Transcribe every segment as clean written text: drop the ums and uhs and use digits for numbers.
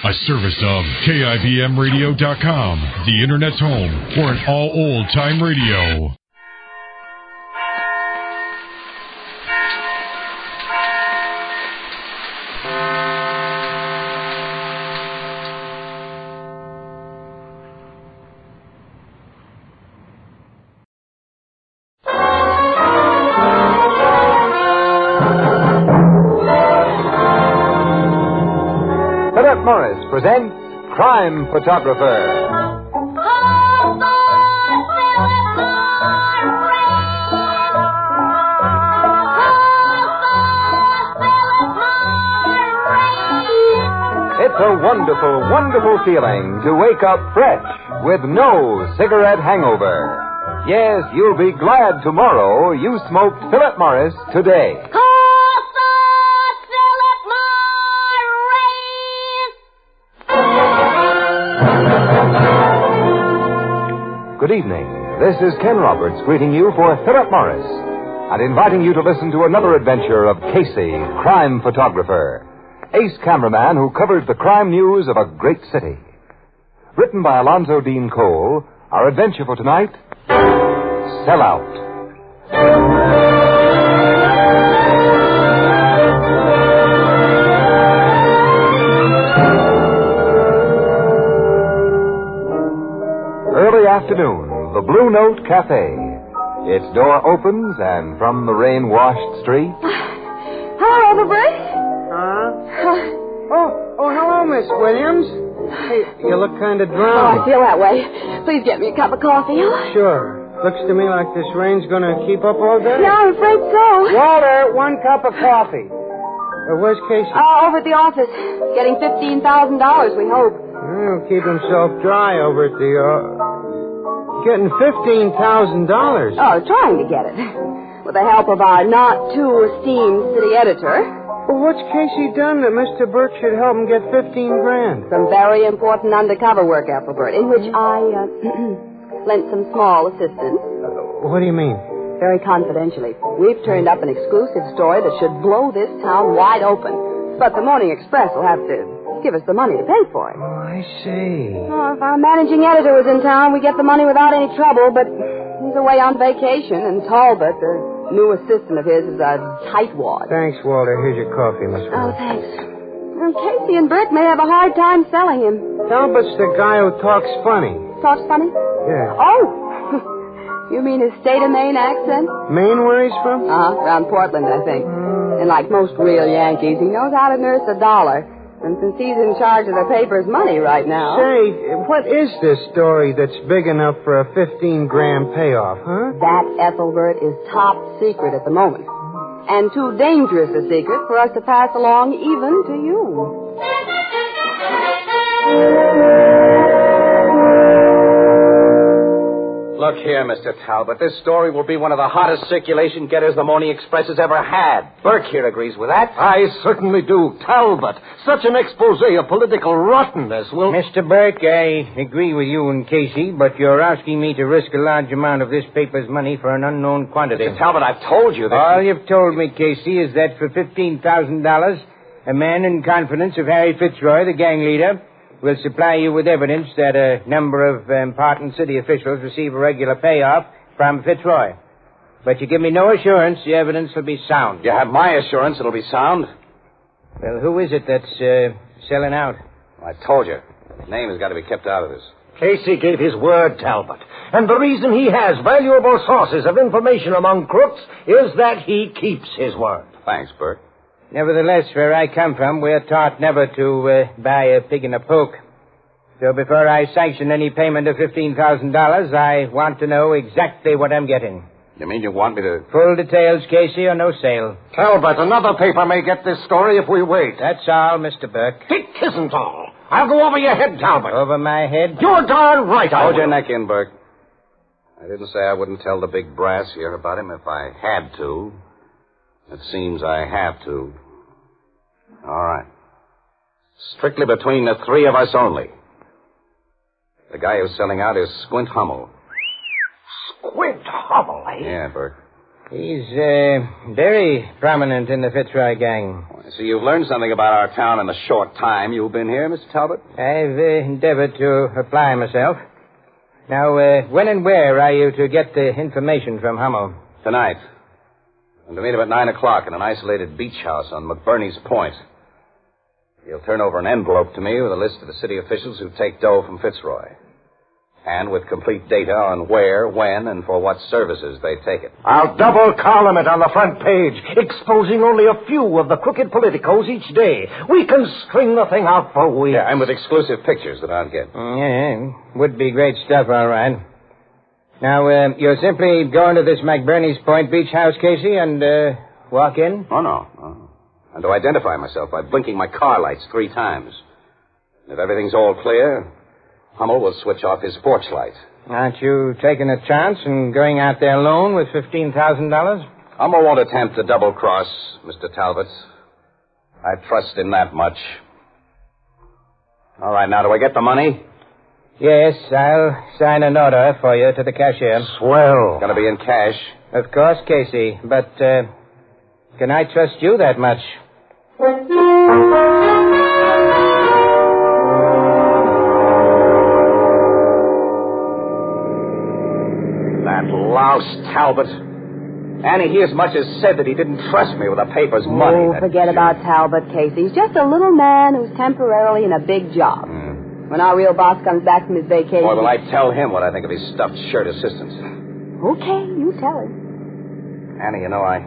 A service of KIBMradio.com, the Internet's home for an all old-time radio. Presents Crime Photographer. It's a wonderful, wonderful feeling to wake up fresh with no cigarette hangover. Yes, you'll be glad tomorrow you smoked Philip Morris today. Good evening. This is Ken Roberts greeting you for Philip Morris and inviting you to listen to another adventure of Casey, crime photographer, ace cameraman who covered the crime news of a great city. Written by Alonzo Dean Cole, our adventure for tonight, Sellout. Early afternoon, the Blue Note Cafe. Its door opens, and from the rain-washed street... Hello, Overbreak. Hello, Miss Williams. Hey, you look kind of Oh, drunk. I feel that way. Please get me a cup of coffee. Sure. Looks to me like this rain's going to keep up all day. Yeah, I'm afraid so. Walter, 1 cup of coffee. Where's Casey? Over at the office. Getting $15,000, we hope. He'll keep himself dry over at the... Getting $15,000. Oh, trying to get it. With the help of our not-too-esteemed city editor. Well, what's Casey done that Mr. Burke should help him get $15,000? Some very important undercover work, Ethelbert, in which I lent some small assistance. What do you mean? Very confidentially. We've turned up an exclusive story that should blow this town wide open. But the Morning Express will have to give us the money to pay for it. Oh, I see. Oh, if our managing editor was in town, we'd get the money without any trouble, but he's away on vacation, and Talbot, the new assistant of his, is a tightwad. Thanks, Walter. Here's your coffee, Miss Williams. Oh, thanks. Well, Casey and Burke may have a hard time selling him. Talbot's the guy who talks funny. Talks funny? Yeah. Oh! You mean his state of Maine accent? Maine, where he's from? Around Portland, I think. And like most real Yankees, he knows how to nurse a dollar. And since he's in charge of the paper's money right now... Say, what is this story that's big enough for a $15,000 payoff, huh? That, Ethelbert, is top secret at the moment. And too dangerous a secret for us to pass along even to you. Look here, Mr. Talbot. This story will be one of the hottest circulation getters the Morning Express has ever had. Burke here agrees with that. I certainly do. Talbot, such an expose of political rottenness will... Mr. Burke, I agree with you and Casey, but you're asking me to risk a large amount of this paper's money for an unknown quantity. Mr. Talbot, I've told you that... All you've told me, Casey, is that for $15,000, a man in confidence of Harry Fitzroy, the gang leader, will supply you with evidence that a number of important city officials receive a regular payoff from Fitzroy. But you give me no assurance the evidence will be sound. You have my assurance it'll be sound. Well, who is it that's selling out? I told you. His name has got to be kept out of this. Casey gave his word, Talbot. And the reason he has valuable sources of information among crooks is that he keeps his word. Thanks, Burke. Nevertheless, where I come from, we're taught never to buy a pig in a poke. So before I sanction any payment of $15,000, I want to know exactly what I'm getting. You mean you want me to... Full details, Casey, or no sale. Talbot, another paper may get this story if we wait. That's all, Mr. Burke. It isn't all. I'll go over your head, Talbot. Over my head? You're darn right I Hold will. your neck in, Burke. I didn't say I wouldn't tell the big brass here about him if I had to. It seems I have to. All right. Strictly between the three of us only. The guy who's selling out is Squint Hummel. Squint Hummel, eh? Yeah, Burke. He's very prominent in the Fitzroy gang. So you've learned something about our town in the short time you've been here, Mr. Talbot? I've endeavored to apply myself. Now, when and where are you to get the information from Hummel? Tonight. And to meet him at 9 o'clock in an isolated beach house on McBurney's Point. He'll turn over an envelope to me with a list of the city officials who take dough from Fitzroy. And with complete data on where, when, and for what services they take it. I'll double column it on the front page, exposing only a few of the crooked politicos each day. We can string the thing out for weeks. Yeah, and with exclusive pictures that I'll get. Yeah, would be great stuff, all right. Now, you'll simply go into this McBurney's Point beach house, Casey, and walk in? Oh, no. And to identify myself by blinking my car lights 3 times. If everything's all clear, Hummel will switch off his porch light. Aren't you taking a chance and going out there alone with $15,000? Hummel won't attempt to double-cross, Mr. Talbot. I trust in that much. All right, now, do I get the money? Yes, I'll sign an order for you to the cashier. Swell. Gonna be in cash. Of course, Casey, but can I trust you that much? That louse Talbot. Annie, he as much as said that he didn't trust me with the paper's money. Oh, forget about Talbot, Casey. He's just a little man who's temporarily in a big job. When our real boss comes back from his vacation... Boy, will I tell him what I think of his stuffed shirt assistants. Okay, you tell him. Annie, you know, I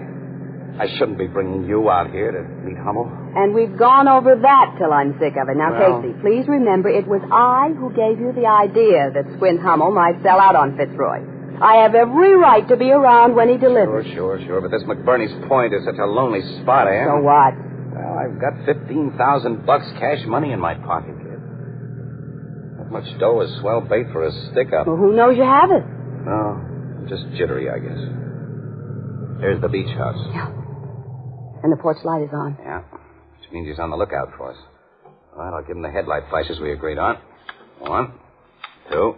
shouldn't be bringing you out here to meet Hummel. And we've gone over that till I'm sick of it. Now, Well... Casey, please remember it was I who gave you the idea that Squint Hummel might sell out on Fitzroy. I have every right to be around when he delivers. Sure. But this McBurney's Point is such a lonely spot, eh? So what? Well, I've got $15,000 cash money in my pocket, kid. That much dough is swell bait for a stick-up. Well, who knows you have it? No, just jittery, I guess. Here's the beach house. Yeah. And the porch light is on. Yeah, which means he's on the lookout for us. All right, I'll give him the headlight flashes we agreed on. 1, 2.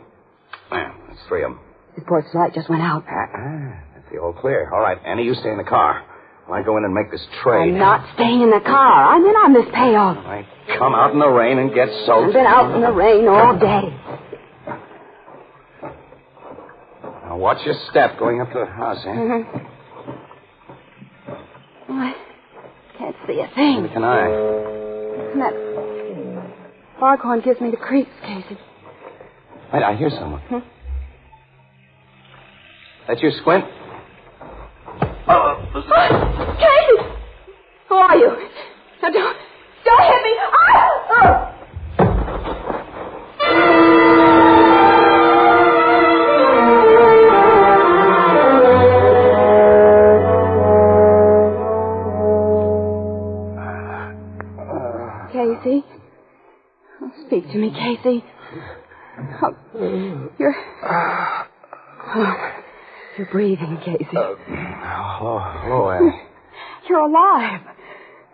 There, that's 3 of them. The porch light just went out. That's the all clear. All right, Annie, you stay in the car. While I go in and make this trade. I'm not staying in the car. I'm in on this payoff. All right, come out in the rain and get soaked. I've been out in the rain all day. Now, watch your step going up to the house, eh? Mm-hmm. Oh, I can't see a thing. Neither can I. And that foghorn gives me the creeps, Casey. Wait, I hear someone. That you, Squint? Casey! Who are you? Now, don't hit me! Ah! Casey? Oh, speak to me, Casey. Oh, you're breathing, Casey. Hello, Annie. You're alive.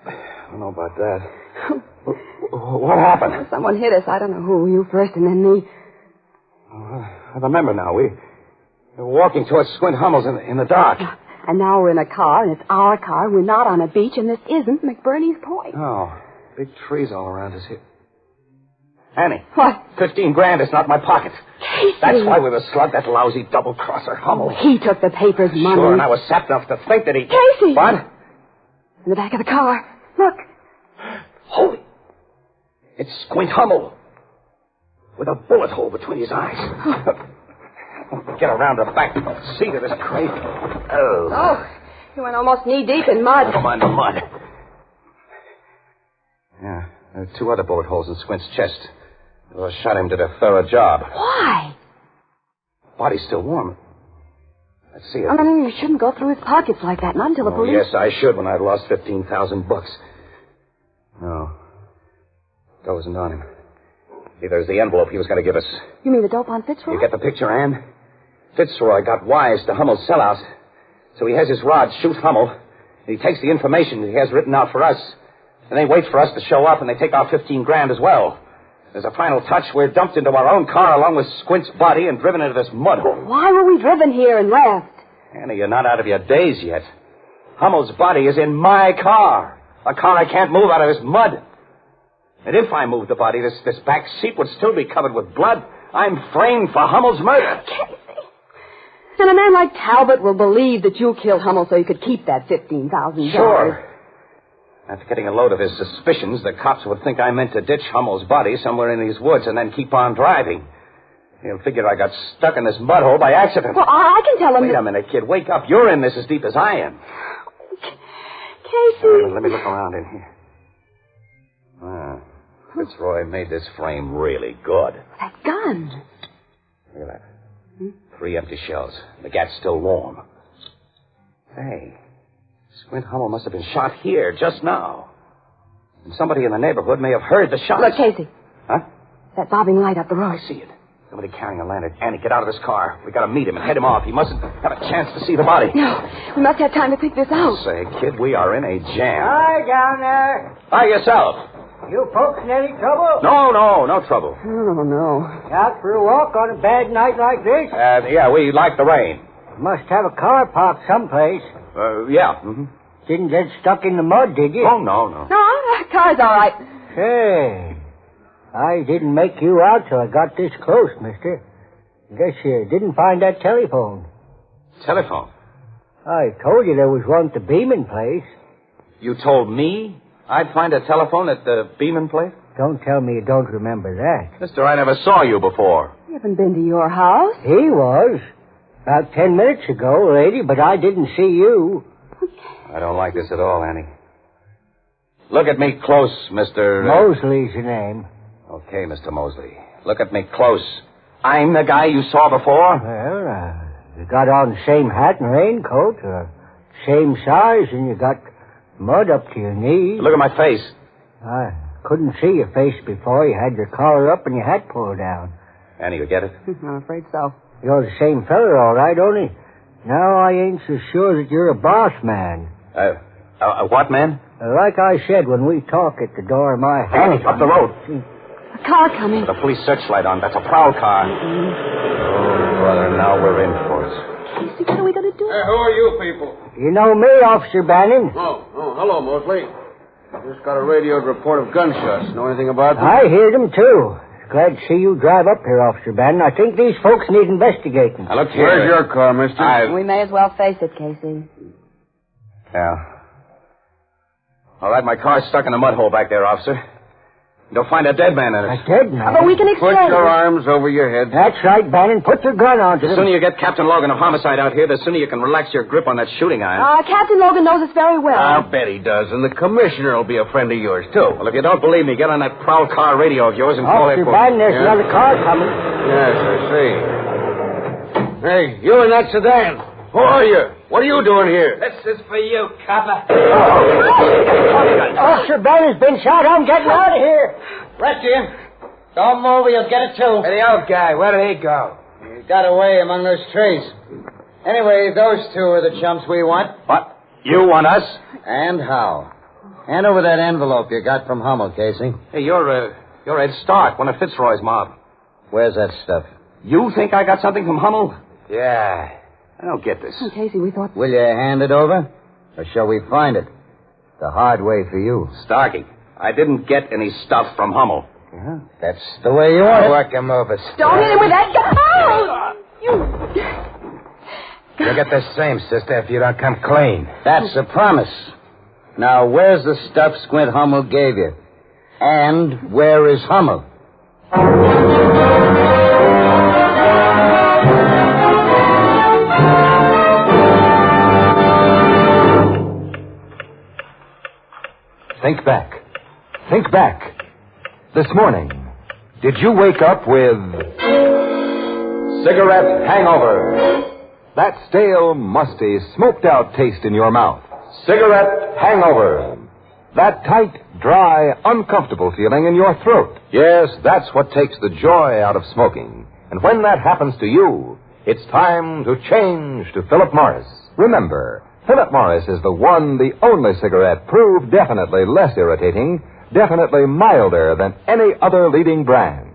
I don't know about that. What happened? Someone hit us. I don't know who. You first and then me. I remember now. We were walking towards Squint Hummel's in the dark. And now we're in a car, and it's our car. We're not on a beach, and this isn't McBurney's Point. Oh, big trees all around us here. Annie. What? $15,000 is not in my pocket. Casey. That's why we were slugged that lousy double-crosser Hummel. He took the paper's money. Sure, and I was sap enough to think that he... Casey! What? In the back of the car. Look. Holy... It's Squint Hummel. With a bullet hole between his eyes. Get around the back seat of this crate. Oh, he went almost knee-deep in mud. Never mind the mud. Yeah, there are 2 other bullet holes in Squint's chest. Whoever shot him did a thorough job. Why? Body's still warm. Let's see it. I mean, you shouldn't go through his pockets like that, not until the police... Yes, I should when I'd lost $15,000. No. Dough isn't on him. There's the envelope he was going to give us. You mean the dope on Fitzroy? You get the picture, Ann? Fitzroy got wise to Hummel's sellout. So he has his rod shoot Hummel. And he takes the information that he has written out for us. And they wait for us to show up, and they take our $15,000 as well. As a final touch, we're dumped into our own car along with Squint's body and driven into this mud hole. Why were we driven here and left? Annie, you're not out of your daze yet. Hummel's body is in my car. A car I can't move out of this mud. And if I moved the body, this back seat would still be covered with blood. I'm framed for Hummel's murder. Casey. And a man like Talbot will believe that you killed Hummel so you could keep that $15,000. Sure. After getting a load of his suspicions, the cops would think I meant to ditch Hummel's body somewhere in these woods and then keep on driving. He'll figure I got stuck in this mud hole by accident. Well, I can tell him... Wait a minute, kid. Wake up. You're in this as deep as I am. Casey... Let me look around in here. Fitzroy made this frame really good. That gun. Look at that. 3 empty shells. The gat's still warm. Hey, Squint Hummel must have been shot here just now. And somebody in the neighborhood may have heard the shots. Look, Casey. Huh? That bobbing light up the road. I see it. Somebody carrying a lantern. Annie, get out of this car. We gotta meet him and head him off. He mustn't have a chance to see the body. No, we must have time to think this out. Say, kid, we are in a jam. Hi, down there. Hi, yourself. You folks in any trouble? No trouble. Oh, no. Out for a walk on a bad night like this? Yeah, we like the rain. Must have a car parked someplace. Yeah. Mm-hmm. Didn't get stuck in the mud, did you? Oh, no. No, that car's all right. Say, I didn't make you out till I got this close, mister. Guess you didn't find that telephone. Telephone? I told you there was one at the Beeman place. You told me I'd find a telephone at the Beeman place? Don't tell me you don't remember that. Mister, I never saw you before. We haven't been to your house. He was. About 10 minutes ago, lady, but I didn't see you. I don't like this at all, Annie. Look at me close, Mr. Mosley's the name. Okay, Mr. Mosley. Look at me close. I'm the guy you saw before? Well, you got on the same hat and raincoat, same size, and you got mud up to your knees. Look at my face. I couldn't see your face before. You had your collar up and your hat pulled down. Annie, you get it? I'm afraid so. You're the same feller, all right, only now I ain't so sure that you're a boss man. What, man? Like I said when we talk at the door of my house. Annie, up the road. A car coming. The police searchlight on. That's a prowl car. Oh, brother, now we're in for it. Casey, what are we going to do? Hey, who are you people? You know me, Officer Bannon. Oh, hello, Mosley. Just got a radioed report of gunshots. Know anything about them? I heard them, too. Glad to see you drive up here, Officer Bannon. I think these folks need investigating. Now, look here. Where's your car, mister? We may as well face it, Casey. Yeah. All right, my car's stuck in the mud hole back there, officer. You'll find a dead man in A it. dead man? But we can Put explain. your arms over your head. That's right, Bannon. Put your gun onto The them. sooner you get Captain Logan of Homicide out here, the sooner you can relax your grip on that shooting iron. Captain Logan knows us very well. I'll bet he does, and the commissioner will be a friend of yours, too. Well, if you don't believe me, get on that prowl car radio of yours and call Officer headquarters. Bannon, there's another car coming. Yes, I see. Hey, you in that sedan. Who are you? What are you doing here? This is for you, copper. Officer Bannon's been shot. I'm getting out of here. Rescue him. Don't move or you'll get it too. Hey, the old guy, where did he go? He got away among those trees. Anyway, those two are the chumps we want. What? You want us? And how? Hand over that envelope you got from Hummel, Casey. Hey, you're Ed Stark, one of Fitzroy's mob. Where's that stuff? You think I got something from Hummel? Yeah. I don't get this. Oh, Casey, we thought... Will you hand it over? Or shall we find it? The hard way for you. Starky, I didn't get any stuff from Hummel. Yeah, that's the way you want it. Work him over. Don't hit him with that gun! Oh! You'll get the same, sister, if you don't come clean. That's a promise. Now, where's the stuff Squint Hummel gave you? And where is Hummel? Think back. Think back. This morning, did you wake up with cigarette hangover? That stale, musty, smoked-out taste in your mouth. Cigarette hangover. That tight, dry, uncomfortable feeling in your throat. Yes, that's what takes the joy out of smoking. And when that happens to you, it's time to change to Philip Morris. Remember, Philip Morris is the one, the only cigarette proved definitely less irritating, definitely milder than any other leading brand.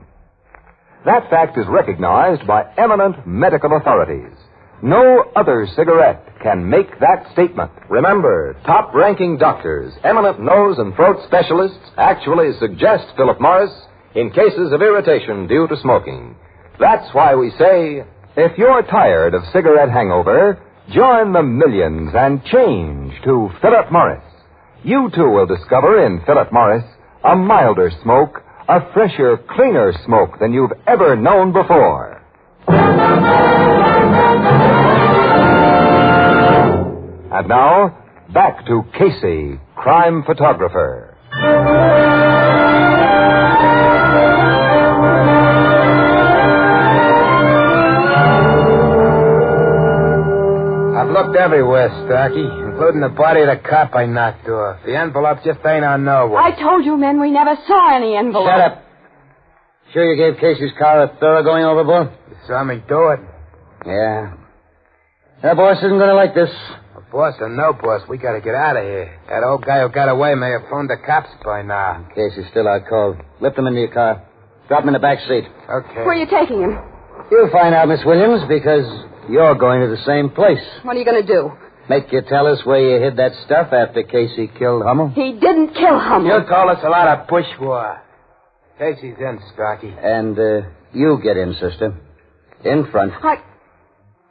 That fact is recognized by eminent medical authorities. No other cigarette can make that statement. Remember, top-ranking doctors, eminent nose and throat specialists actually suggest Philip Morris in cases of irritation due to smoking. That's why we say, if you're tired of cigarette hangover, join the millions and change to Philip Morris. You, too, will discover in Philip Morris a milder smoke, a fresher, cleaner smoke than you've ever known before. And now, back to Casey, crime photographer. I've looked everywhere, Starkey, including the body of the cop I knocked off. The envelope just ain't on nowhere. I told you, men, we never saw any envelope. Shut up. Sure you gave Casey's car a thorough going overboard? You saw me do it. Yeah. That boss isn't going to like this. Boss or no boss, we gotta get out of here. That old guy who got away may have phoned the cops by now. Casey's still out cold. Lift him into your car. Drop him in the back seat. Okay. Where are you taking him? You'll find out, Miss Williams, because you're going to the same place. What are you going to do? Make you tell us where you hid that stuff after Casey killed Hummel? He didn't kill Hummel. You told us a lot of bushwa. Casey's in, Starkey. And you get in, sister. In front.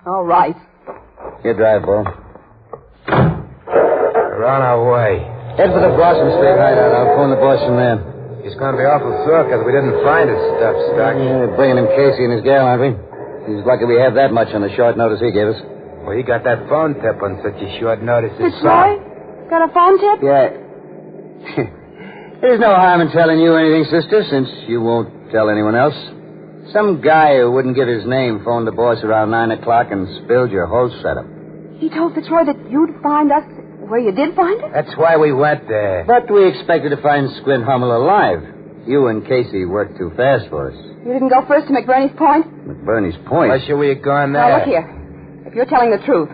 All right. You drive, Bull. We're on our way. Head for the Blossom Street hideout. I'll phone the boss from there. He's going to be awful sore because we didn't find his stuff, Starkey. Yeah, bringing him Casey and his gal, aren't we? He's lucky we have that much on the short notice he gave us. Well, he got that phone tip on such a short notice. Fitzroy? Got a phone tip? Yeah. There's no harm in telling you anything, sister, since you won't tell anyone else. Some guy who wouldn't give his name phoned the boss around 9 o'clock and spilled your whole setup. He told Fitzroy that you'd find us where you did find it? That's why we went there. But we expected to find Squint Hummel alive. You and Casey worked too fast for us. You didn't go first to McBurney's Point? McBurney's Point? Why should we have gone there? Now, look here. If you're telling the truth,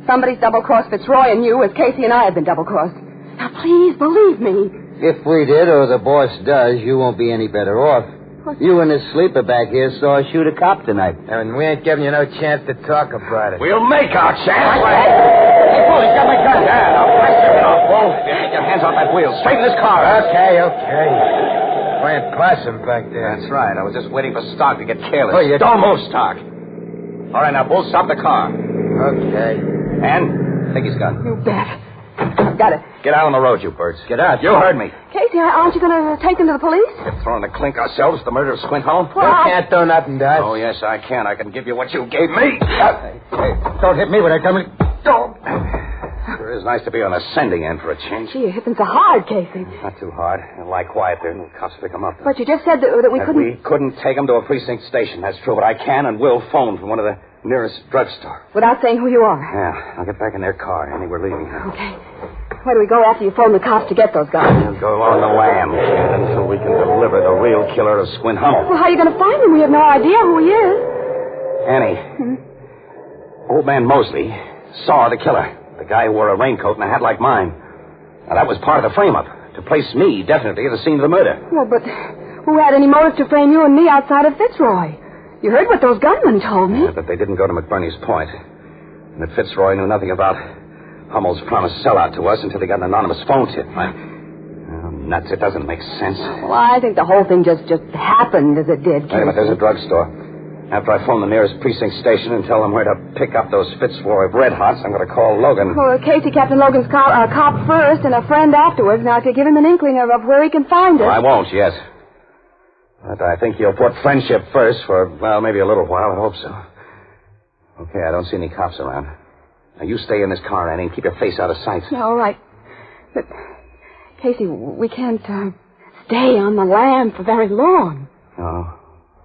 somebody's double-crossed Fitzroy and you as Casey and I have been double-crossed. Now, please, believe me. If we did, or the boss does, you won't be any better off. What? You and this sleeper back here saw us shoot a cop tonight. And we ain't giving you no chance to talk about it. We'll make our chance. Hey, Bull, he's got my gun. Yeah, now blast your head off, Bull. Get your hands off that wheel. Straighten this car. Okay. Playing possum back there. That's right. I was just waiting for Stark to get careless. Oh, you... Don't move, Stark. All right, now, Bull, stop the car. Okay. And take his gun. You bet. I've got it. Get out on the road, you birds. Get out. You heard me. Casey, aren't you going to take them to the police? We're throwing a clink ourselves for the murder of Squint Hummel. Well, You can't do nothing to us. Oh, yes, I can. I can give you what you gave me. Hey, don't hit me when I come in. Don't. Sure is nice to be on the sending end for a change. Gee, you're hitting so hard, Casey. Not too hard. They'll lie quiet there, and the cops pick them up. But you just said that we And couldn't... we couldn't take them to a precinct station. That's true, but I can and will phone from one of the nearest drugstore. Without saying who you are. Yeah, I'll get back in their car. Annie, we're leaving here. Okay. Where do we go after you phone the cops to get those guys? We'll go on the lam, kid, until we can deliver the real killer of Squint Hummel. Well, how are you going to find him? We have no idea who he is. Annie, old man Mosley saw the killer. The guy who wore a raincoat and a hat like mine. Now, that was part of the frame-up, to place me definitely at the scene of the murder. Well, but who had any motive to frame you and me outside of Fitzroy? You heard what those gunmen told me. Yeah, but they didn't go to McBurney's Point. And that Fitzroy knew nothing about Hummel's promised sellout to us until he got an anonymous phone tip. Nuts, it doesn't make sense. Well, I think the whole thing just happened as it did, Wait a minute, there's a drugstore. After I phone the nearest precinct station and tell them where to pick up those Fitzroy Red Hots, I'm going to call Logan. Well, Casey, Captain Logan's cop first and a friend afterwards. Now, to give him an inkling of where he can find it. Well, I won't, yes. But I think you'll put friendship first for, well, maybe a little while. I hope so. Okay, I don't see any cops around. Now, you stay in this car, Annie, and keep your face out of sight. Yeah, all right. But, Casey, we can't stay on the lam for very long. No,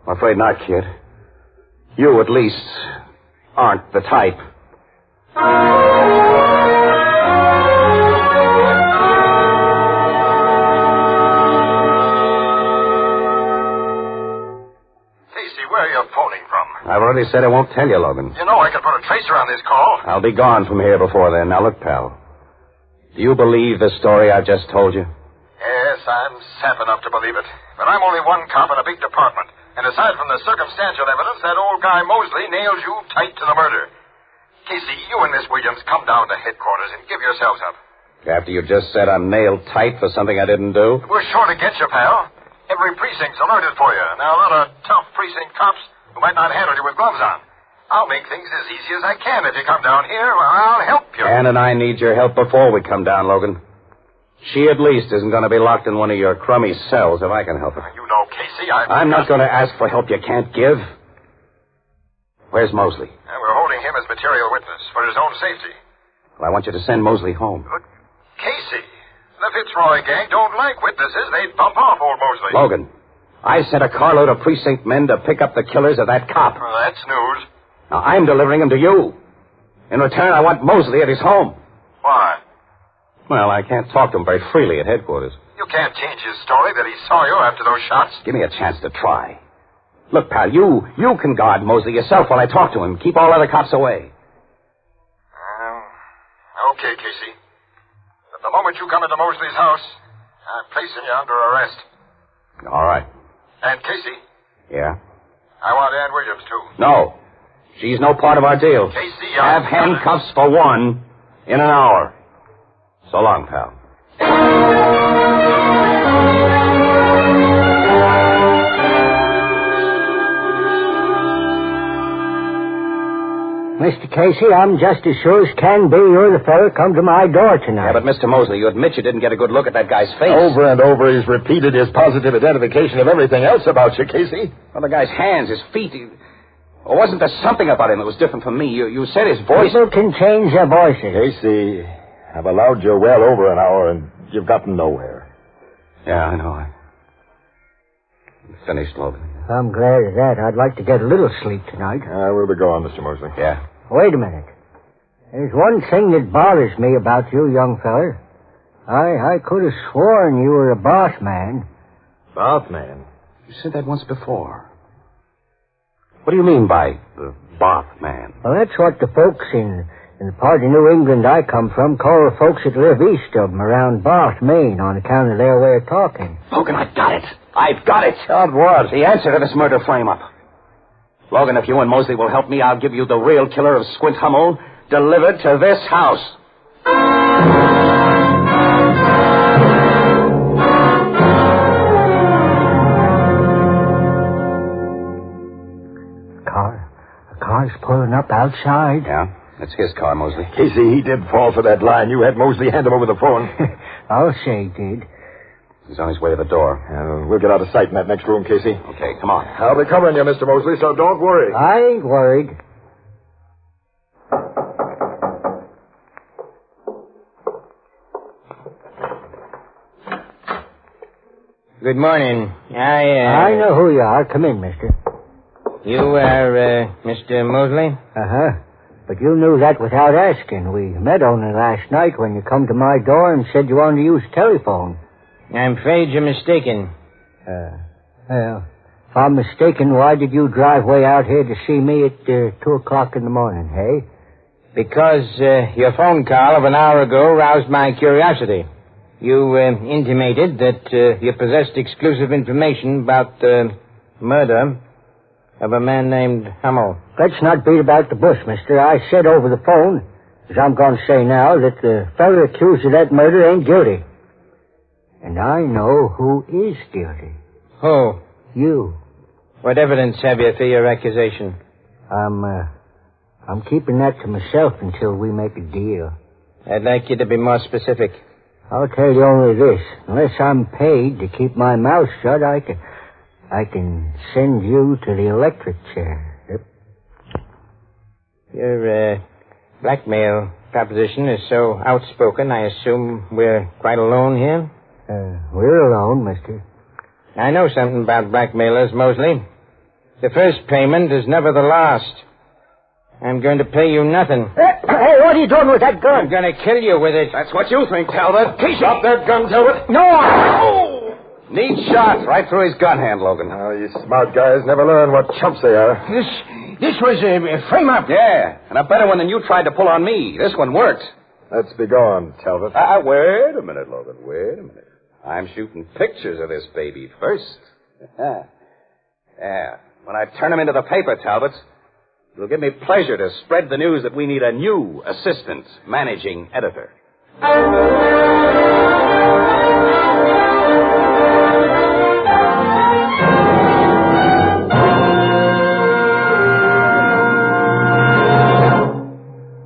I'm afraid not, kid. You, at least, aren't the type. Where are you phoning from? I've already said I won't tell you, Logan. You know I can put a tracer on this call. I'll be gone from here before then. Now, look, pal. Do you believe the story I've just told you? Yes, I'm sap enough to believe it. But I'm only one cop in a big department. And aside from the circumstantial evidence, that old guy Mosley nails you tight to the murder. Casey, you and Miss Williams come down to headquarters and give yourselves up. After you just said I'm nailed tight for something I didn't do? We're sure to get you, pal. Every precinct's alerted for you. Now, a lot of tough precinct cops who might not handle you with gloves on. I'll make things as easy as I can. If you come down here, well, I'll help you. Ann and I need your help before we come down, Logan. She at least isn't going to be locked in one of your crummy cells if I can help her. You know, Casey, I'm not going to ask for help you can't give. Where's Mosley? We're holding him as material witness for his own safety. Well, I want you to send Mosley home. But, Casey, the Fitzroy gang don't like witnesses. They'd bump off old Mosley. Logan, I sent a carload of precinct men to pick up the killers of that cop. Well, that's news. Now, I'm delivering them to you. In return, I want Mosley at his home. Why? Well, I can't talk to him very freely at headquarters. You can't change his story that he saw you after those shots. Give me a chance to try. Look, pal, you can guard Mosley yourself while I talk to him. Keep all other cops away. Okay, Casey. But the moment you come into Mosley's house, I'm placing you under arrest. All right. And, Casey. Yeah? I want Ann Williams, too. No. She's no part of our deal. Casey, Have handcuffs for one in an hour. So long, pal. Mr. Casey, I'm just as sure as can be you're the fella come to my door tonight. Yeah, but Mr. Mosley, you admit you didn't get a good look at that guy's face. Over and over, he's repeated his positive identification of everything else about you, Casey. Well, the guy's hands, his feet. Or wasn't there something about him that was different from me? You said his voice. People can change their voices. Casey, I've allowed you well over an hour, and you've gotten nowhere. Yeah, I know. I'm finished, Logan. I'm glad of that. I'd like to get a little sleep tonight. We'll be going, Mr. Mosley. Yeah. Wait a minute. There's one thing that bothers me about you, young feller. I could have sworn you were a boss man. Boss man? You said that once before. What do you mean by the boss man? Well, that's what the folks in the part of New England I come from call the folks that live east of them around Bath, Maine, on account of their way of talking. Logan, I've got it. I've got it. Got what? The answer to this murder frame-up. Logan, if you and Mosley will help me, I'll give you the real killer of Squint Hummel delivered to this house. The car's pulling up outside. Yeah, it's his car, Mosley. Casey, he did fall for that line. You had Mosley hand him over the phone. I'll say he did. He's on his way to the door. We'll get out of sight in that next room, Casey. Okay, come on. I'll be covering you, Mr. Mosley, so don't worry. I ain't worried. Good morning. I know who you are. Come in, mister. You are, Mr. Mosley? Uh-huh. But you knew that without asking. We met only last night when you come to my door and said you wanted to use telephone. I'm afraid you're mistaken. Well, if I'm mistaken, why did you drive way out here to see me at 2 o'clock in the morning, hey? Because your phone call of an hour ago roused my curiosity. You intimated that you possessed exclusive information about the murder of a man named Hummel. Let's not beat about the bush, mister. I said over the phone, as I'm going to say now, that the fellow accused of that murder ain't guilty. And I know who is guilty. Who? You. What evidence have you for your accusation? I'm keeping that to myself until we make a deal. I'd like you to be more specific. I'll tell you only this. Unless I'm paid to keep my mouth shut, I can send you to the electric chair. Yep. Your blackmail proposition is so outspoken, I assume we're quite alone here? We're alone, mister. I know something about blackmailers, Mosley. The first payment is never the last. I'm going to pay you nothing. Hey, what are you doing with that gun? I'm going to kill you with it. That's what you think, Talbot. Drop that gun, Talbot. No! Oh! Neat shot right through his gun hand, Logan. Oh, you smart guys never learn what chumps they are. This was a frame-up. Yeah, and a better one than you tried to pull on me. This one worked. Let's be gone, Talbot. Wait a minute, Logan. Wait a minute. I'm shooting pictures of this baby first. Yeah. When I turn them into the paper, Talbot, It'll give me pleasure to spread the news that we need a new assistant managing editor.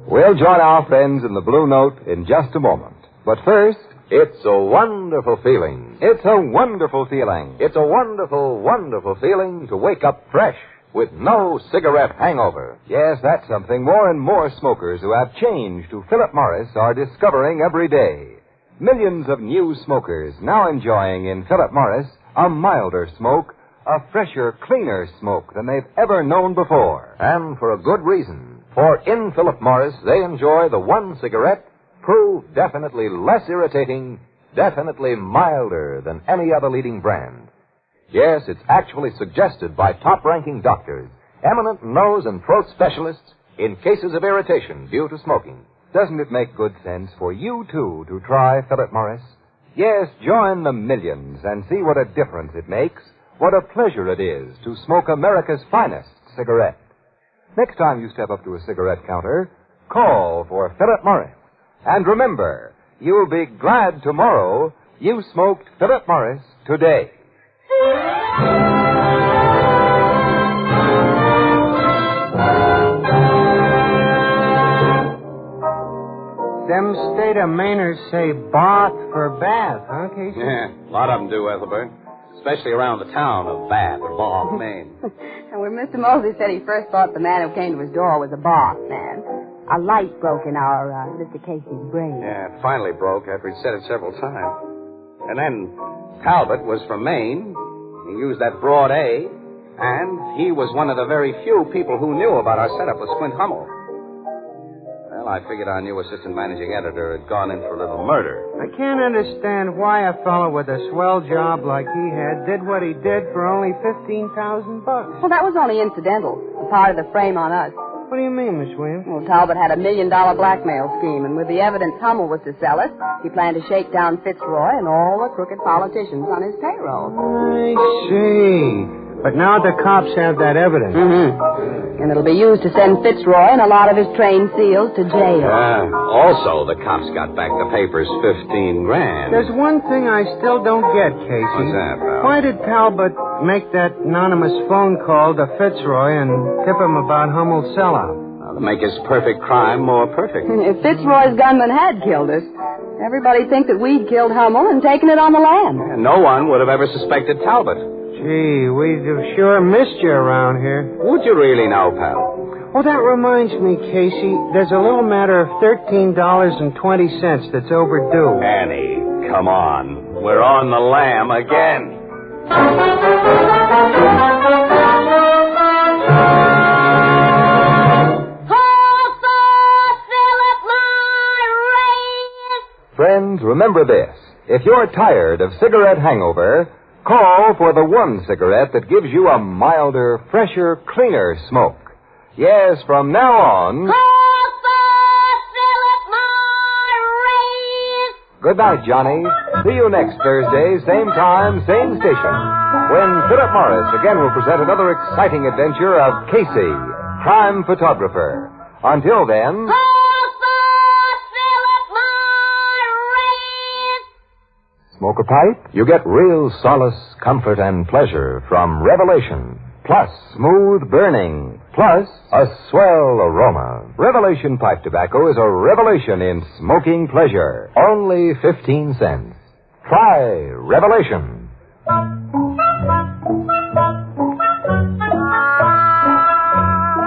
We'll join our friends in the Blue Note in just a moment. But first, it's a wonderful feeling. It's a wonderful feeling. It's a wonderful, wonderful feeling to wake up fresh with no cigarette hangover. Yes, that's something more and more smokers who have changed to Philip Morris are discovering every day. Millions of new smokers now enjoying in Philip Morris a milder smoke, a fresher, cleaner smoke than they've ever known before. And for a good reason. For in Philip Morris, they enjoy the one cigarette proved definitely less irritating, definitely milder than any other leading brand. Yes, it's actually suggested by top-ranking doctors, eminent nose and throat specialists in cases of irritation due to smoking. Doesn't it make good sense for you, too, to try Philip Morris? Yes, join the millions and see what a difference it makes, what a pleasure it is to smoke America's finest cigarette. Next time you step up to a cigarette counter, call for Philip Morris. And remember, you'll be glad tomorrow you smoked Philip Morris today. Them state of Mainers say bath for bath, huh, Casey? Yeah, a lot of them do, Ethelbert. Especially around the town of Bath or Bath, Maine. And when Mr. Mosley said he first thought the man who came to his door was a boss man, a light broke in our Mr. Casey's brain. Yeah, it finally broke after he'd said it several times. And then Talbot was from Maine. He used that broad A. And he was one of the very few people who knew about our setup with Squint Hummel. Well, I figured our new assistant managing editor had gone in for a little murder. I can't understand why a fellow with a swell job like he had did what he did for only $15,000. Well, that was only incidental, a part of the frame on us. What do you mean, Miss Williams? Well, Talbot had $1 million blackmail scheme, and with the evidence Hummel was to sell us, he planned to shake down Fitzroy and all the crooked politicians on his payroll. I see. But now the cops have that evidence. Mm-hmm. And it'll be used to send Fitzroy and a lot of his trained SEALs to jail. Also, the cops got back the paper's $15,000. There's one thing I still don't get, Casey. What's that, pal? Why did Talbot make that anonymous phone call to Fitzroy and tip him about Hummel's sellout? To make his perfect crime more perfect. If Fitzroy's gunman had killed us, everybody'd think that we'd killed Hummel and taken it on the lam. And no one would have ever suspected Talbot. Gee, we've sure missed you around here. Would you really now, pal? Well, that reminds me, Casey, there's a little matter of $13.20 that's overdue. Annie, come on. We're on the lam again. Friends, remember this. If you're tired of cigarette hangover, call for the one cigarette that gives you a milder, fresher, cleaner smoke. Yes, from now on... Good night, Johnny. See you next Thursday, same time, same station, when Philip Morris again will present another exciting adventure of Casey, crime photographer. Until then... Smoke a pipe? You get real solace, comfort, and pleasure from Revelation. Plus smooth burning. Plus a swell aroma. Revelation pipe tobacco is a revelation in smoking pleasure. Only 15 cents. Try Revelation.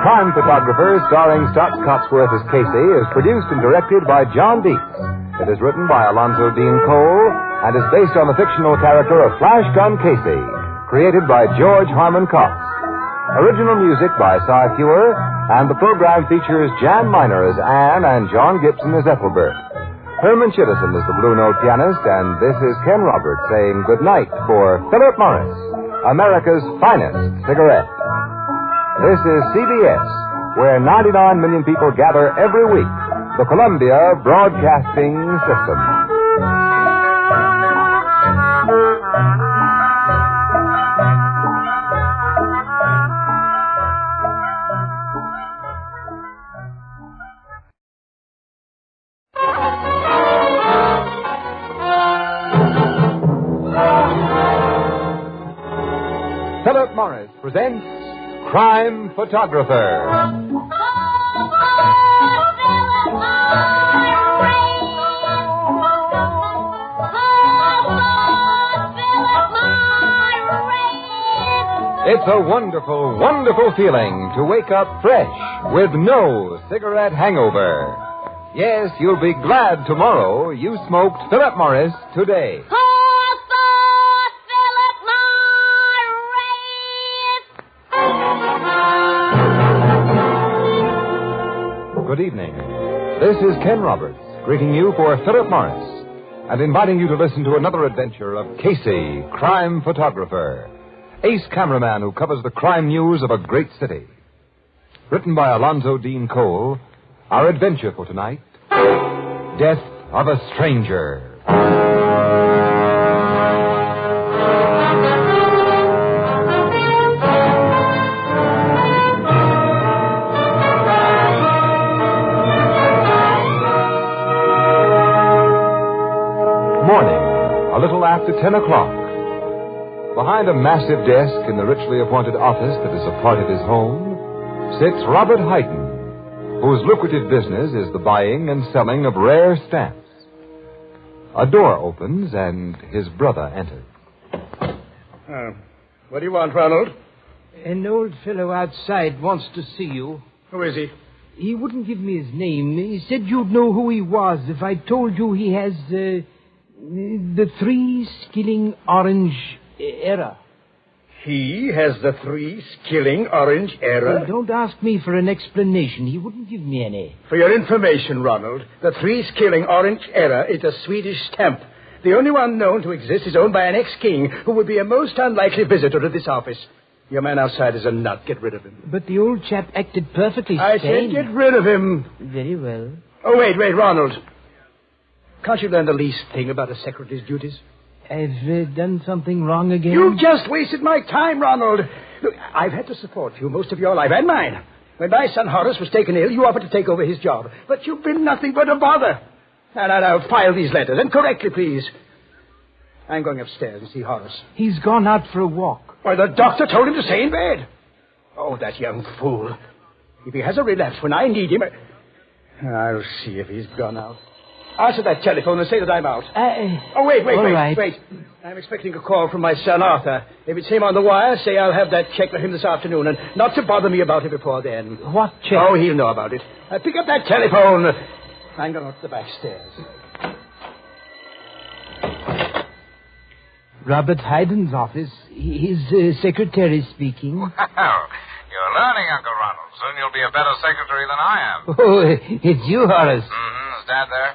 Crime Photographer, starring Stock Cotsworth as Casey, is produced and directed by John Dietz. It is written by Alonzo Dean Cole and is based on the fictional character of Flash Gun Casey, created by George Harmon Cox. Original music by Cy Fewer, and the program features Jan Miner as Anne and John Gibson as Ethelbert. Herman Chittison is the Blue Note pianist, and this is Ken Roberts saying good night for Philip Morris, America's finest cigarette. This is CBS, where 99 million people gather every week, the Columbia Broadcasting System. Philip Morris presents Crime Photographer. It's a wonderful, wonderful feeling to wake up fresh with no cigarette hangover. Yes, you'll be glad tomorrow you smoked Philip Morris today. Good evening. This is Ken Roberts greeting you for Philip Morris and inviting you to listen to another adventure of Casey, crime photographer, ace cameraman who covers the crime news of a great city. Written by Alonzo Dean Cole, our adventure for tonight, Death of a Stranger. Morning, a little after 10 o'clock. Behind a massive desk in the richly appointed office that is a part of his home sits Robert Hyden, whose lucrative business is the buying and selling of rare stamps. A door opens and his brother enters. What do you want, Ronald? An old fellow outside wants to see you. Who is he? He wouldn't give me his name. He said you'd know who he was if I told you he has the 3 skilling orange error. He has the 3 skilling orange error? Well, don't ask me for an explanation. He wouldn't give me any. For your information, Ronald, the 3 skilling orange error is a Swedish stamp. The only one known to exist is owned by an ex-king who would be a most unlikely visitor to this office. Your man outside is a nut. Get rid of him. But the old chap acted perfectly I sane. said get rid of him. Very well. Oh, wait, Ronald. Can't you learn the least thing about a secretary's duties? I've done something wrong again? You've just wasted my time, Ronald. Look, I've had to support you most of your life, and mine. When my son Horace was taken ill, you offered to take over his job. But you've been nothing but a bother. Now, file these letters, and correctly, please. I'm going upstairs and see Horace. He's gone out for a walk. Why, the doctor told him to stay in bed. Oh, that young fool. If he has a relapse when I need him, I'll see if he's gone out. Answer that telephone and say that I'm out. Wait. I'm expecting a call from my son, Arthur. If it's him on the wire, say I'll have that check for him this afternoon, and not to bother me about it before then. What check? Oh, he'll know about it. Pick up that telephone. I'm going up the back stairs. Robert Hyden's office. His secretary speaking. Well, you're learning, Uncle Ronald. Soon you'll be a better secretary than I am. Oh, it's you, Horace. Mm-hmm. Is Dad there?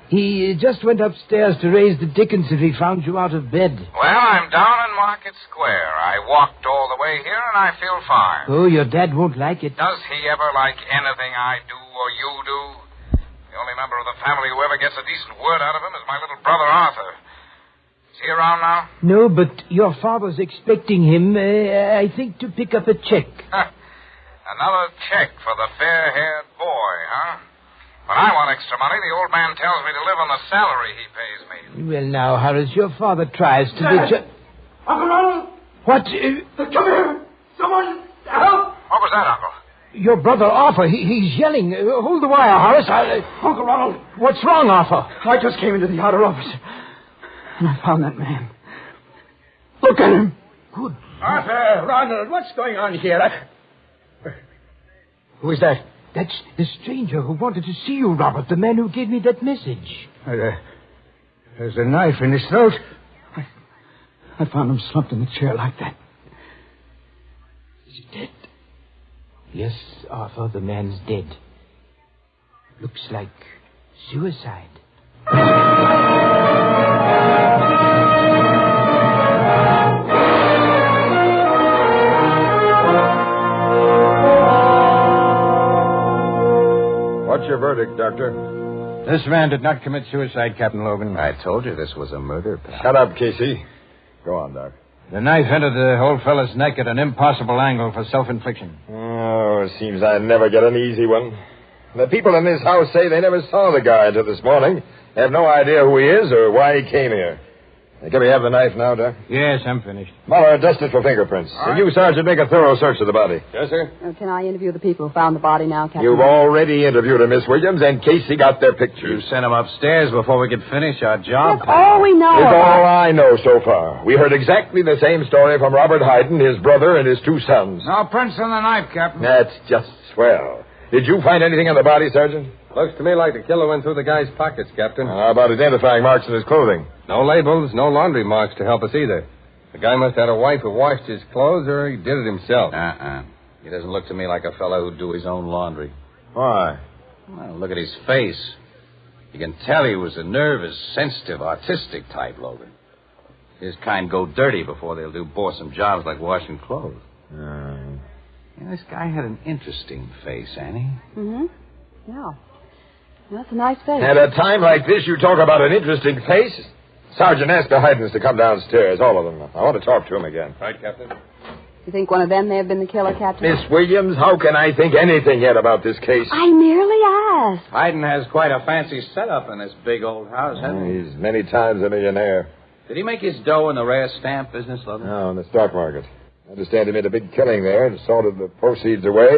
He just went upstairs to raise the dickens if he found you out of bed. Well, I'm down in Market Square. I walked all the way here, and I feel fine. Oh, your dad won't like it. Does he ever like anything I do or you do? The only member of the family who ever gets a decent word out of him is my little brother, Arthur. Is he around now? No, but your father's expecting him, I think, to pick up a check. Another check for the fair-haired boy, huh? When I want extra money, the old man tells me to live on the salary he pays me. Well, now, Horace, your father tries to be... Uncle Ronald! What? Come here! Someone help! What was that, Uncle? Your brother, Arthur, he's yelling. Hold the wire, Horace. Uncle Ronald! What's wrong, Arthur? I just came into the outer office, and I found that man. Look at him. Good. Arthur, Ronald, what's going on here? Who is that? That's the stranger who wanted to see you, Robert, the man who gave me that message. There's a knife in his throat. I found him slumped in the chair like that. Is he dead? Yes, Arthur, the man's dead. Looks like suicide. What's your verdict, Doctor? This man did not commit suicide, Captain Logan. I told you this was a murder, pal. Shut up, Casey. Go on, Doc. The knife entered the old fellow's neck at an impossible angle for self-infliction. Oh, it seems I never get an easy one. The people in this house say they never saw the guy until this morning. They have no idea who he is or why he came here. Can we have the knife now, Doc? Yes, I'm finished. Muller, dust it for fingerprints. And you, Sergeant, make a thorough search of the body. Yes, sir. Can I interview the people who found the body now, Captain? You've already interviewed her, Miss Williams, and Casey got their You pictures. sent him upstairs before we could finish our job. That's all we know. It's all I know so far. We heard exactly the same story from Robert Hayden, his brother, and his 2 sons. No prints on the knife, Captain. That's just swell. Did you find anything on the body, Sergeant? Looks to me like the killer went through the guy's pockets, Captain. How about identifying marks in his clothing? No labels, no laundry marks to help us either. The guy must have had a wife who washed his clothes, or he did it himself. He doesn't look to me like a fellow who'd do his own laundry. Why? Well, look at his face. You can tell he was a nervous, sensitive, artistic type, Logan. His kind go dirty before they'll do boresome jobs like washing clothes. Yeah, this guy had an interesting face, Annie. Mm-hmm. Yeah. That's a nice face. At a time like this, you talk about an interesting face? Sergeant, ask the Haydens to come downstairs, all of them. I want to talk to him again. Right, Captain. You think one of them may have been the killer, Captain? Miss Williams, how can I think anything yet about this case? I merely asked. Hayden has quite a fancy setup in this big old house, hasn't he? He's many times a millionaire. Did he make his dough in the rare stamp business, Logan? No, in the stock market. I understand he made a big killing there and salted the proceeds away,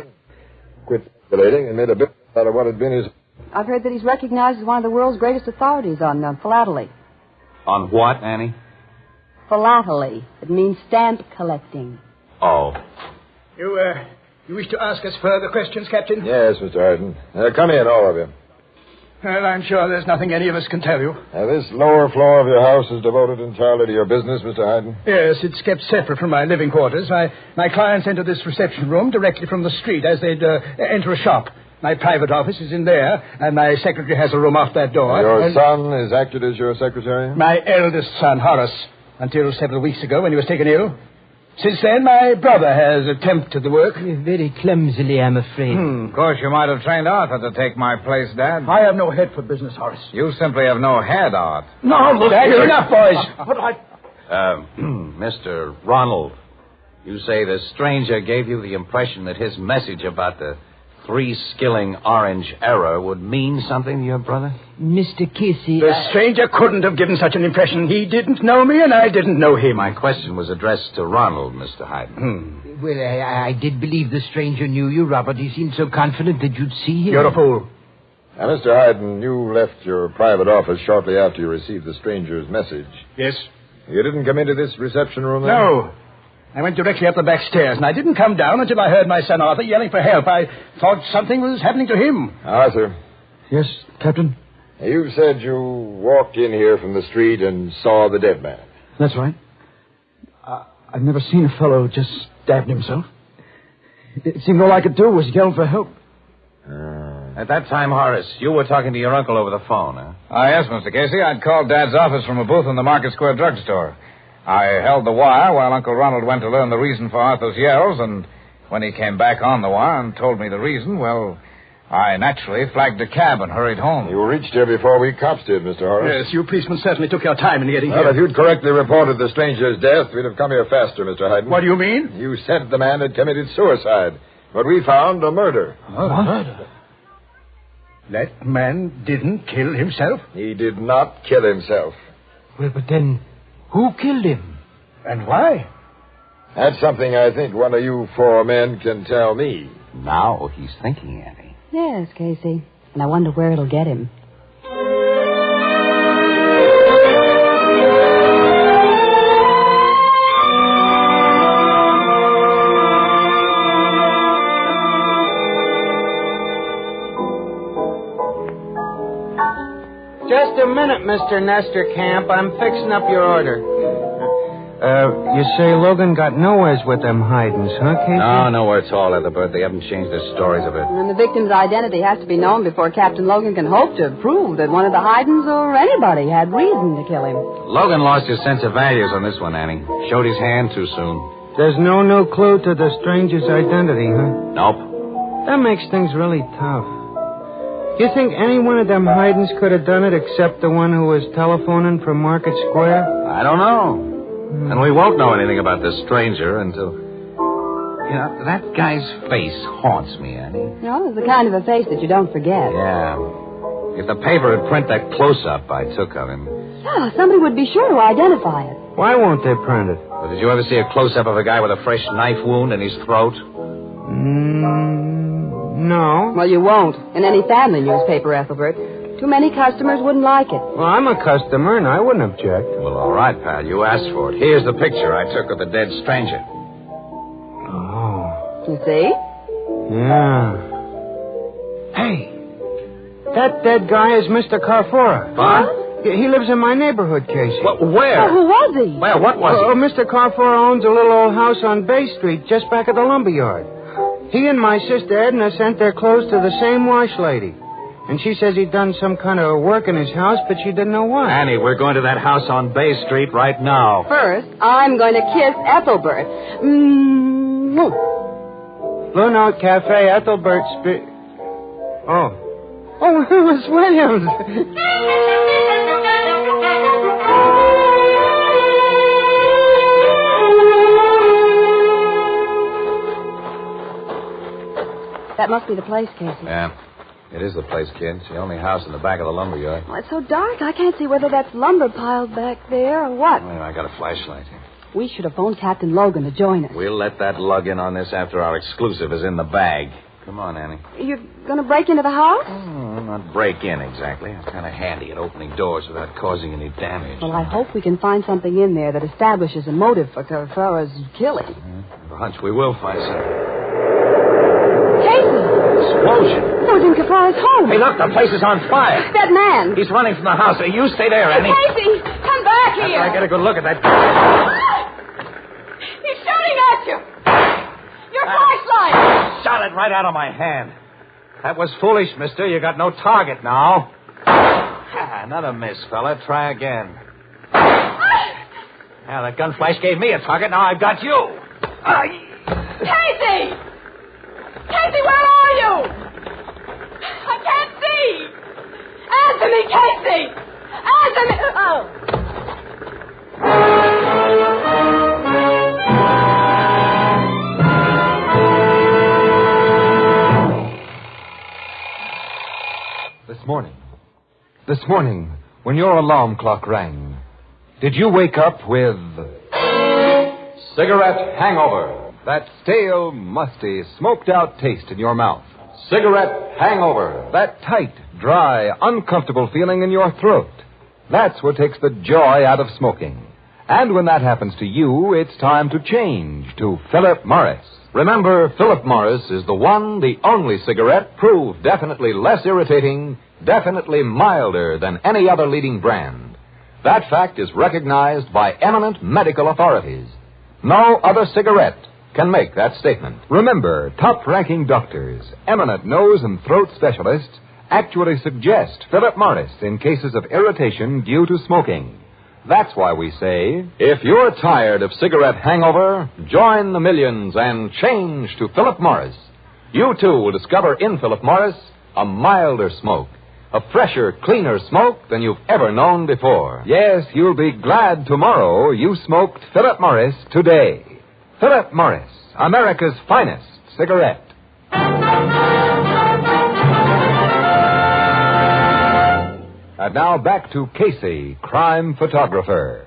quit speculating, and made a bit out of what had been his... I've heard that he's recognized as one of the world's greatest authorities on philately. On what, Annie? Philately. It means stamp collecting. Oh. You wish to ask us further questions, Captain? Yes, Mr. Hayden. Come in, all of you. Well, I'm sure there's nothing any of us can tell you. This lower floor of your house is devoted entirely to your business, Mr. Hayden? Yes, it's kept separate from my living quarters. My clients enter this reception room directly from the street as they'd enter a shop. My private office is in there, and my secretary has a room off that door. Your son has acted as your secretary? My eldest son, Horace, until several weeks ago when he was taken ill. Since then, my brother has attempted the work. Very clumsily, I'm afraid. Of course, you might have trained Arthur to take my place, Dad. I have no head for business, Horace. You simply have no head, Art. No, look, that's enough, boys. But Mr. Ronald, you say the stranger gave you the impression that his message about the 3-skilling orange error would mean something to your brother? Mr. Casey... The stranger couldn't have given such an impression. He didn't know me, and I didn't know him. My question was addressed to Ronald, Mr. Hayden. Well, I did believe the stranger knew you, Robert. He seemed so confident that you'd see him. You're a fool. Now, Mr. Hayden, you left your private office shortly after you received the stranger's message. Yes. You didn't come into this reception room then? No. I went directly up the back stairs, and I didn't come down until I heard my son Arthur yelling for help. I thought something was happening to him. Arthur. Yes, Captain? You said you walked in here from the street and saw the dead man. That's right. I've never seen a fellow just stabbed himself. It seemed all I could do was yell for help. At that time, Horace, you were talking to your uncle over the phone, huh? Yes, Mr. Casey. I'd called Dad's office from a booth in the Market Square drugstore. I held the wire while Uncle Ronald went to learn the reason for Arthur's yells, and when he came back on the wire and told me the reason, well, I naturally flagged a cab and hurried home. You reached here before we cops did, Mr. Horace. Yes, you policemen certainly took your time in getting Well, here. if you'd correctly reported the stranger's death, we'd have come here faster, Mr. Hayden. What do you mean? You said the man had committed suicide, but we found a murder. Murder? That man didn't kill himself? He did not kill himself. Well, but then, who killed him? And why? That's something I think one of you 4 men can tell me. Now he's thinking, Annie. Yes, Casey. And I wonder where it'll get him. Just a minute, Mr. Nestor Camp. I'm fixing up your order. You say Logan got nowheres with them Haydens, huh, Casey? No, nowhere at all, Etherbert. They haven't changed their stories of it. And the victim's identity has to be known before Captain Logan can hope to prove that one of the Haydens or anybody had reason to kill him. Logan lost his sense of values on this one, Annie. Showed his hand too soon. There's no clue to the stranger's identity, huh? Nope. That makes things really tough. You think any one of them Haydens could have done it except the one who was telephoning from Market Square? I don't know. And we won't know anything about this stranger until... You know, that guy's face haunts me, Annie. No, it's the kind of a face that you don't forget. Yeah. If the paper had print that close-up I took of him, Yeah, somebody would be sure to identify it. Why won't they print it? Well, did you ever see a close-up of a guy with a fresh knife wound in his throat? No. Well, you won't. In any family newspaper, Ethelbert. Too many customers wouldn't like it. Well, I'm a customer, and I wouldn't object. Well, all right, pal. You asked for it. Here's the picture I took of the dead stranger. Oh. You see? Yeah. Hey, that dead guy is Mr. Carfora. What? He lives in my neighborhood, Casey. Where? Oh, who was he? Where? What was he? Mr. Carfora owns a little old house on Bay Street, just back of the lumberyard. He and my sister Edna sent their clothes to the same wash lady. And she says he'd done some kind of work in his house, but she didn't know what. Annie, we're going to that house on Bay Street right now. First, I'm going to kiss Ethelbert. Blue Note Cafe, Ethelbert Oh, Miss Williams. That must be the place, Casey. Yeah, it is the place, kid. It's the only house in the back of the lumberyard. Well, it's so dark, I can't see whether that's lumber piled back there or what. Well, I got a flashlight here. We should have phoned Captain Logan to join us. We'll let that lug in on this after our exclusive is in the bag. Come on, Annie. You're going to break into the house? Not break in, exactly. I'm kind of handy at opening doors without causing any damage. Well, I hope we can find something in there that establishes a motive for Carfara's killing. I have a hunch we will find something. Casey! Explosion. It was in Carfara's home. Hey, look, the place is on fire. That man. He's running from the house. You stay there, Annie. Casey, come back here. After I get a good look at that. He's shooting at you. Your flashlight. Shot it right out of my hand. That was foolish, mister. You got no target now. Another miss, fella. Try again. Yeah, that gun flash gave me a target. Now I've got you. Casey! Casey, where are you? I can't see. Answer me, Casey. Answer me. Oh. This morning, when your alarm clock rang, did you wake up with cigarette hangover? That stale, musty, smoked-out taste in your mouth. Cigarette hangover. That tight, dry, uncomfortable feeling in your throat. That's what takes the joy out of smoking. And when that happens to you, it's time to change to Philip Morris. Remember, Philip Morris is the one, the only cigarette proved definitely less irritating, definitely milder than any other leading brand. That fact is recognized by eminent medical authorities. No other cigarette can make that statement. Remember, top-ranking doctors, eminent nose and throat specialists actually suggest Philip Morris in cases of irritation due to smoking. That's why we say, if you're tired of cigarette hangover, join the millions and change to Philip Morris. You, too, will discover in Philip Morris a milder smoke, a fresher, cleaner smoke than you've ever known before. Yes, you'll be glad tomorrow you smoked Philip Morris today. Philip Morris, America's finest cigarette. And now back to Casey, crime photographer.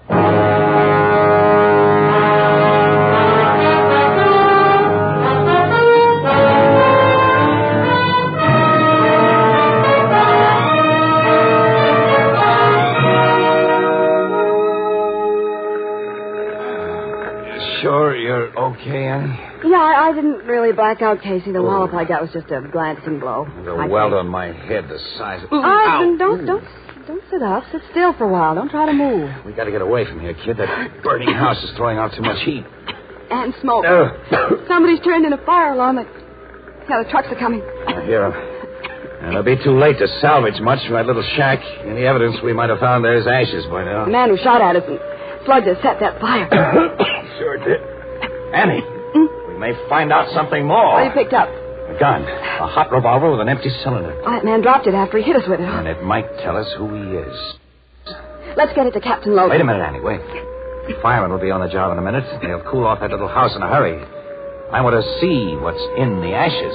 Sure you're okay, Annie? Yeah, I didn't really black out, Casey. The wallop I got was just a glancing blow. There's a welt on my head the size of... Don't sit up. Sit still for a while. Don't try to move. We got to get away from here, kid. That burning house is throwing out too much heat. And smoke. Somebody's turned in a fire alarm. Yeah, the trucks are coming. I hear 'em. And it'll be too late to salvage much from that little shack. Any evidence we might have found there's ashes by now. The man who shot at us and slugged us set that fire. Sure did. Annie, we may find out something more. What you picked up? A gun. A hot revolver with an empty cylinder. Oh, that man dropped it after he hit us with it. And it might tell us who he is. Let's get it to Captain Logan. Wait a minute, Annie. Wait. The firemen will be on the job in a minute. They'll cool off that little house in a hurry. I want to see what's in the ashes.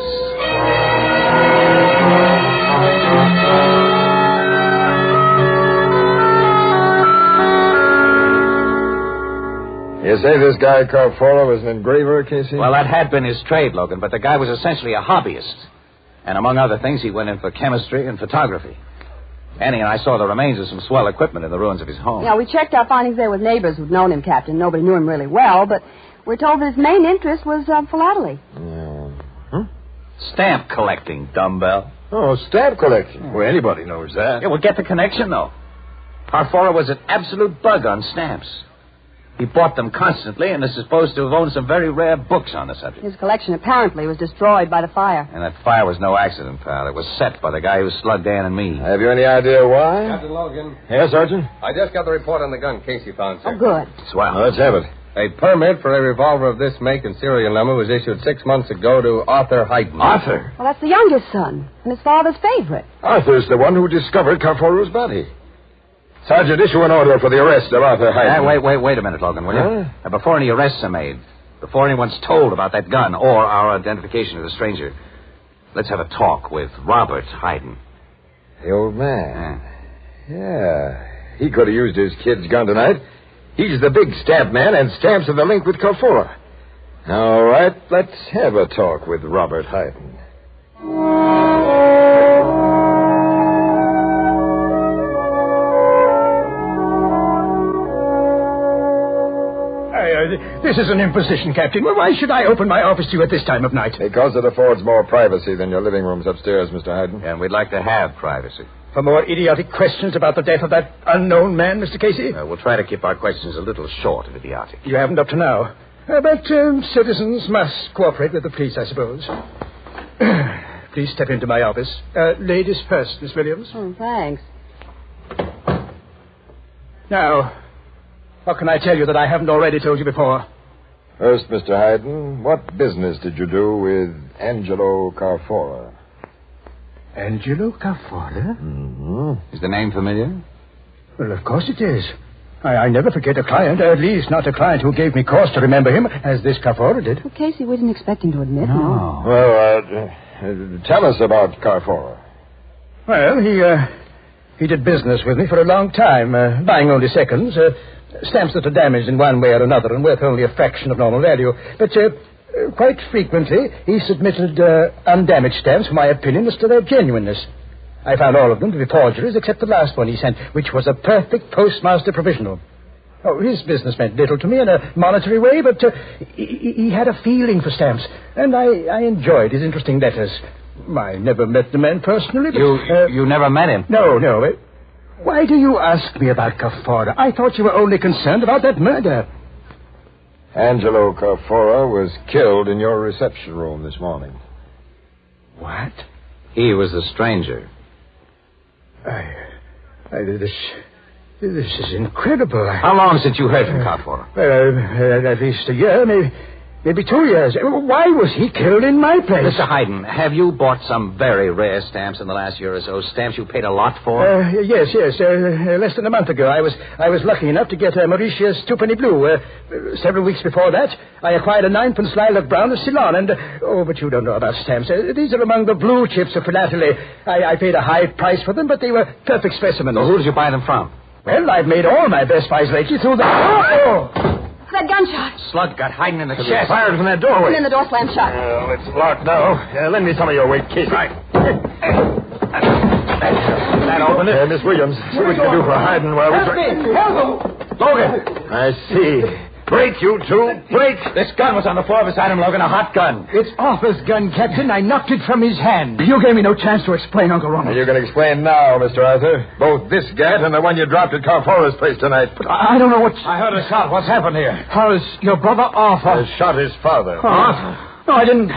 You say this guy Carfora was an engraver, Casey? Well, that had been his trade, Logan, but the guy was essentially a hobbyist. And among other things, he went in for chemistry and photography. Annie and I saw the remains of some swell equipment in the ruins of his home. Yeah, we checked our findings there with neighbors who'd known him, Captain. Nobody knew him really well, but we're told that his main interest was philately. Stamp collecting, dumbbell. Oh, stamp collection. Well, anybody knows that. Yeah, well, get the connection, though. Carfora was an absolute bug on stamps. He bought them constantly and is supposed to have owned some very rare books on the subject. His collection apparently was destroyed by the fire. And that fire was no accident, pal. It was set by the guy who slugged Dan and me. Have you any idea why? Captain Logan. Yes, Sergeant? I just got the report on the gun Casey found, sir. Oh, good. Swell. Let's have it. A permit for a revolver of this make and serial number was issued 6 months ago to Arthur Hyden. Arthur? Well, that's the youngest son and his father's favorite. Arthur's the one who discovered Carfora's body. Sergeant, issue an order for the arrest of Arthur Hyden. Wait a minute, Logan, will you? Before any arrests are made, before anyone's told about that gun or our identification of the stranger, let's have a talk with Robert Hyden. The old man. Yeah. He could have used his kid's gun tonight. He's the big stamp man, and stamps are the link with Carfora. All right, let's have a talk with Robert Hyden. This is an imposition, Captain. Well, why should I open my office to you at this time of night? Because it affords more privacy than your living rooms upstairs, Mr. Hyden. And we'd like to have privacy. For more idiotic questions about the death of that unknown man, Mr. Casey? We'll try to keep our questions a little short of idiotic. You haven't up to now. But citizens must cooperate with the police, I suppose. Please step into my office. Ladies first, Miss Williams. Oh, thanks. Now, what can I tell you that I haven't already told you before? First, Mr. Hyden, what business did you do with Angelo Carfora? Angelo Carfora? Mm-hmm. Is the name familiar? Well, of course it is. I never forget a client, at least not a client who gave me cause to remember him, as this Carfora did. Well, Casey, we didn't expect him to admit. No. Well, tell us about Carfora. Well, he did business with me for a long time, buying only seconds, stamps that are damaged in one way or another and worth only a fraction of normal value. But quite frequently, he submitted undamaged stamps for my opinion as to their genuineness. I found all of them to be forgeries, except the last one he sent, which was a perfect postmaster provisional. Oh, his business meant little to me in a monetary way, but he had a feeling for stamps, and I enjoyed his interesting letters. I never met the man personally, but... You never met him? No. Why do you ask me about Carfora? I thought you were only concerned about that murder. Angelo Carfora was killed in your reception room this morning. What? He was the stranger. This is incredible. How long since you heard from Carfora? At least a year, maybe 2 years. Why was he killed in my place? Mr. Hyden, have you bought some very rare stamps in the last year or so? Stamps you paid a lot for? Yes. Less than a month ago, I was lucky enough to get a Mauritius twopenny blue. Several weeks before that, I acquired a 9-pence lilac brown of Ceylon, and but you don't know about stamps. These are among the blue chips of philately. I paid a high price for them, but they were perfect specimens. Well, who did you buy them from? Well, I've made all my best buys lately through the... That gunshot. Slug got Hyden in the chest. Fired from that doorway. And then the door slammed shut. Well, it's locked now. Lend me some of your weight, Casey. Right. That opened it. Miss Williams, see what you can do for Hyden while we... Help him! Logan! I see. Break, you two. Break! This gun was on the floor beside him, Logan. A hot gun. It's Arthur's gun, Captain. I knocked it from his hand. You gave me no chance to explain, Uncle Ronald. You can explain now, Mr. Arthur. Both this gat and the one you dropped at Carfora's place tonight. But I don't know what... I heard a shot. What's happened here? How's your brother Arthur? Shot his father. Arthur? No, I didn't.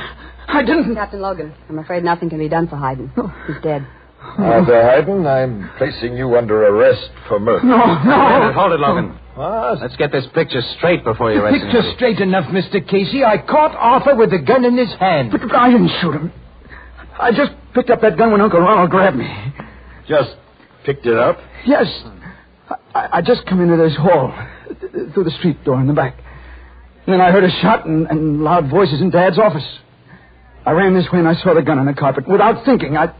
Captain Logan, I'm afraid nothing can be done for Hyden. He's dead. Arthur Hyden, I'm placing you under arrest for murder. No. Hold it, Logan. What? Let's get this picture straight before you arrest him. Picture straight enough, Mr. Casey. I caught Arthur with the gun in his hand. But I didn't shoot him. I just picked up that gun when Uncle Ronald grabbed me. Just picked it up? Yes. I just come into this hall, through the street door in the back. And then I heard a shot and loud voices in Dad's office. I ran this way and I saw the gun on the carpet. Without thinking, I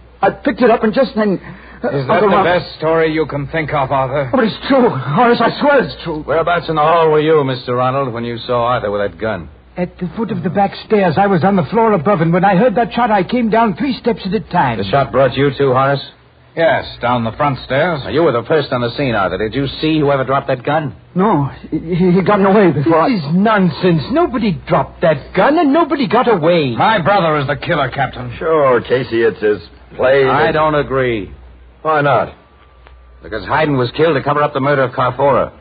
picked it up and just then Is that the best story you can think of, Arthur? But it's true. Horace, I swear it's true. Whereabouts in the hall were you, Mr. Ronald, when you saw Arthur with that gun? At the foot of the back stairs. I was on the floor above, and when I heard that shot, I came down 3 steps at a time. The shot brought you too, Horace? Yes, down the front stairs. Now, you were the first on the scene, Arthur. Did you see whoever dropped that gun? No, he gotten away before. This is nonsense. Nobody dropped that gun, and nobody got away. My brother is the killer, Captain. Sure, Casey, it's as plain. I don't agree. Why not? Because Hayden was killed to cover up the murder of Carfora.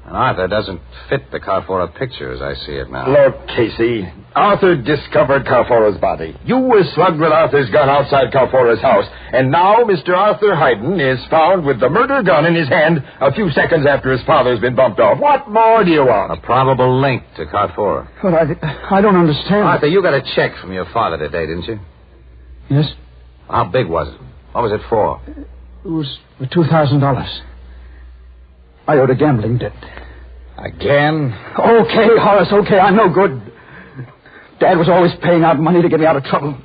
And Arthur doesn't fit the Carfora picture as I see it now. Look, Casey, Arthur discovered Carfora's body. You were slugged with Arthur's gun outside Carfora's house. And now Mr. Arthur Hayden is found with the murder gun in his hand a few seconds after his father's been bumped off. What more do you want? A probable link to Carfora. But I don't understand. Arthur, you got a check from your father today, didn't you? Yes. How big was it? What was it for? It was for $2,000. I owed a gambling debt. Again? Okay, Horace, okay, I'm no good. Dad was always paying out money to get me out of trouble.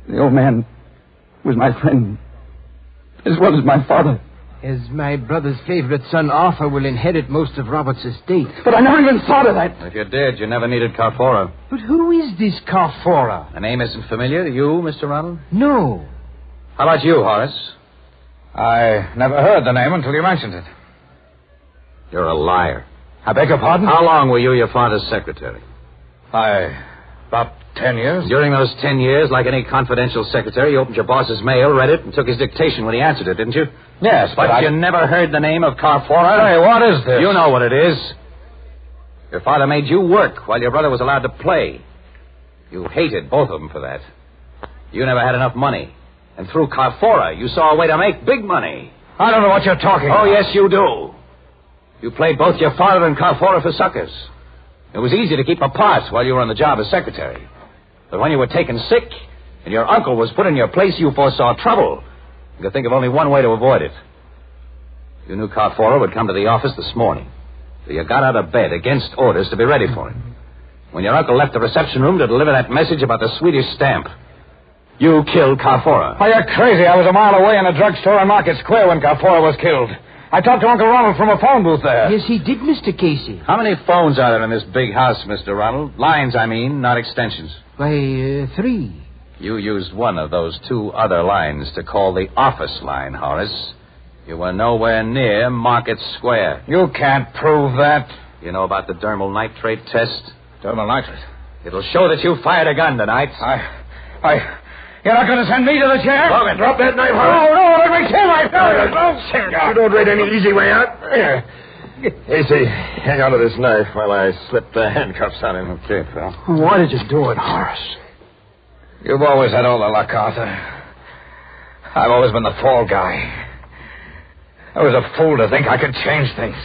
The old man was my friend, as well as my father. As my brother's favorite son, Arthur, will inherit most of Robert's estate. But I never even thought of that. If you did, you never needed Carfora. But who is this Carfora? The name isn't familiar to you, Mr. Ronald? No. How about you, Horace? I never heard the name until you mentioned it. You're a liar. I beg your pardon? How long were you your father's secretary? About 10 years. During those 10 years, like any confidential secretary, you opened your boss's mail, read it, and took his dictation when he answered it, didn't you? Yes, but you never heard the name of Carfora? Hey, what is this? You know what it is. Your father made you work while your brother was allowed to play. You hated both of them for that. You never had enough money. And through Carfora, you saw a way to make big money. I don't know what you're talking about. Oh, yes, you do. You played both your father and Carfora for suckers. It was easy to keep apart while you were on the job as secretary. But when you were taken sick and your uncle was put in your place, you foresaw trouble. You could think of only one way to avoid it. You knew Carfora would come to the office this morning. So you got out of bed against orders to be ready for him. When your uncle left the reception room to deliver that message about the Swedish stamp, you killed Carfora. Oh, you're crazy. I was a mile away in a drugstore on Market Square when Carfora was killed. I talked to Uncle Ronald from a phone booth there. Yes, he did, Mr. Casey. How many phones are there in this big house, Mr. Ronald? Lines, I mean, not extensions. Why, 3. You used one of those 2 other lines to call the office line, Horace. You were nowhere near Market Square. You can't prove that. You know about the dermal nitrate test? Dermal nitrate? It'll show that you fired a gun tonight. You're not going to send me to the chair? Logan, drop that knife, Horace. No, let me kill my father. You don't read any easy way out. Here. Casey, hang on to this knife while I slip the handcuffs on him. Okay, pal. Why did you do it, Horace? You've always had all the luck, Arthur. I've always been the fall guy. I was a fool to think I could change things.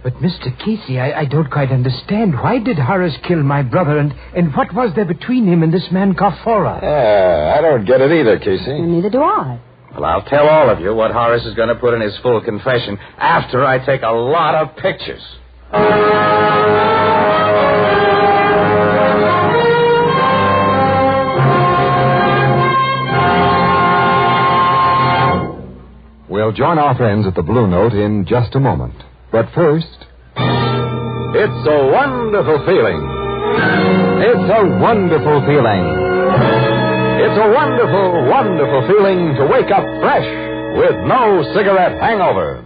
But, Mr. Casey, I don't quite understand. Why did Horace kill my brother, and what was there between him and this man Carfora? I don't get it either, Casey. And neither do I. Well, I'll tell all of you what Horace is going to put in his full confession after I take a lot of pictures. We'll join our friends at the Blue Note in just a moment. But first... It's a wonderful feeling. It's a wonderful feeling. It's a wonderful, wonderful feeling to wake up fresh with no cigarette hangover.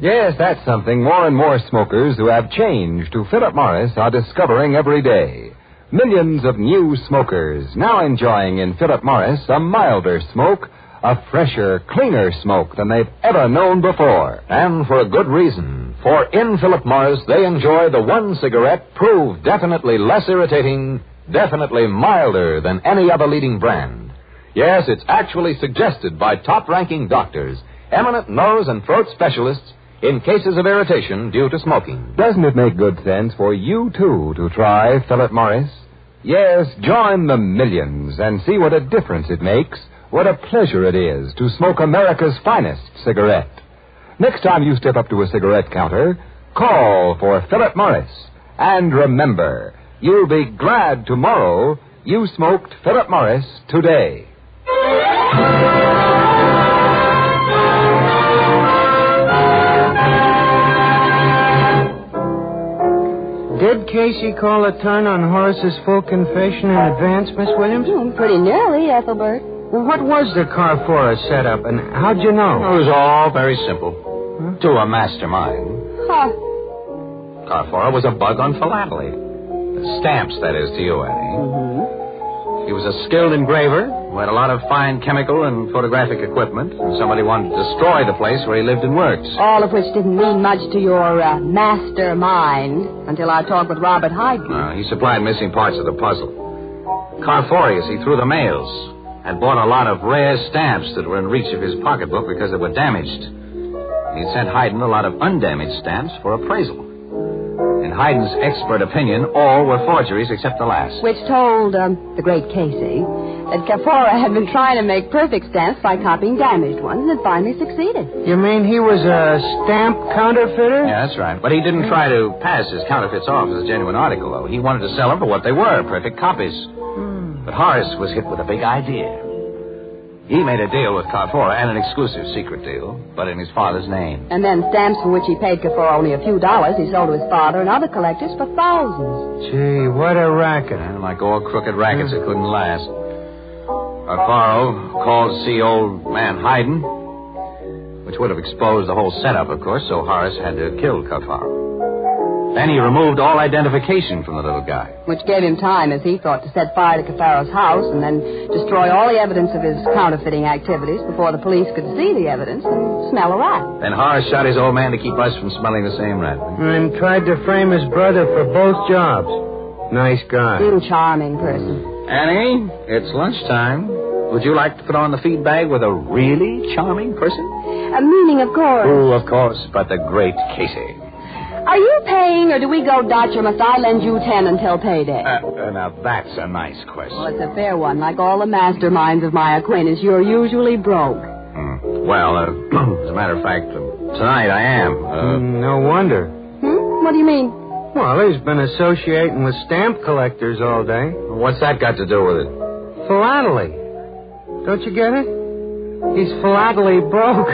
Yes, that's something more and more smokers who have changed to Philip Morris are discovering every day. Millions of new smokers now enjoying in Philip Morris a milder smoke, a fresher, cleaner smoke than they've ever known before. And for a good reason. For in Philip Morris, they enjoy the one cigarette proved definitely less irritating, definitely milder than any other leading brand. Yes, it's actually suggested by top-ranking doctors, eminent nose and throat specialists, in cases of irritation due to smoking. Doesn't it make good sense for you, too, to try Philip Morris? Yes, join the millions and see what a difference it makes, what a pleasure it is to smoke America's finest cigarette. Next time you step up to a cigarette counter, call for Philip Morris. And remember, you'll be glad tomorrow you smoked Philip Morris today. Did Casey call a turn on Horace's full confession in advance, Miss Williams? Pretty nearly, Ethelbert. Well, what was the Carfora setup, and how'd you know? It was all very simple. To a mastermind. Huh. Carfora was a bug on philately. Stamps, that is, to you, Annie. He was a skilled engraver who had a lot of fine chemical and photographic equipment, and somebody wanted to destroy the place where he lived and worked. All of which didn't mean much to your mastermind until I talked with Robert Hyden. He supplied missing parts of the puzzle. Carfora, you see, through the mails, had bought a lot of rare stamps that were in reach of his pocketbook because they were damaged. He'd sent Hyden a lot of undamaged stamps for appraisal. In Hyden's expert opinion, all were forgeries except the last. Which told the great Casey that Carfora had been trying to make perfect stamps by copying damaged ones and had finally succeeded. You mean he was a stamp counterfeiter? Yeah, that's right. But he didn't try to pass his counterfeits off as a genuine article, though. He wanted to sell them for what they were, perfect copies. But Horace was hit with a big idea. He made a deal with Carfora, and an exclusive secret deal, but in his father's name. And then stamps for which he paid Carfora only a few dollars, he sold to his father and other collectors for thousands. Gee, what a racket. And like all crooked rackets, it couldn't last. Carfora called to see old man Hyden, which would have exposed the whole setup, of course, so Horace had to kill Carfora. Then he removed all identification from the little guy. Which gave him time, as he thought, to set fire to Carfara's house and then destroy all the evidence of his counterfeiting activities before the police could see the evidence and smell a rat. Then Horace shot his old man to keep us from smelling the same rat. And tried to frame his brother for both jobs. Nice guy. Charming person. Annie, it's lunchtime. Would you like to put on the feed bag with a really charming person? Meaning, of course. Oh, of course, but the great Casey. Are you paying, or do we go Dutch, or must I lend you 10 until payday? Now, that's a nice question. Well, it's a fair one. Like all the masterminds of my acquaintance, you're usually broke. Well, as a matter of fact, tonight I am. No wonder. What do you mean? Well, he's been associating with stamp collectors all day. What's that got to do with it? Philately. Don't you get it? He's philately broke.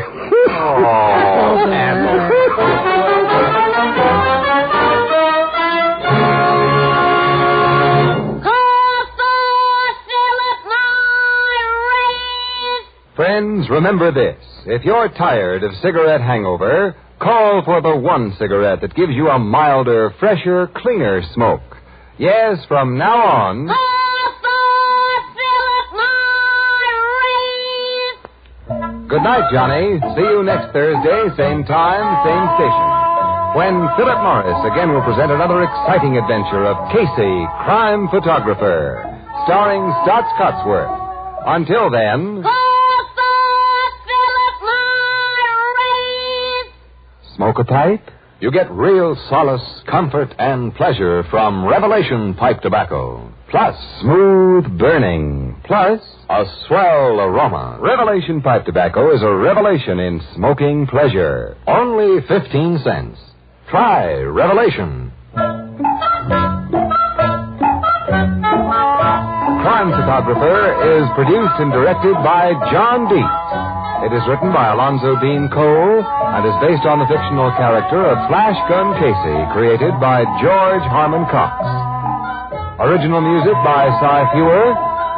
Oh, Apple. Friends, remember this. If you're tired of cigarette hangover, call for the one cigarette that gives you a milder, fresher, cleaner smoke. Yes, from now on... Good night, Johnny. See you next Thursday, same time, same station. When Philip Morris again will present another exciting adventure of Casey, crime photographer, starring Stotts Cotsworth. Until then... Smoke a pipe? You get real solace, comfort, and pleasure from Revelation pipe tobacco. Plus, smooth burning. Plus, a swell aroma. Revelation pipe tobacco is a revelation in smoking pleasure. Only 15 cents. Try Revelation. Crime Photographer is produced and directed by John Dietz. It is written by Alonzo Dean Cole and is based on the fictional character of Flash Gun Casey, created by George Harmon Cox. Original music by Cy Fewer,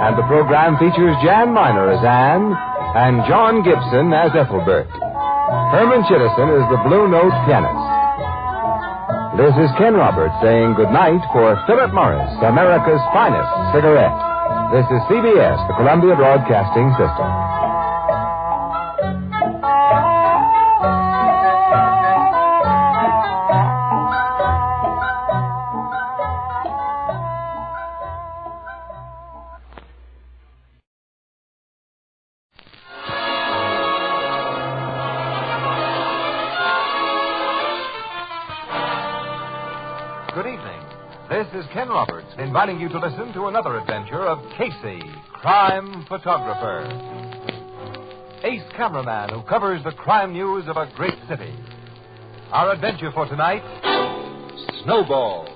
and the program features Jan Miner as Anne and John Gibson as Ethelbert. Herman Chittison is the Blue Note pianist. This is Ken Roberts saying goodnight for Philip Morris, America's finest cigarette. This is CBS, the Columbia Broadcasting System. Good evening. This is Ken Roberts inviting you to listen to another adventure of Casey, crime photographer. Ace cameraman who covers the crime news of a great city. Our adventure for tonight, Snowball.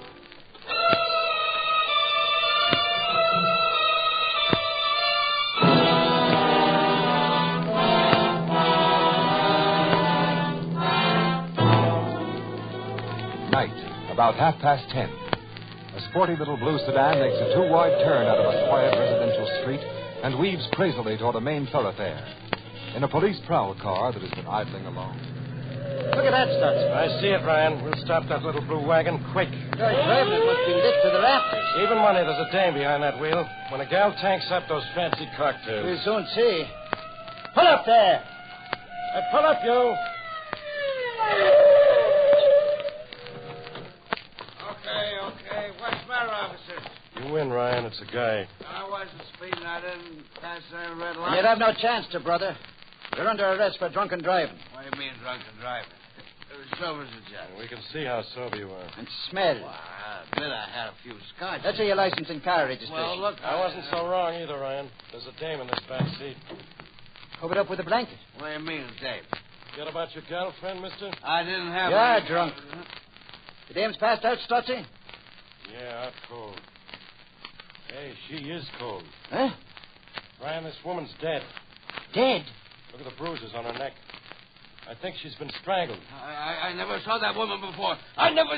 about 10:30. A sporty little blue sedan makes a two-wide turn out of a quiet residential street and weaves crazily toward a main thoroughfare. In a police prowl car that has been idling along. Look at that, Stutz. I see it, Ryan. We'll stop that little blue wagon quick. Good gravy, it must be lit to the rafters. Even money, there's a dame behind that wheel. When a gal tanks up those fancy cocktails. We'll soon see. Pull up there. Pull up, you. Okay. What's the matter, officer? You win, Ryan. It's a guy. I wasn't speeding. I didn't pass that red light. You'd have no chance to, brother. You're under arrest for drunken driving. What do you mean, drunken driving? Sober's a judge. We can see how sober you are. And smell. Well, I admit I had a few scotch. Let's see your license and car registration. Well, look, I wasn't so wrong either, Ryan. There's a dame in this back seat. Cover it up with a blanket. What do you mean, Dave? Forget about your girlfriend, mister? I didn't have You're any... drunk. The dame's passed out, Stutzy? Yeah, out cold. Hey, she is cold. Huh? Ryan, this woman's dead. Dead? Look at the bruises on her neck. I think she's been strangled. I never saw that woman before. I never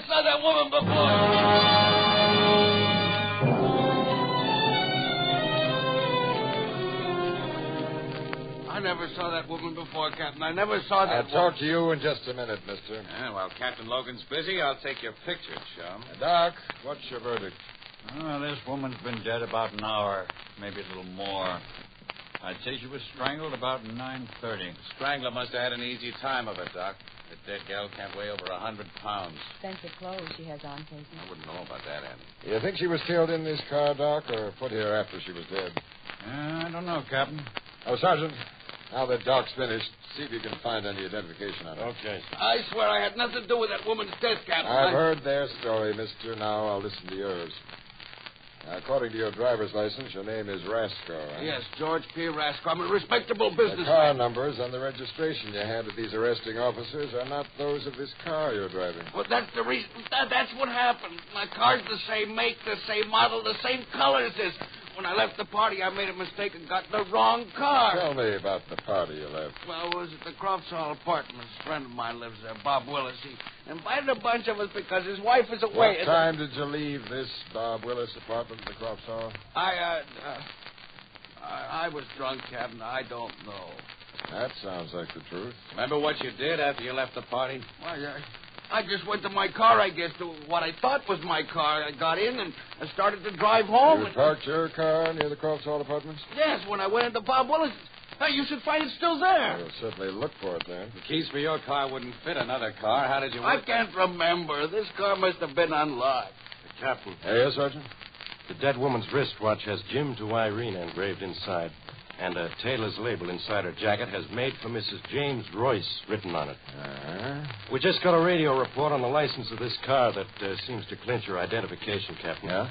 never saw that woman before, Captain. I never saw that. I'll talk to you in just a minute, mister. While Captain Logan's busy, I'll take your picture, chum. Doc, what's your verdict? Oh, this woman's been dead about an hour, maybe a little more. I'd say she was strangled about 9:30. Strangler must have had an easy time of it, Doc. The dead gal can't weigh over 100 pounds. Expensive clothes she has on, Casey. I wouldn't know about that, Andy. You think she was killed in this car, Doc, or put here after she was dead? I don't know, Captain. Oh, Sergeant, now that Doc's finished, see if you can find any identification on her. Okay. I swear I had nothing to do with that woman's death, Captain. I've heard their story, mister. Now I'll listen to yours. Now, according to your driver's license, your name is Rasco, right? Yes, George P. Rasco. I'm a respectable The businessman. car numbers on the registration you had with these arresting officers are not those of this car you're driving. Well, that's the reason. That's what happened. My car's the same make, the same model, the same color as this. When I left the party, I made a mistake and got the wrong car. Tell me about the party you left. Well, it was at the Croftsall Apartments. A friend of mine lives there, Bob Willis. He invited a bunch of us because his wife is away. What time did you leave this Bob Willis apartment at the Croftsall? I was drunk, Captain. I don't know. That sounds like the truth. Remember what you did after you left the party? Well, I just went to my car, I guess, to what I thought was my car. I got in and I started to drive home. You parked your car near the Croftsall Apartments? Yes, when I went into Bob Willis. Hey, you should find it still there. We'll certainly look for it then. The keys for your car wouldn't fit another car. How did you... I can't remember. This car must have been unlocked. Captain. Yes, Sergeant? The dead woman's wristwatch has Jim to Irene engraved inside. And a tailor's label inside her jacket has made for Mrs. James Royce written on it. We just got a radio report on the license of this car that seems to clinch your identification, Captain. Yeah?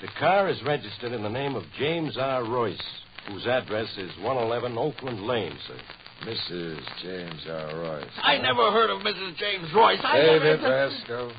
The car is registered in the name of James R. Royce, whose address is 111 Oakland Lane, sir. Mrs. James R. Royce. I never heard of Mrs. James Royce. David Rasco.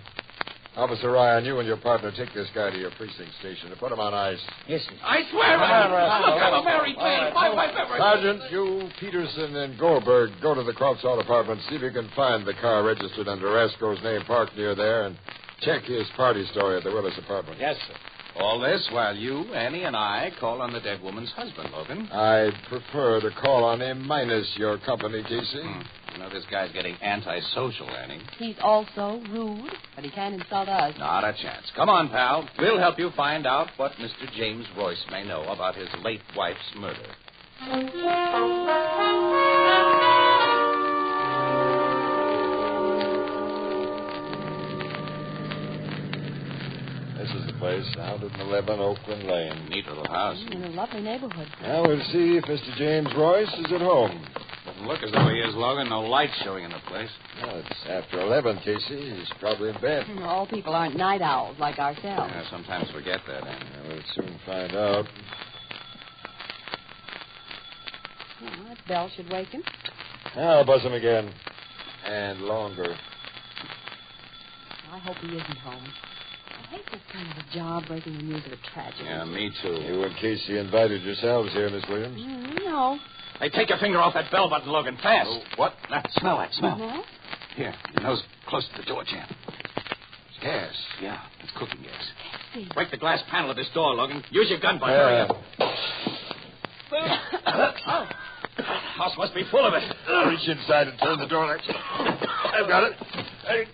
Officer Ryan, you and your partner take this guy to your precinct station and put him on ice. Yes, sir. I swear Come on, Rascal. Look, I'm a married man. My Sergeant, you, Peterson, and Goldberg go to the Croftsall apartment. See if you can find the car registered under Rasco's name parked near there and check his party story at the Willis apartment. Yes, sir. All this while you, Annie, and I call on the dead woman's husband, Logan. I'd prefer to call on him minus your company, Casey. You know, this guy's getting antisocial, Annie. He's also rude, but he can't insult us. Not a chance. Come on, pal. We'll help you find out what Mr. James Royce may know about his late wife's murder. This is the place, 111 Oakland Lane. Neat little house. In a lovely neighborhood. Now we'll see if Mr. James Royce is at home. Doesn't look as though he is, Logan. No lights showing in the place. Well, it's after 11, Casey. He's probably in bed. All people aren't night owls like ourselves. Yeah, sometimes forget that, Annie. We'll soon find out. Well, that bell should wake him. I'll buzz him again. And longer. I hope he isn't home. I hate this kind of a job, breaking the news of a tragedy. Yeah, me too. You and Casey invited yourselves here, Miss Williams. No. Hey, take your finger off that bell button, Logan, fast. Oh, what? Smell that, smell. Uh-huh. Here, your nose close to the door jamb. Gas? Yeah, it's cooking gas. Casey. Break the glass panel of this door, Logan. Use your gun, bud. Hurry up. House must be full of it. Reach inside and turn the door latch. I've got it.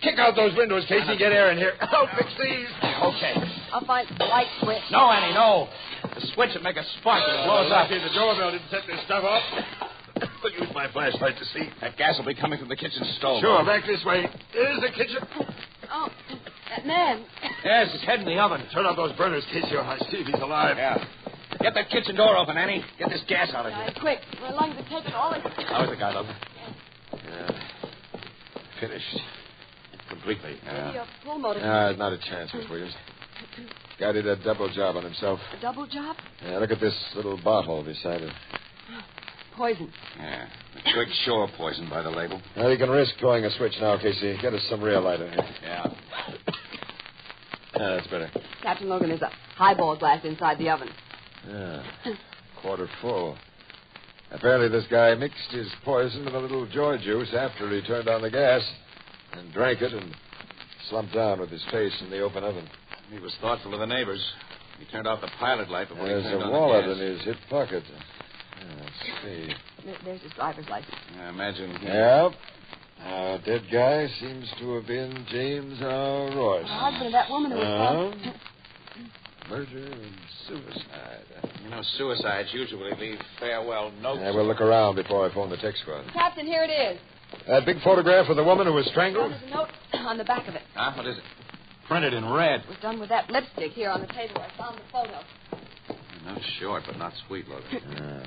Kick out those windows, Casey. Get air in here. I'll fix these. Okay. I'll find the light switch. No, Annie, no. The switch would make a spark and it blows up. The doorbell didn't set this stuff off. I'll use my flashlight to see. That gas will be coming from the kitchen stove. Sure, back this way. There's the kitchen. Oh, that man. Yes, his head in the oven. Turn on those burners, Casey, or I see if he's alive. Yeah. Get that kitchen door open, Annie. Get this gas out of here. Quick. We're lucky to take it all. How's the guy, Logan? Finished. Completely. Maybe a full motor. Not a chance, Miss Williams. Guy did a double job on himself. A double job? Yeah, look at this little bottle beside it. Poison. Yeah. A quick shore poison by the label. Well, you can risk throwing a switch now, Casey. Get us some real light in here. Yeah. That's better. Captain Logan, there's a highball glass inside the oven. Yeah. Quarter full. Apparently this guy mixed his poison with a little joy juice after he turned on the gas and drank it and slumped down with his face in the open oven. He was thoughtful of the neighbors. He turned off the pilot light before There's he turned a on wallet the gas. in his hip pocket. Let's see. There's his driver's license. I imagine he... Yep. Dead guy seems to have been James R. Royce. The husband of that woman who was found. Murder and suicide. You know, suicides usually leave farewell notes. Yeah, we'll look around before I phone the tech squad. Captain, here it is. That big photograph of the woman who was strangled? There's a note on the back of it. Huh? What is it? Printed in red. It was done with that lipstick here on the table. I found the photo. Not short, but not sweet, Logan.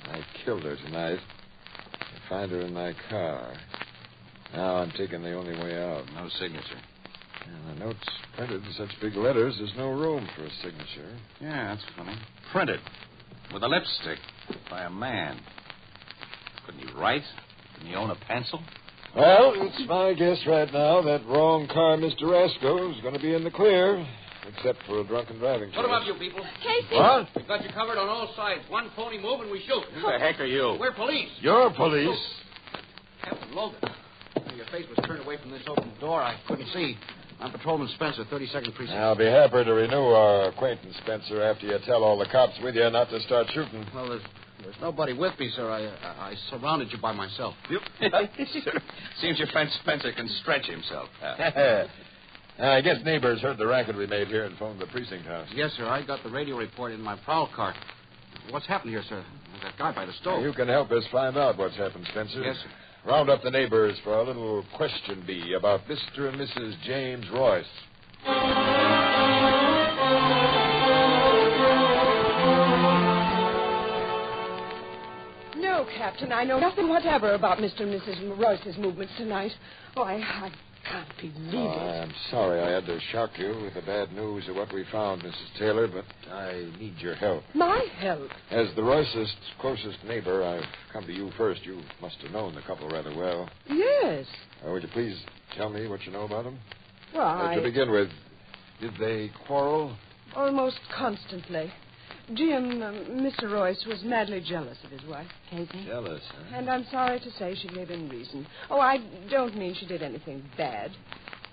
I killed her tonight. I find her in my car. Now I'm taking the only way out. No signature. And the note's printed in such big letters, there's no room for a signature. Yeah, that's funny. Printed. With a lipstick. By a man. Couldn't he write? Couldn't he own a pencil? Well, it's my guess right now that wrong car, Mr. Rasco, is going to be in the clear, except for a drunken driving charge. What about you people? Casey! What? We've got you covered on all sides. One phony move and we shoot. Who the heck are you? We're police. You're police. Captain Logan. Your face was turned away from this open door. I couldn't see. I'm Patrolman Spencer, 32nd Precinct. I'll be happy to renew our acquaintance, Spencer, after you tell all the cops with you not to start shooting. Well, there's nobody with me, sir. I surrounded you by myself. Seems your friend Spencer can stretch himself. I guess neighbors heard the racket we made here and phoned the precinct house. Yes, sir. I got the radio report in my prowl car. What's happened here, sir? There's that guy by the stove. You can help us find out what's happened, Spencer. Yes, sir. Round up the neighbors for a little question bee about Mr. and Mrs. James Royce. No, Captain, I know nothing whatever about Mr. and Mrs. Royce's movements tonight. Oh, I can't believe it. I'm sorry I had to shock you with the bad news of what we found, Mrs. Taylor, but I need your help. My help? As the Royce's closest neighbor, I've come to you first. You must have known the couple rather well. Yes. Would you please tell me what you know about them? Well, To begin with, did they quarrel? Almost constantly. Jim, Mr. Royce was madly jealous of his wife, Casey. Jealous, huh? And I'm sorry to say she gave him reason. Oh, I don't mean she did anything bad.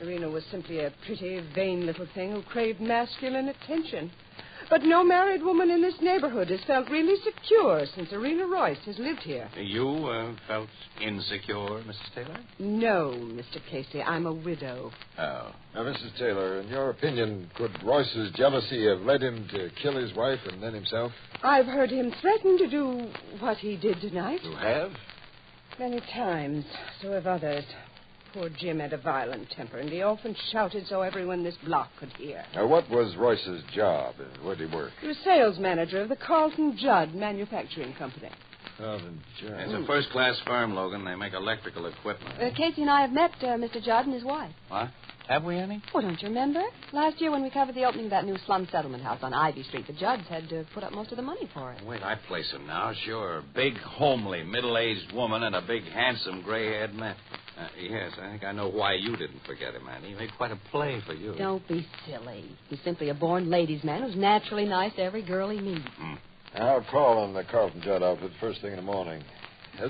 Irina was simply a pretty, vain little thing who craved masculine attention. But no married woman in this neighborhood has felt really secure since Irina Royce has lived here. You felt insecure, Mrs. Taylor? No, Mr. Casey, I'm a widow. Oh. Now, Mrs. Taylor, in your opinion, could Royce's jealousy have led him to kill his wife and then himself? I've heard him threaten to do what he did tonight. You have? Many times. So have others. Poor Jim had a violent temper, and he often shouted so everyone in this block could hear. Now, what was Royce's job, and where did he work? He was sales manager of the Carlton Judd Manufacturing Company. Carlton Judd. It's a first-class firm, Logan. They make electrical equipment. Casey and I have met Mr. Judd and his wife. What? Have we any? Oh, don't you remember? Last year when we covered the opening of that new slum settlement house on Ivy Street, the Judds had to put up most of the money for it. Wait, I place him now. Sure. Big, homely, middle-aged woman and a big, handsome, gray-haired man. Yes, I think I know why you didn't forget him, Annie. He made quite a play for you. Don't be silly. He's simply a born ladies' man who's naturally nice to every girl he meets. I'll call on the Carlton Judd outfit first thing in the morning.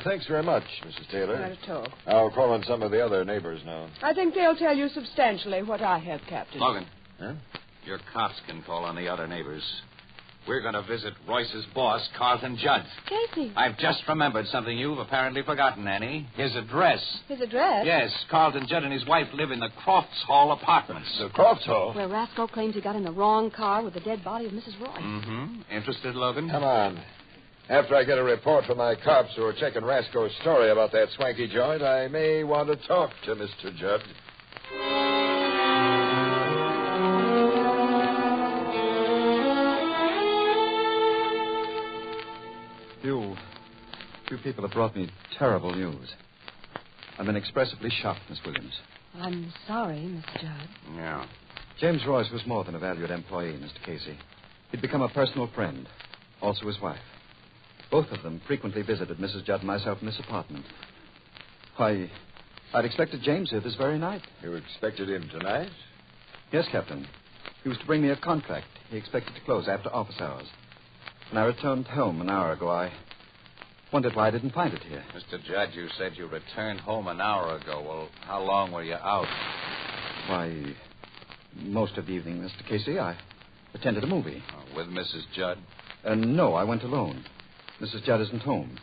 Thanks very much, Mrs. Taylor. Not at all. I'll call on some of the other neighbors now. I think they'll tell you substantially what I have, Captain. Logan. Huh? Your cops can call on the other neighbors. We're going to visit Royce's boss, Carlton Judd. Casey. I've just remembered something you've apparently forgotten, Annie. His address. His address? Yes, Carlton Judd and his wife live in the Crofts Hall apartments. The Crofts Hall? Where Rascal claims he got in the wrong car with the dead body of Mrs. Royce. Mm-hmm. Interested, Logan? Come on. After I get a report from my cops who are checking Rasco's story about that swanky joint, I may want to talk to Mr. Judd. You people have brought me terrible news. I've been expressively shocked, Miss Williams. I'm sorry, Mr. Judd. Yeah. James Royce was more than a valued employee, Mr. Casey. He'd become a personal friend, also his wife. Both of them frequently visited Mrs. Judd and myself in this apartment. Why, I'd expected James here this very night. You expected him tonight? Yes, Captain. He was to bring me a contract he expected to close after office hours. When I returned home an hour ago, I wondered why I didn't find it here. Mr. Judd, you said you returned home an hour ago. Well, how long were you out? Why, most of the evening, Mr. Casey. I attended a movie. With Mrs. Judd? No, I went alone. Mrs. Judd isn't home.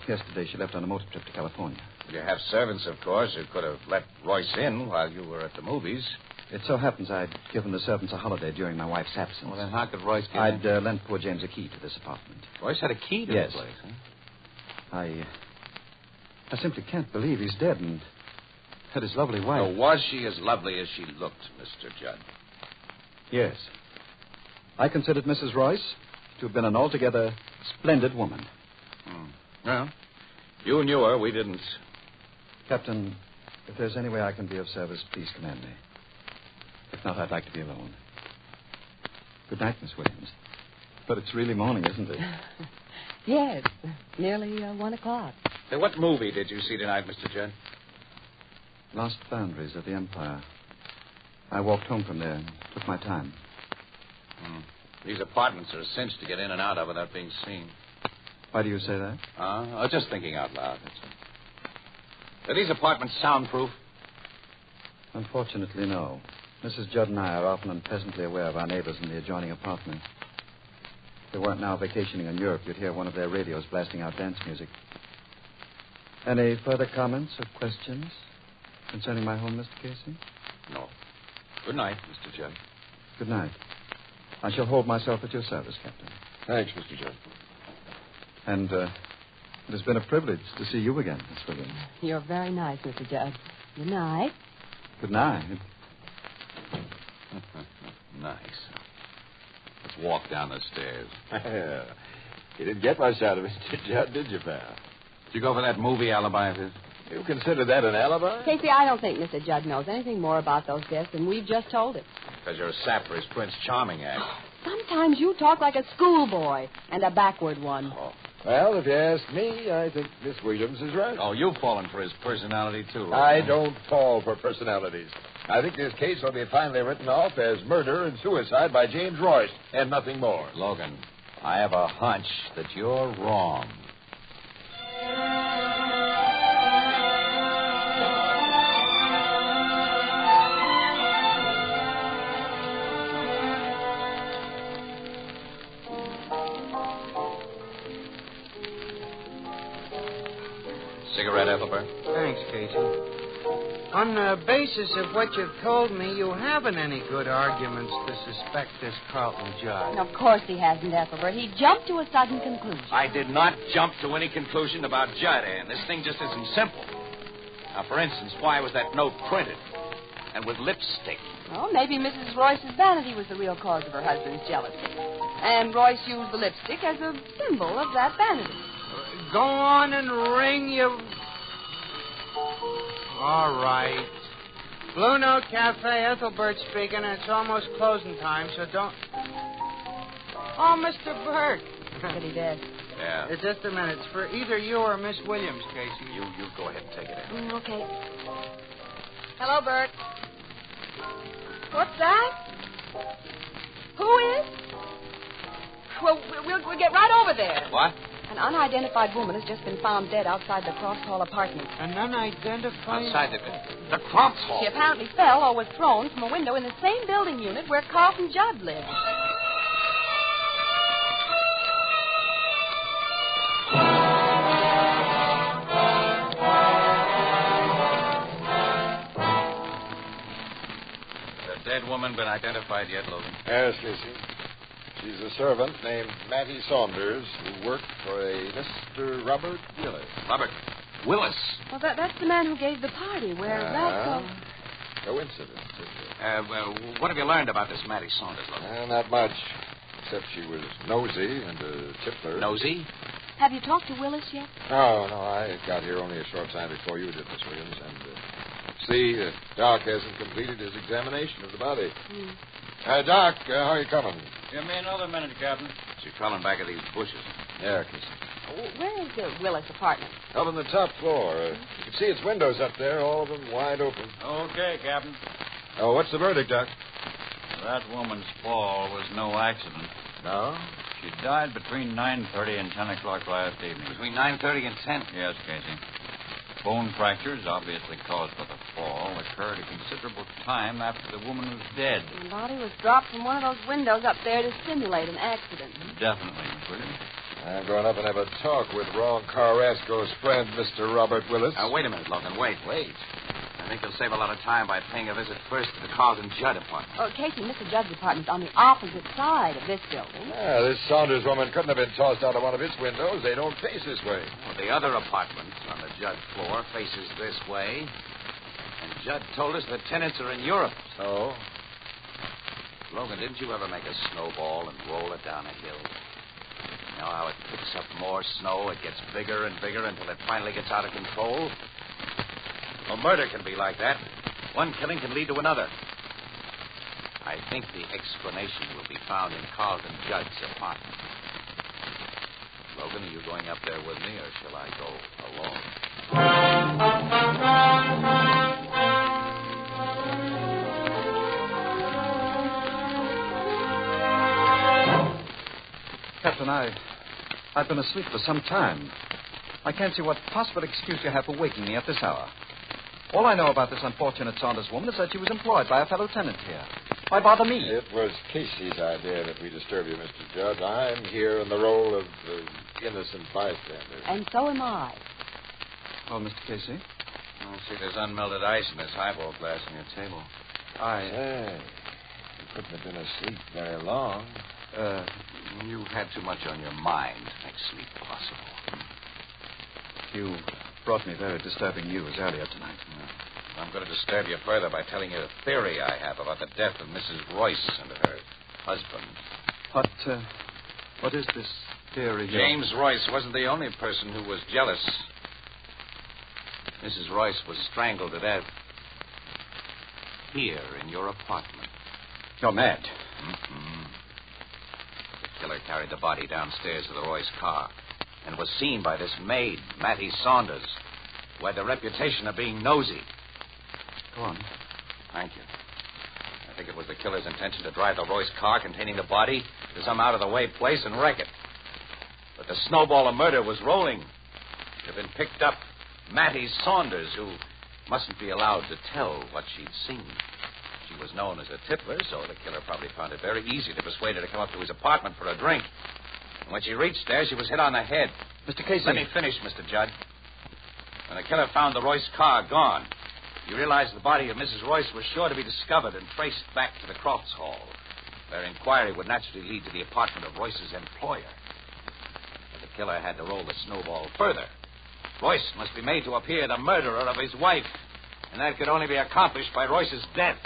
Yesterday she left on a motor trip to California. You have servants, of course, who could have let Royce in while you were at the movies. It so happens I'd given the servants a holiday during my wife's absence. Well, then how could Royce get I'd in? lent poor James a key to this apartment. Royce had a key to yes. the place, huh? I simply can't believe he's dead and had his lovely wife. So was she as lovely as she looked, Mr. Judd? Yes. I considered Mrs. Royce to have been an altogether splendid woman. Well, you knew her. We didn't. Captain, if there's any way I can be of service, please command me. If not, I'd like to be alone. Good night, Miss Williams. But it's really morning, isn't it? Yes, nearly 1 o'clock. Say, what movie did you see tonight, Mr. Judd? Lost Boundaries of the Empire. I walked home from there and took my time. These apartments are a cinch to get in and out of without being seen. Why do you say that? Just thinking out loud. That's all. Are these apartments soundproof? Unfortunately, no. Mrs. Judd and I are often unpleasantly aware of our neighbors in the adjoining apartment. If they weren't now vacationing in Europe, you'd hear one of their radios blasting out dance music. Any further comments or questions concerning my home, Mr. Casey? No. Good night, Mr. Judd. Good night. I shall hold myself at your service, Captain. Thanks, Mr. Judd. And it has been a privilege to see you again, Miss Williams. You're very nice, Mr. Judd. Good night. Good night. Nice. Let's walk down the stairs. You didn't get much out of Mr. Judd, did you, pal? Did you go for that movie alibi of his? You consider that an alibi? Casey, I don't think Mr. Judd knows anything more about those deaths than we've just told him. Because you're a sap for his Prince Charming act. Sometimes you talk like a schoolboy, and a backward one. Oh. Well, if you ask me, I think Miss Williams is right. Oh, you've fallen for his personality, too. I don't fall for personalities. I think this case will be finally written off as murder and suicide by James Royce, and nothing more. Logan, I have a hunch that you're wrong. Cigarette, Ethelbert? Thanks, Casey. On the basis of what you've told me, you haven't any good arguments to suspect this Carlton Judd. Of course he hasn't, Ethelbert. He jumped to a sudden conclusion. I did not jump to any conclusion about Judd, Ann. This thing just isn't simple. Now, for instance, why was that note printed? And with lipstick? Well, maybe Mrs. Royce's vanity was the real cause of her husband's jealousy. And Royce used the lipstick as a symbol of that vanity. Go on and ring, you... All right. Blue Note Cafe, Ethelbert speaking. It's almost closing time, so don't... Oh, Mr. Burt. Pretty dead. Yeah. Just a minute. It's for either you or Miss Williams, Casey. You go ahead and take it in. Okay. Hello, Bert. What's that? Who is? Well, we'll get right over there. What? An unidentified woman has just been found dead outside the Cross Hall apartment. An unidentified... Outside the Cross Hall? She apparently fell or was thrown from a window in the same building unit where Coffin Judd lived. The dead woman been identified yet, Logan? Yes, Casey. She's a servant named Mattie Saunders who worked for a Mr. Robert Willis. Robert Willis? Well, that's the man who gave the party where Ralph... Coincidence, isn't it? Well, what have you learned about this Mattie Saunders, Logan? Not much, except she was nosy and a tippler. Nosy? Have you talked to Willis yet? No, I got here only a short time before you did, Miss Williams, and... See, Doc hasn't completed his examination of the body. Doc, how are you coming? Give me another minute, Captain. She's crawling back of these bushes. Yeah, Casey. Where is the Willis apartment? Up on the top floor. You can see its windows up there, all of them wide open. Okay, Captain. Oh, what's the verdict, Doc? That woman's fall was no accident. No? She died between 9:30 and 10 o'clock last evening. Between 9:30 and 10? Yes, Casey. Bone fractures, obviously caused by the fall, occurred a considerable time after the woman was dead. The body was dropped from one of those windows up there to simulate an accident. Definitely, Miss Williams. I'm going up and have a talk with Ron Carrasco's friend, Mr. Robert Willis. Wait a minute, Logan. Wait. I think he'll save a lot of time by paying a visit first to the Carlton Judd apartment. Oh, Casey, Mr. Judd's apartment's on the opposite side of this building. This Saunders woman couldn't have been tossed out of one of its windows. They don't face this way. Well, the other apartment on the Judd floor faces this way. And Judd told us the tenants are in Europe. So? Logan, didn't you ever make a snowball and roll it down a hill? You know how it picks up more snow, it gets bigger and bigger until it finally gets out of control? Well, murder can be like that. One killing can lead to another. I think the explanation will be found in Carlton Judd's apartment. Logan, are you going up there with me, or shall I go alone? Captain, I've been asleep for some time. I can't see what possible excuse you have for waking me at this hour. All I know about this unfortunate Saunders woman is that she was employed by a fellow tenant here. Why bother me? It was Casey's idea that we disturb you, Mr. Judd. I'm here in the role of innocent bystander. And so am I. Oh, Mr. Casey? Oh, see, there's unmelted ice in this highball glass on your table. Say, you couldn't have been asleep very long. You had too much on your mind to make sleep possible. You brought me very disturbing news earlier tonight. I'm going to disturb you further by telling you a theory I have about the death of Mrs. Royce and her husband. What is this theory? James Royce wasn't the only person who was jealous. Mrs. Royce was strangled to death here in your apartment. You're mad. Mm-hmm. The killer carried the body downstairs to the Royce car and was seen by this maid, Mattie Saunders, who had the reputation of being nosy. Go on. Thank you. I think it was the killer's intention to drive the Royce car containing the body to some out-of-the-way place and wreck it. But the snowball of murder was rolling. It had been picked up Mattie Saunders, who mustn't be allowed to tell what she'd seen. She was known as a tippler, so the killer probably found it very easy to persuade her to come up to his apartment for a drink. And when she reached there, she was hit on the head. Mr. Casey. Let me finish, Mr. Judd. When the killer found the Royce car gone, he realized the body of Mrs. Royce was sure to be discovered and traced back to the Crofts Hall, where inquiry would naturally lead to the apartment of Royce's employer. But the killer had to roll the snowball further. Royce must be made to appear the murderer of his wife, and that could only be accomplished by Royce's death.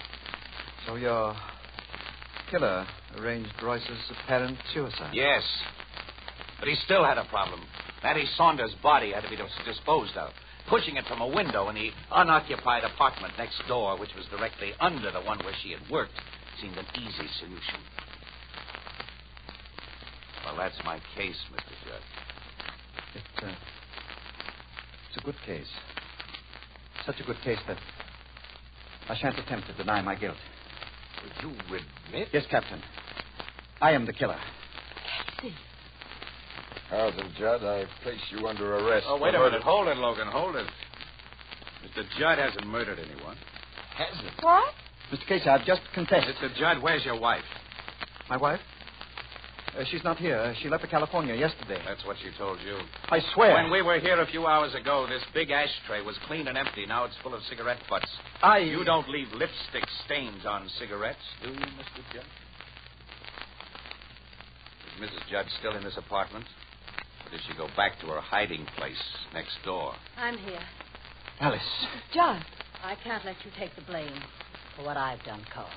So your killer arranged Royce's apparent suicide? Yes. But he still had a problem. Mattie Saunders' body had to be disposed of. Pushing it from a window in the unoccupied apartment next door, which was directly under the one where she had worked, seemed an easy solution. Well, that's my case, Mr. Judd. It's a good case. Such a good case that I shan't attempt to deny my guilt. Would you admit? Yes, Captain. I am the killer. Casey. Carlton Judd, I place you under arrest. Oh, wait a minute. Hold it, Logan. Hold it. Mr. Judd hasn't murdered anyone. Hasn't? What? Mr. Casey, I've just confessed. Mr. Judd, where's your wife? My wife? She's not here. She left for California yesterday. That's what she told you. I swear. When we were here a few hours ago, this big ashtray was clean and empty. Now it's full of cigarette butts. You don't leave lipstick stains on cigarettes, do you, Mr. Judd? Is Mrs. Judd still in this apartment? Or did she go back to her hiding place next door? I'm here. Alice. Judd. I can't let you take the blame for what I've done, Carl.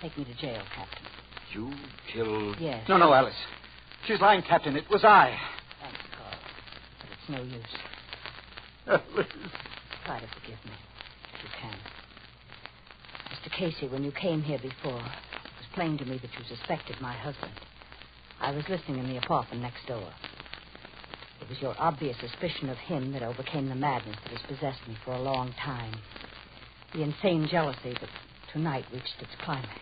Take me to jail, Captain. You killed... Yes. No, Alice. She's lying, Captain. It was I. Thanks, Carl. But it's no use. Alice. Try to forgive me, if you can. Mr. Casey, when you came here before, it was plain to me that you suspected my husband. I was listening in the apartment next door. It was your obvious suspicion of him that overcame the madness that has possessed me for a long time. The insane jealousy that tonight reached its climax.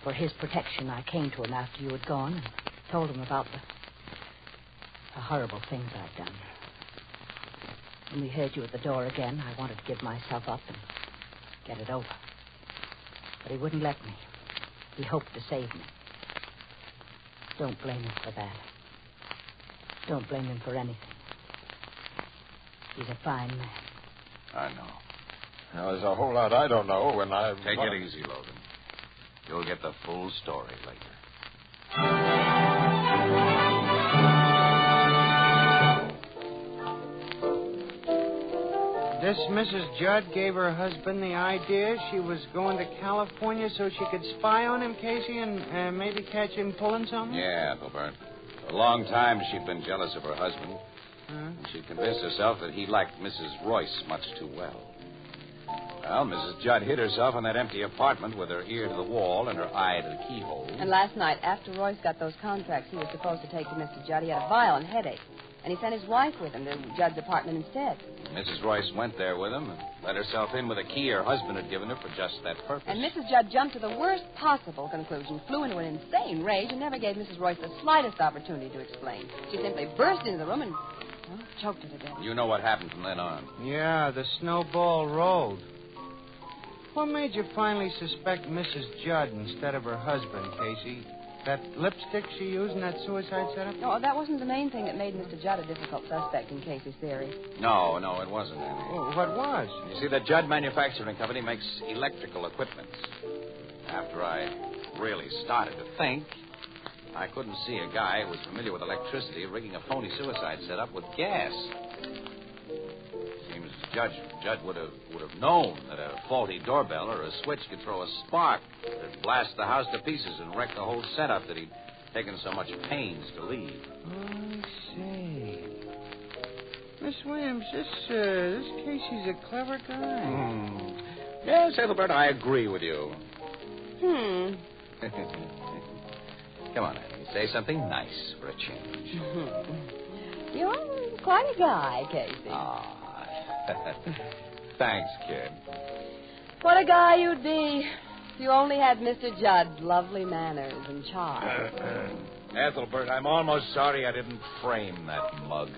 For his protection, I came to him after you had gone and told him about the horrible things I'd done. When we heard you at the door again, I wanted to give myself up and get it over. But he wouldn't let me. He hoped to save me. Don't blame him for that. Don't blame him for anything. He's a fine man. I know. Now, there's a whole lot I don't know when I... Take it easy, Logan. You'll get the full story later. This Mrs. Judd gave her husband the idea she was going to California so she could spy on him, Casey, and maybe catch him pulling something? Yeah, Ethelbert. For a long time, she'd been jealous of her husband. And she'd convinced herself that he liked Mrs. Royce much too well. Well, Mrs. Judd hid herself in that empty apartment with her ear to the wall and her eye to the keyhole. And last night, after Royce got those contracts he was supposed to take to Mr. Judd, he had a violent headache. And he sent his wife with him to Judd's apartment instead. Mrs. Royce went there with him and let herself in with a key her husband had given her for just that purpose. And Mrs. Judd jumped to the worst possible conclusion, flew into an insane rage, and never gave Mrs. Royce the slightest opportunity to explain. She simply burst into the room and choked her to death. You know what happened from then on. Yeah, the snowball rolled. What made you finally suspect Mrs. Judd instead of her husband, Casey? That lipstick she used in that suicide setup? No, that wasn't the main thing that made Mr. Judd a difficult suspect in Casey's theory. No, it wasn't, Annie. Oh, what was? You see, the Judd Manufacturing Company makes electrical equipment. After I really started to think, I couldn't see a guy who was familiar with electricity rigging a phony suicide setup with gas. Seems Judd would have known that a faulty doorbell or a switch could throw a spark that'd blast the house to pieces and wreck the whole setup that he'd taken so much pains to leave. I see. Miss Williams, this Casey's a clever guy. Yes, Ethelbert, I agree with you. Come on, Annie. Say something nice for a change. You're quite a guy, Casey. Thanks, kid. What a guy you'd be if you only had Mr. Judd's lovely manners and charm. Ethelbert, I'm almost sorry I didn't frame that mug.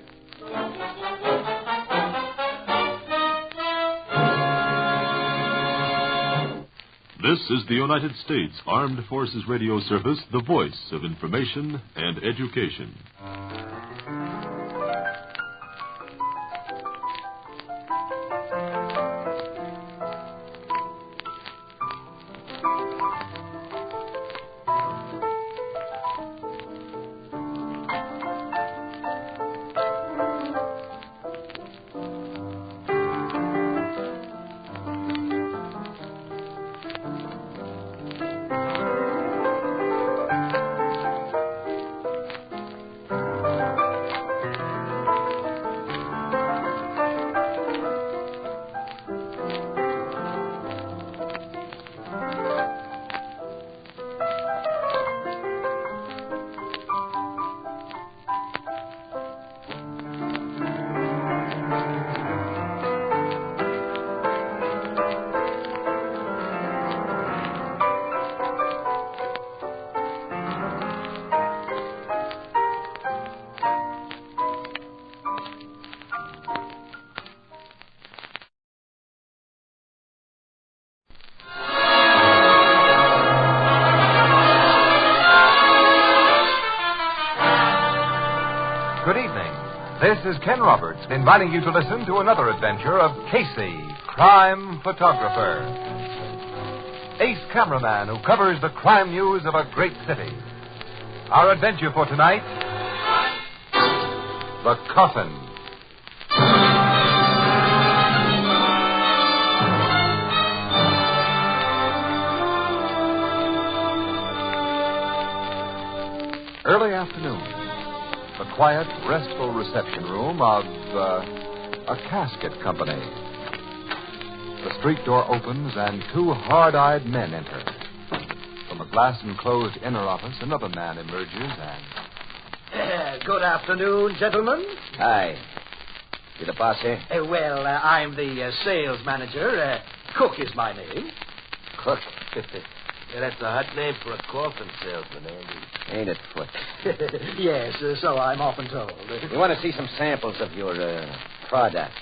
This is the United States Armed Forces Radio Service, the voice of information and education. This is Ken Roberts inviting you to listen to another adventure of Casey, crime photographer. Ace cameraman who covers the crime news of a great city. Our adventure for tonight, The Coffin. Early afternoon. The quiet, restful reception room of a casket company. The street door opens and two hard-eyed men enter. From a glass-enclosed inner office, another man emerges and... Good afternoon, gentlemen. Hi. You the boss here? Well, I'm the sales manager. Cook is my name. Cook? That's a hot name for a coffin salesman, Andy. Ain't it, Foot? Yes, so I'm often told. You want to see some samples of your product?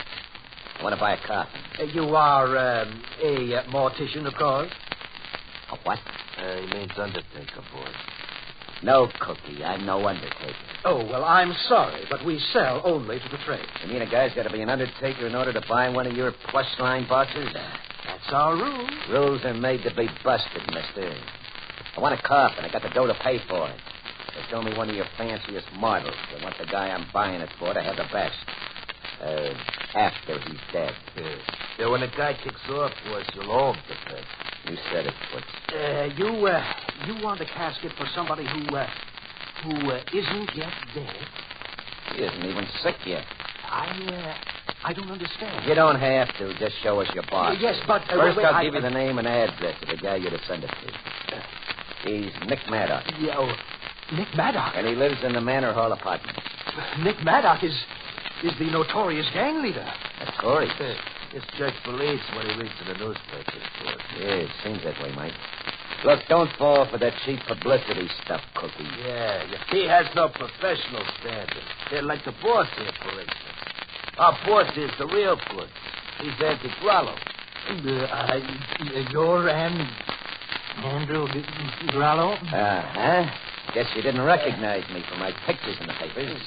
I want to buy a coffin. You are a mortician, of course? A what? He means undertaker, boy. No, Cookie. I'm no undertaker. Oh, well, I'm sorry, but we sell only to the trade. You mean a guy's got to be an undertaker in order to buy one of your plush-line boxes? That's our rule. Rules are made to be busted, mister. I want a coffin. I got the dough to pay for it. They show me one of your fanciest models. I want the guy I'm buying it for to have the best. After he's dead. Yeah, when the guy kicks off, boys, you'll all get that. You said it, Foots. You want a casket for somebody who isn't yet dead? He isn't even sick yet. I don't understand. You don't have to. Just show us your box. Yes, but... First, I'll give you the name and address of the guy you're to send it to. He's Nick Maddock. Yeah, Nick Maddock? And he lives in the Manor Hall apartment. Nick Maddock is the notorious gang leader. Of course. This judge believes what he reads in the newspapers. Yeah, it seems that way, Mike. Look, don't fall for that cheap publicity stuff, Cookie. Yeah, he has no professional standing. They're like the boss here, for instance. Our boss is the real good. He's Andy Grollo. You're Andrew Grollo? Uh-huh. Guess you didn't recognize me from my pictures in the papers.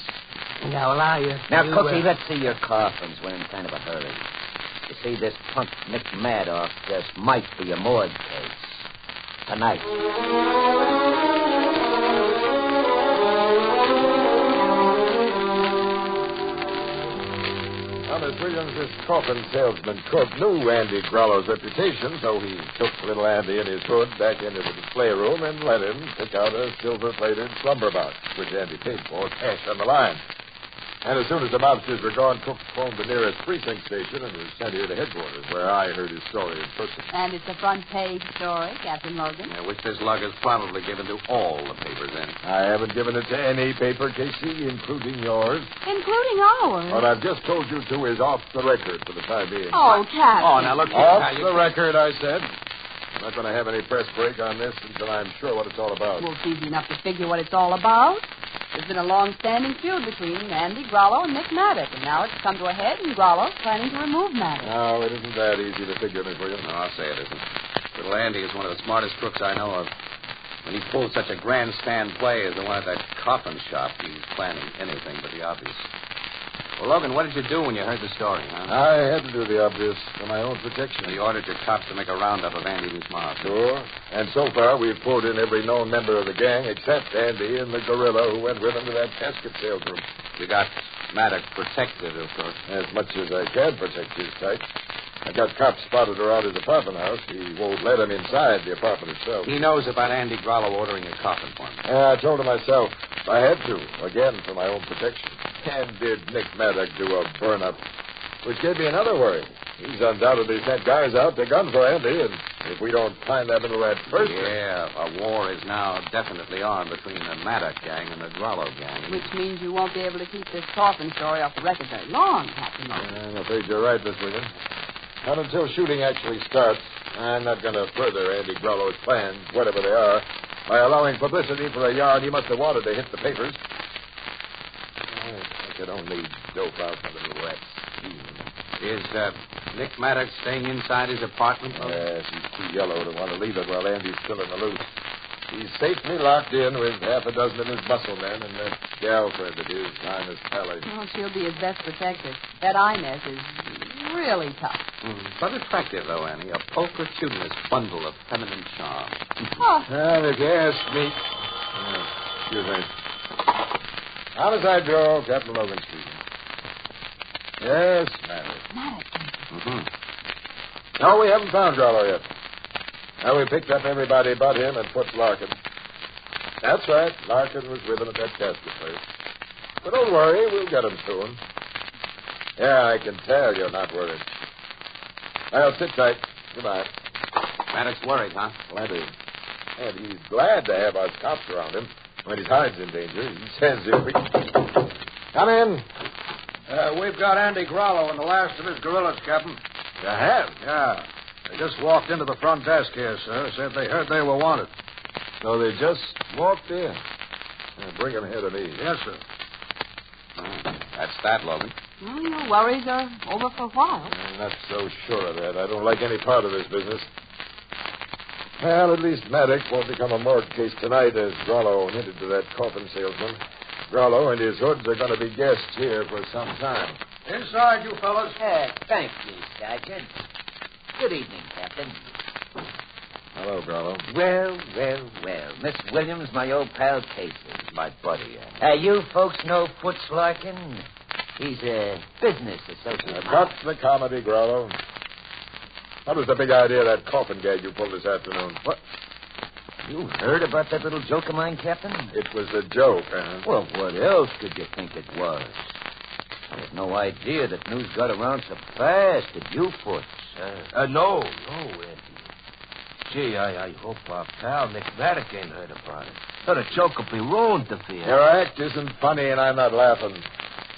Yeah, well, Now, Cookie, let's see your coffins. We're in kind of a hurry. You see, this punk Nick Maddock just might be a morgue case. Tonight. Thomas Williams, this coffin salesman Cook, knew Andy Grollo's reputation, so he took little Andy in his hood back into the display room and let him pick out a silver-plated slumber box, which Andy paid for, cash on the line. And as soon as the mobsters were gone, Cook phoned the nearest precinct station and was sent here to headquarters, where I heard his story in person. And it's a front-page story, Captain Logan. Yeah, which this lug is probably given to all the papers in. I haven't given it to any paper, Casey, including yours. Including ours? What I've just told you to is off the record for the time being. Oh, Captain. Oh, now look here. Off the record, I said. I'm not going to have any press break on this until I'm sure what it's all about. Well, it's easy enough to figure what it's all about. There's been a long-standing feud between Andy Grollo and Nick Maddock, and now it's come to a head, and Grollo's planning to remove Maddock. No, it isn't that easy to figure, Miss Williams. No, I'll say it isn't. Little Andy is one of the smartest crooks I know of. When he pulls such a grandstand play as the one at that coffin shop, he's planning anything but the obvious. Well, Logan, what did you do when you heard the story, huh? I had to do the obvious for my own protection. You ordered your cops to make a roundup of Andy and his mob. Sure. And so far, we've pulled in every known member of the gang except Andy and the gorilla who went with him to that casket sales room. You got Maddock protected, of course. As much as I can protect his type. I got cops spotted around his apartment house. He won't let him inside the apartment itself. He knows about Andy Grollo ordering a coffin for him. I told him myself. I had to, again, for my own protection. And did Nick Maddock do a burn-up, which gave me another worry. He's undoubtedly sent guys out to gun for Andy, and if we don't find that middle rat first... Yeah, a war is now definitely on between the Maddock gang and the Grollo gang. Which means you won't be able to keep this coffin story off the record very long, Captain Logan. I'm afraid you're right, Miss Williams. Not until shooting actually starts. I'm not going to further Andy Grollo's plans, whatever they are, by allowing publicity for a yarn he must have wanted to hit the papers. I could only dope out the little rats. Is Nick Maddox staying inside his apartment? Yes, he's too yellow to want to leave it while Andy's still in the loose. He's safely locked in with half a dozen of his muscle men and that gal friend of his, Inez Pally. Well, she'll be his best protector. That Inez is really tough. But attractive, though, Annie. A pulchritudinous bundle of feminine charm. Oh. Well, if you ask me... excuse me. Homicide Bureau, Captain Logan speaking. Yes, Maddox. No, we haven't found Grollo yet. Now, we picked up everybody but him and Foots Larkin. That's right. Larkin was with him at that casket place. But don't worry, we'll get him soon. Yeah, I can tell you're not worried. Well, sit tight. Goodbye. Maddox worried, huh? Plenty. And he's glad to have us cops around him when his hide's in danger. He says if we... Come in. We've got Andy Grollo and the last of his guerrillas, Captain. You have? Yeah. They just walked into the front desk here, sir. Said they heard they were wanted. So they just walked in. Bring them here to me. Yes, sir. That's that, Logan. Well, your worries are over for a while. I'm not so sure of that. I don't like any part of this business. Well, at least Maddox won't become a morgue case tonight, as Grollo hinted to that coffin salesman. Grollo and his hoods are going to be guests here for some time. Inside, you fellas. Thank you, Sergeant. Good evening, Captain. Hello, Grollo. Well. Miss Williams, my old pal Casey. My buddy, You folks know Foots Larkin? He's a business associate. Cut the comedy, Grollo. What was the big idea of that coffin gag you pulled this afternoon? What? You heard about that little joke of mine, Captain? It was a joke, huh? Well, what else could you think it was? I had no idea that news got around so fast. Did you, Foots? No, Andy. Gee, I hope our pal Nick Maddox ain't heard about it. So the joke will be ruined if he... Your act isn't funny, and I'm not laughing.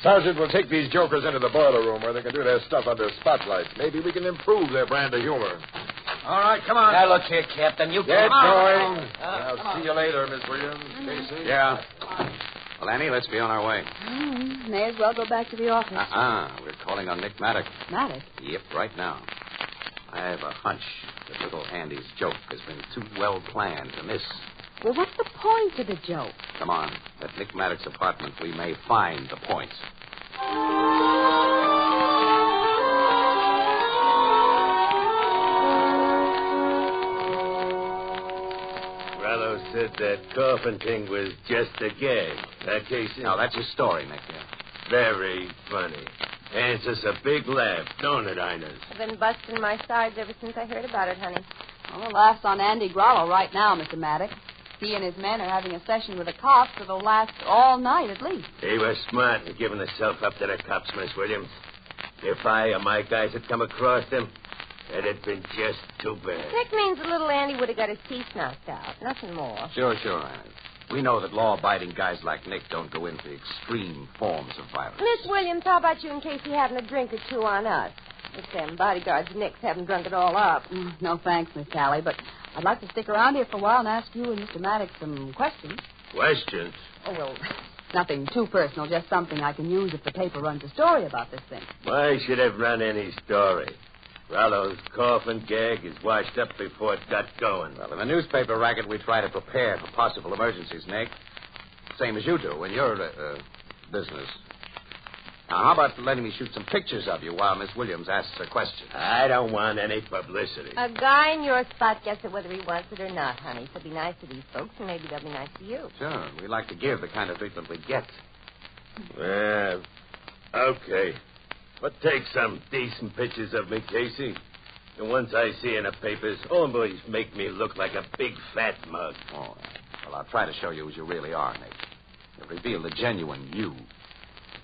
Sergeant, we'll take these jokers into the boiler room where they can do their stuff under spotlights. Maybe we can improve their brand of humor. All right, come on. Now, look here, Captain. You Get come going. on. I'll see you later, Miss Williams. Casey? Yeah. Well, Annie, let's be on our way. May as well go back to the office. We're calling on Nick Maddox. Maddox? Yep, right now. I have a hunch that little Andy's joke has been too well planned to miss. Well, what's the point of the joke? Come on. At Nick Maddox's apartment, we may find the points. Grollo said that coffin thing was just a gag. That case... No, that's your story, Nick. Very funny. And it's just a big laugh, don't it, Inez? I've been busting my sides ever since I heard about it, honey. Well, the laugh's on Andy Grollo right now, Mr. Maddox. He and his men are having a session with the cops that'll last all night at least. He was smart in giving himself up to the cops, Miss Williams. If I or my guys had come across him, it'd have been just too bad. That means the little Andy would have got his teeth knocked out. Nothing more. Sure, Annie. We know that law-abiding guys like Nick don't go into extreme forms of violence. Miss Williams, how about you in case you having a drink or two on us? If them bodyguards of Nick's haven't drunk it all up. No thanks, Miss Tally, but I'd like to stick around here for a while and ask you and Mr. Maddox some questions. Questions? Oh, well, nothing too personal, just something I can use if the paper runs a story about this thing. Why should have run any story? Rollo's coffin gag is washed up before it got going. Well, in the newspaper racket, we try to prepare for possible emergencies, Nick. Same as you do in your business. Now, how about letting me shoot some pictures of you while Miss Williams asks her questions? I don't want any publicity. A guy in your spot gets it whether he wants it or not, honey. So be nice to these folks, and maybe they'll be nice to you. Sure. We like to give the kind of treatment we get. Well, okay. But take some decent pictures of me, Casey. And once I see in the papers, homeboys make me look like a big fat mug. Oh, well, I'll try to show you as you really are, Nick. You'll reveal the genuine you.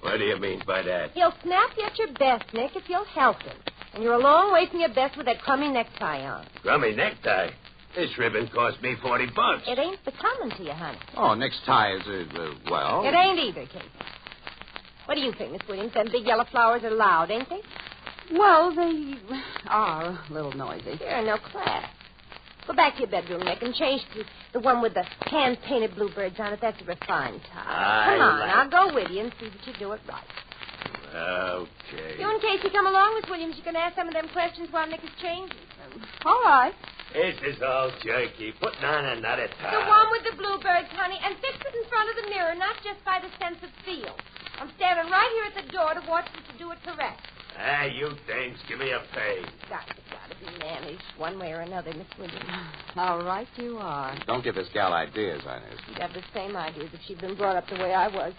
What do you mean by that? He'll snap you at your best, Nick, if you'll help him. And you're a long way from your best with that crummy necktie on. Crummy necktie? This ribbon cost me $40. It ain't becoming to you, honey. Oh, Nick's tie is, well... It ain't either, Casey. What do you think, Miss Williams? Them big yellow flowers are loud, ain't they? Well, they are a little noisy. You're no class. Go back to your bedroom, Nick, and change to the one with the hand-painted bluebirds on it. That's a refined tie. Come on, I'll go with you and see that you do it right. Okay. You and Casey come along, Miss Williams. You can ask some of them questions while Nick is changing. All right. This is all jerky. Putting on another tie. The one with the bluebirds, honey, and fix it in front of the mirror, not just by the sense of feel. I'm standing right here at the door to watch you to do it correct. You dames, give me a pay. Gotta be managed one way or another, Miss Williams. All right, you are. Don't give this gal ideas, Inez. She'd have the same ideas if she'd been brought up the way I was.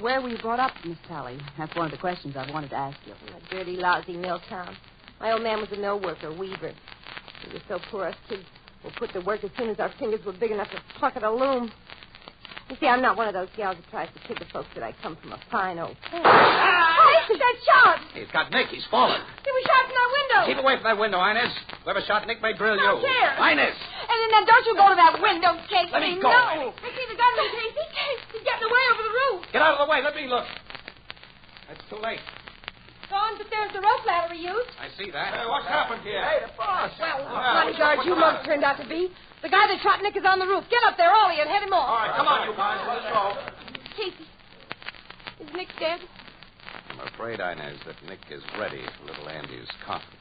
Where were you brought up, Miss Tally? That's one of the questions I wanted to ask you. In a dirty, lousy mill town. My old man was a mill worker, weaver. We were so poor, us kids were put to work as soon as our fingers were big enough to pluck at a loom. You see, I'm not one of those gals that tries to kid the folks that I come from a fine old town. Hey, that shot! He's got Nick. He's fallen. He was shot from that window. Keep away from that window, Inez. Whoever shot Nick may drill you. Don't care. Inez! And then don't you go to that window, Casey. Let me go. No. I see the gunman, Casey. He's getting away over the roof. Get out of the way. Let me look. It's too late. Gone, but there's the rope ladder we used. I see that. What's happened here? Hey, the boss. Well, bodyguard you mugs turned out to be. The guy that shot Nick is on the roof. Get up there, all of you, and head him off. All right, come on, you guys. Let's go. Casey, is Nick dead? I'm afraid, Inez, that Nick is ready for little Andy's coffin.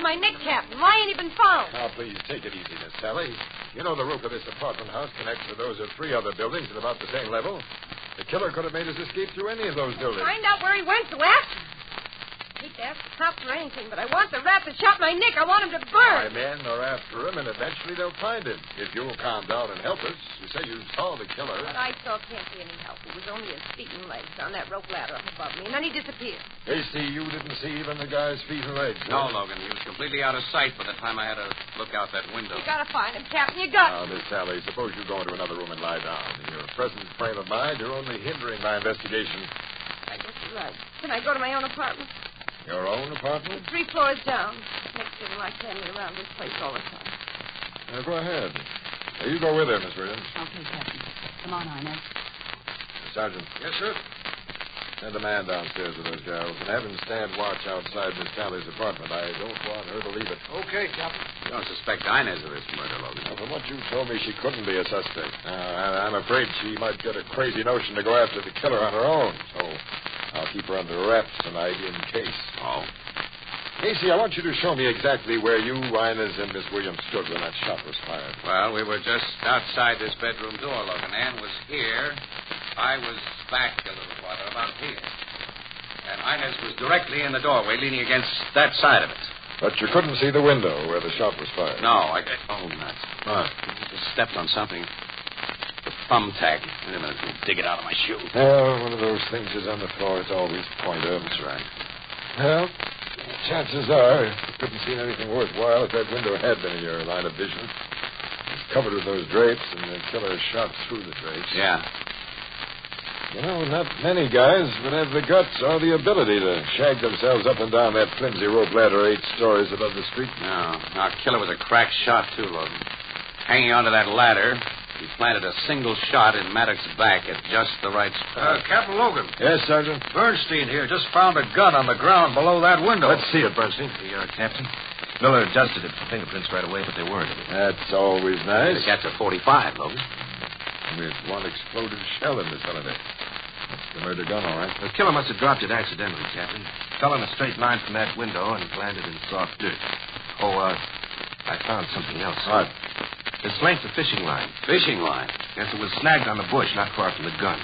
My Nick, Captain. Why ain't he been found? Now, please, take it easy, Miss Sally. You know the roof of this apartment house connects with those of 3 other buildings at about the same level. The killer could have made his escape through any of those buildings. Find out where he went, so ask him. I hate to ask the cops for anything, but I want the rat that shot my Nick. I want him to burn. My men are after him, and eventually they'll find him. If you'll calm down and help us. You say you saw the killer. What I saw can't be any help. It was only his feet and legs on that rope ladder up above me, and then he disappeared. Casey, you didn't see even the guy's feet and legs. No, Logan. He was completely out of sight by the time I had to look out that window. You gotta find him, Captain. You got Now, Miss Sally, suppose you go into another room and lie down. In your present frame of mind, you're only hindering my investigation. I guess you're right. Can I go to my own apartment? Your own apartment? 3 floors down. Nick didn't like hanging around this place all the time. Go ahead. You go with her, Miss Williams. Okay, Captain. Come on, Inez. Sergeant. Yes, sir. Send a man downstairs with those gals and have him stand watch outside Miss Tally's apartment. I don't want her to leave it. Okay, Captain. You don't suspect Inez of this murder, Logan. Now, from what you told me, she couldn't be a suspect. I'm afraid she might get a crazy notion to go after the killer on her own. So I'll keep her under wraps tonight in case. Oh. Casey, I want you to show me exactly where you, Inez, and Miss Williams stood when that shot was fired. Well, we were just outside this bedroom door, Logan. Ann was here. I was back a little farther, about here. And Inez was directly in the doorway, leaning against that side of it. But you couldn't see the window where the shot was fired? No, Oh, nuts. What? I just stepped on something. The thumbtack. Wait a minute, let me dig it out of my shoe. Well, one of those things is on the floor. It's always pointed. That's right. Well, chances are you couldn't see anything worthwhile if that window had been in your line of vision. It's covered with those drapes, and the killer shot through the drapes. Yeah. You know, not many guys would have the guts or the ability to shag themselves up and down that flimsy rope ladder 8 stories above the street. No. Our killer was a crack shot, too, Logan. Hanging onto that ladder, he planted a single shot in Maddox's back at just the right spot. Captain Logan. Yes, Sergeant? Bernstein here just found a gun on the ground below that window. Let's see it, Bernstein. Captain. Miller adjusted it for fingerprints right away, but they weren't. That's always nice. That's a 45, Logan. With one exploded shell in the cylinder. That's the murder gun, all right. The killer must have dropped it accidentally, Captain. Fell in a straight line from that window and landed in soft dirt. I found something else. What? This length of fishing line. Fishing line? Yes, it was snagged on the bush not far from the gun.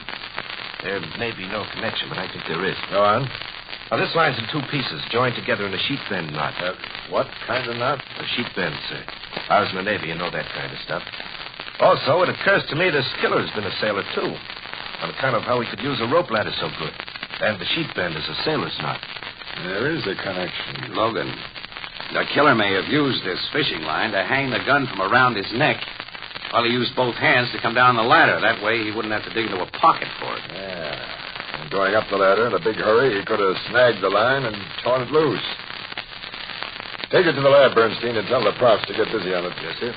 There may be no connection, but I think there is. Go on. Now, this line's in 2 pieces, joined together in a sheet bend knot. What kind of knot? A sheet bend, sir. I was in the Navy, you know that kind of stuff. Also, it occurs to me this killer's been a sailor, too. On account of how he could use a rope ladder so good. And the sheet bend is a sailor's knot. There is a connection. Logan, the killer may have used this fishing line to hang the gun from around his neck while he used both hands to come down the ladder. That way he wouldn't have to dig into a pocket for it. Yeah. And going up the ladder in a big hurry, he could have snagged the line and torn it loose. Take it to the lab, Bernstein, and tell the profs to get busy on it. Yes, sir.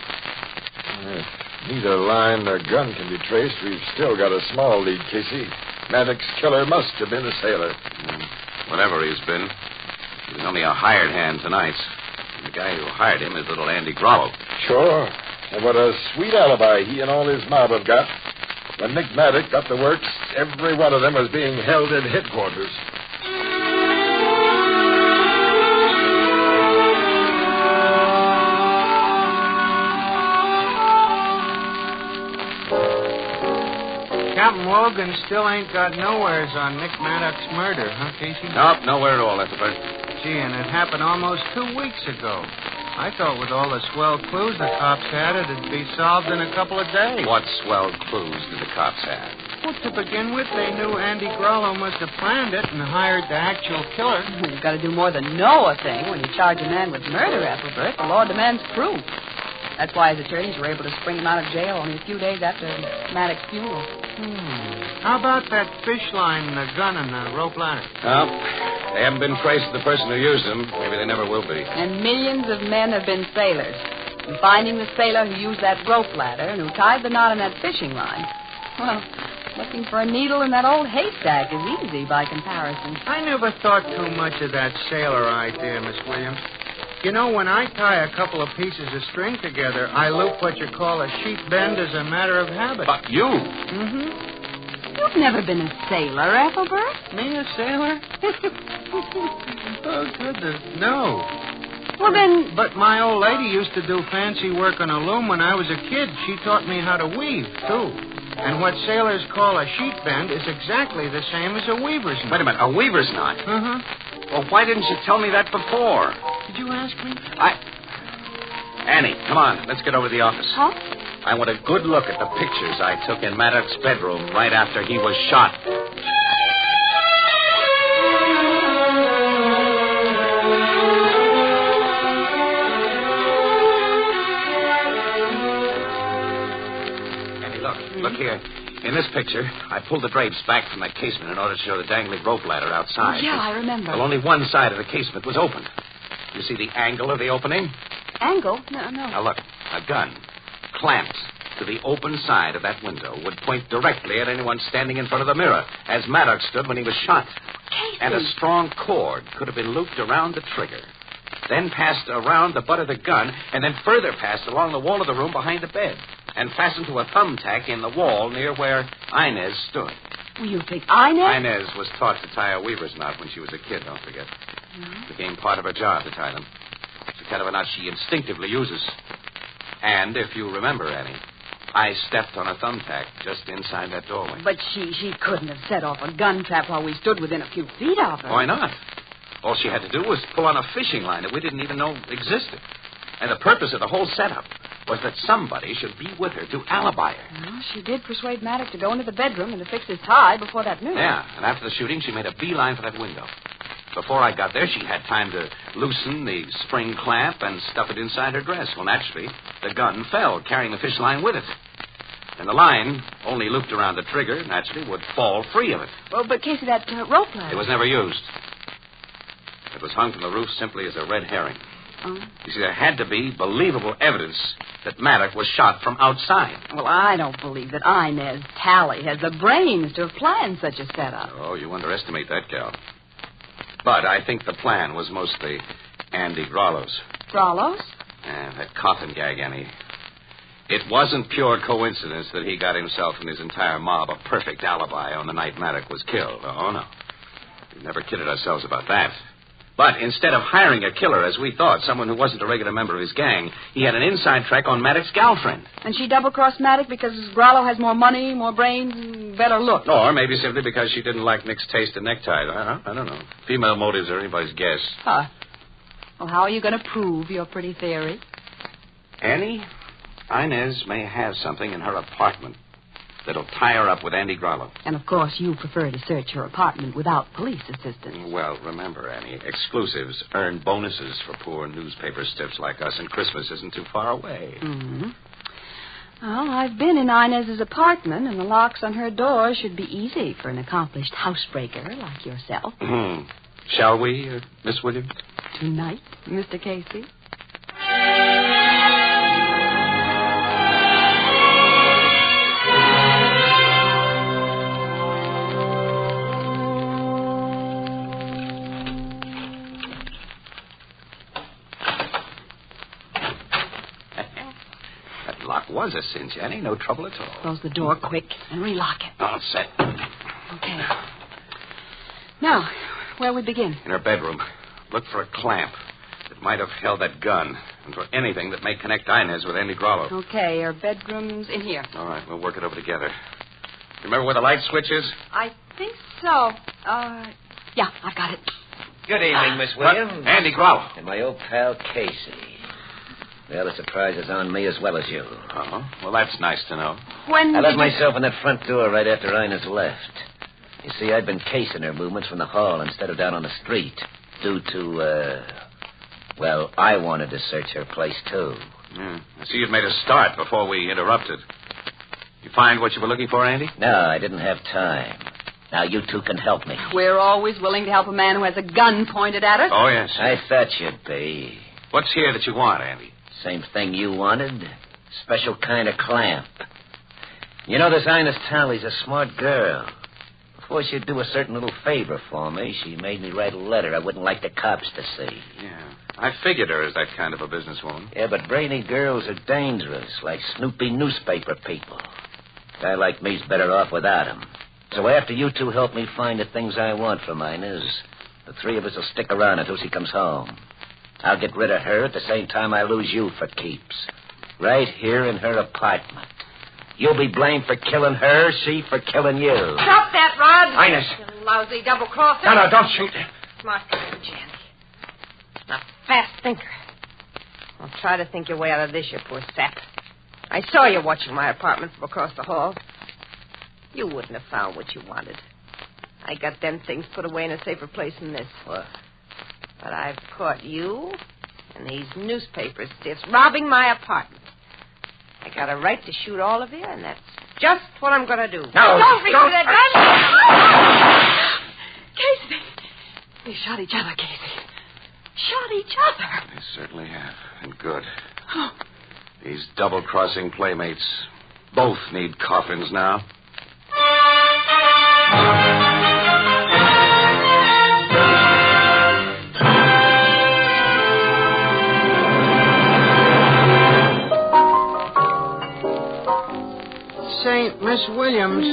If neither line nor gun can be traced, we've still got a small lead, Casey. Maddox's killer must have been a sailor. Whatever he's been, he was only a hired hand tonight. And the guy who hired him is little Andy Grollo. Sure. And what a sweet alibi he and all his mob have got. When Nick Maddox got the works, every one of them was being held in headquarters. Captain Logan still ain't got nowheres on Nick Maddox's murder, huh, Casey? Nope, nowhere at all, Ethelbert. Gee, and it happened almost 2 weeks ago. I thought with all the swell clues the cops had, it'd be solved in a couple of days. What swell clues did the cops have? Well, to begin with, they knew Andy Grollo must have planned it and hired the actual killer. You've got to do more than know a thing when you charge a man with murder, Ethelbert. The law demands proof. That's why his attorneys were able to spring him out of jail only a few days after Maddox's funeral. How about that fish line, the gun, and the rope ladder? No, they haven't been traced to the person who used them. Maybe they never will be. And millions of men have been sailors. And finding the sailor who used that rope ladder and who tied the knot in that fishing line, well, looking for a needle in that old haystack is easy by comparison. I never thought too much of that sailor idea, Miss Williams. You know, when I tie a couple of pieces of string together, I loop what you call a sheet bend as a matter of habit. But you? Mm-hmm. You've never been a sailor, Ethelbert. Me, a sailor? Oh, goodness, no. Well, then... But my old lady used to do fancy work on a loom when I was a kid. She taught me how to weave, too. And what sailors call a sheet bend is exactly the same as a weaver's knot. Wait a minute, a weaver's knot? Uh-huh. Well, why didn't you tell me that before? Did you ask me? Annie, come on. Let's get over to the office. Huh? I want a good look at the pictures I took in Maddox's bedroom right after he was shot. Annie, look here. In this picture, I pulled the drapes back from that casement in order to show the dangling rope ladder outside. Yeah, I remember. Well, only one side of the casement was open. You see the angle of the opening? Angle? No. Now, look, a gun clamped to the open side of that window would point directly at anyone standing in front of the mirror, as Maddox stood when he was shot. Casey. And a strong cord could have been looped around the trigger, then passed around the butt of the gun, and then further passed along the wall of the room behind the bed, and fastened to a thumbtack in the wall near where Inez stood. Well, you think Inez? Inez was taught to tie a weaver's knot when she was a kid, don't forget. It became part of her job to tie them. It's the kind of a knot she instinctively uses. And if you remember, Annie, I stepped on a thumbtack just inside that doorway. But she couldn't have set off a gun trap while we stood within a few feet of her. Why not? All she had to do was pull on a fishing line that we didn't even know existed. And the purpose of the whole setup was that somebody should be with her to alibi her. Well, she did persuade Maddox to go into the bedroom and to fix his tie before that noon. Yeah, and after the shooting, she made a beeline for that window. Before I got there, she had time to loosen the spring clamp and stuff it inside her dress. Well, naturally, the gun fell, carrying the fish line with it. And the line, only looped around the trigger, naturally, would fall free of it. Well, but Casey, that rope ladder... It was never used. It was hung from the roof simply as a red herring. Oh. You see, there had to be believable evidence that Maddox was shot from outside. Well, I don't believe that Inez Talley has the brains to have planned such a setup. Oh, you underestimate that, gal. But I think the plan was mostly Andy Grollo's. Grollo's? That coffin gag, Annie. It wasn't pure coincidence that he got himself and his entire mob a perfect alibi on the night Maddox was killed. Oh, no. We've never kidded ourselves about that. But instead of hiring a killer, as we thought, someone who wasn't a regular member of his gang, he had an inside track on Maddox's girlfriend. And she double-crossed Maddox because Grollo has more money, more brains, and better look. Or maybe simply because she didn't like Nick's taste in neckties. I don't know. Female motives are anybody's guess. Huh. Well, how are you going to prove your pretty theory? Annie, Inez may have something in her apartment that'll tie her up with Andy Grollo. And, of course, you prefer to search her apartment without police assistance. Well, remember, Annie, exclusives earn bonuses for poor newspaper stiffs like us, and Christmas isn't too far away. Mm-hmm. Well, I've been in Inez's apartment, and the locks on her door should be easy for an accomplished housebreaker like yourself. Shall we, Miss Williams? Tonight, Mr. Casey? was a cinch, Annie. No trouble at all. Close the door quick and relock it. All set. Okay. Now, where we begin? In her bedroom. Look for a clamp that might have held that gun, and for anything that may connect Inez with Andy Grollo. Okay, her bedroom's in here. All right, we'll work it over together. Remember where the light switch is? I think so. Yeah, I've got it. Good evening, Miss Williams. Andy Grollo. And my old pal, Casey. Well, the surprise is on me as well as you. Uh-huh. Well, that's nice to know. I left myself in that front door right after Inez left. You see, I'd been casing her movements from the hall instead of down on the street. Due to, well, I wanted to search her place, too. Yeah. I see you'd made a start before we interrupted. You find what you were looking for, Andy? No, I didn't have time. Now, you two can help me. We're always willing to help a man who has a gun pointed at us. Oh, yes. I thought you'd be. What's here that you want, Andy? Same thing you wanted. Special kind of clamp. You know, this Inez Talley's a smart girl. Before she'd do a certain little favor for me, she made me write a letter I wouldn't like the cops to see. Yeah. I figured her as that kind of a businesswoman. Yeah, but brainy girls are dangerous, like snoopy newspaper people. A guy like me's better off without 'em. So after you two help me find the things I want from Inez, the three of us will stick around until she comes home. I'll get rid of her at the same time I lose you for keeps. Right here in her apartment. You'll be blamed for killing her, she for killing you. Stop that, Rod. Inez. You lousy double-crosser. No, don't shoot. Smart girl, Jandy. A fast thinker. Well, try to think your way out of this, you poor sap. I saw you watching my apartment from across the hall. You wouldn't have found what you wanted. I got them things put away in a safer place than this. What? But I've caught you and these newspaper stiffs robbing my apartment. I got a right to shoot all of you, and that's just what I'm going to do. No, don't reach for that gun! Casey! We shot each other, Casey. Shot each other. They certainly have, and good. These double-crossing playmates both need coffins now. Say, Miss Williams,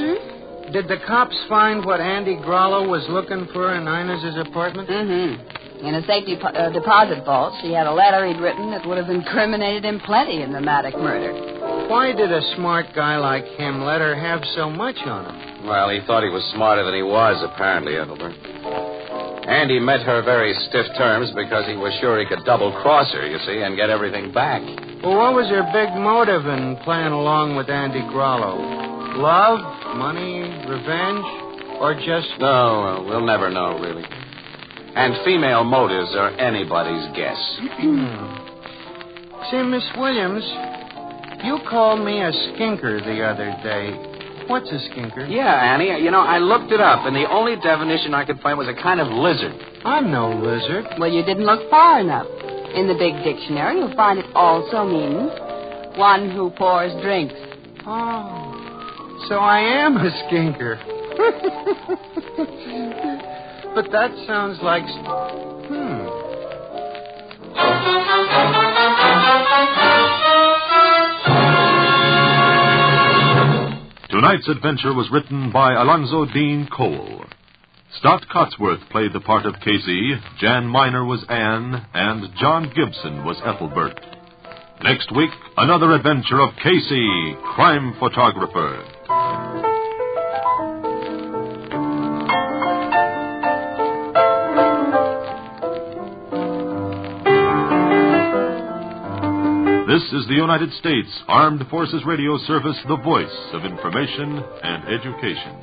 did the cops find what Andy Grollo was looking for in Inez's apartment? Mm-hmm. In a safety deposit vault, she had a letter he'd written that would have incriminated him plenty in the Maddock murder. Why did a smart guy like him let her have so much on him? Well, he thought he was smarter than he was, apparently, Ethelbert. Andy met her very stiff terms because he was sure he could double-cross her, you see, and get everything back. Well, what was her big motive in playing along with Andy Grollo? Love, money, revenge, or just... No, we'll never know, really. And female motives are anybody's guess. See, Miss Williams, you called me a skinker the other day. What's a skinker? Yeah, Annie. You know, I looked it up, and the only definition I could find was a kind of lizard. I'm no lizard. Well, you didn't look far enough. In the big dictionary, you'll find it also means one who pours drinks. Oh, so I am a skinker. But that sounds like... Tonight's adventure was written by Alonzo Dean Cole. Stott Cotsworth played the part of Casey, Jan Miner was Anne, and John Gibson was Ethelbert. Next week, another adventure of Casey, crime photographer. This is the United States Armed Forces Radio Service, the voice of information and education.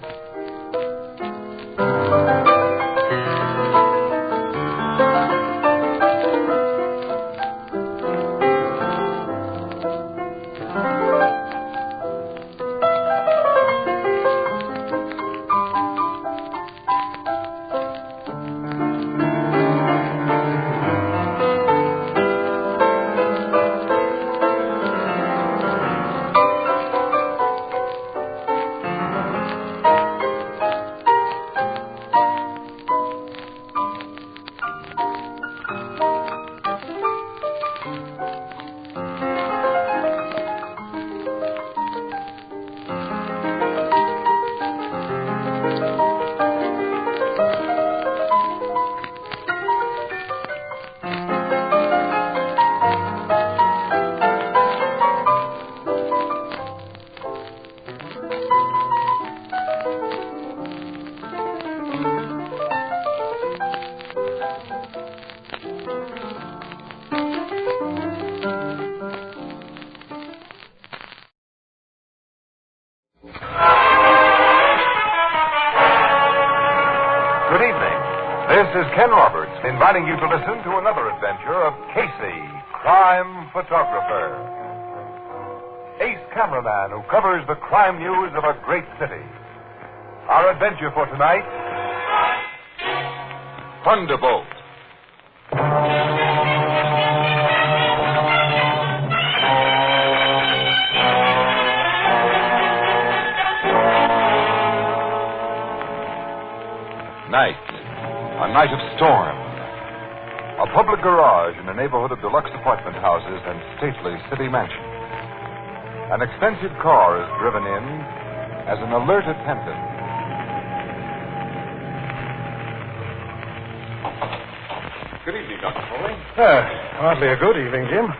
Ken Roberts, inviting you to listen to another adventure of Casey, crime photographer. Ace cameraman who covers the crime news of a great city. Our adventure for tonight, Thunderbolt. Night. A night of storm. A public garage in a neighborhood of deluxe apartment houses and stately city mansions. An expensive car is driven in as an alert attendant. Good evening, Dr. Foley. Hardly a good evening, Jim.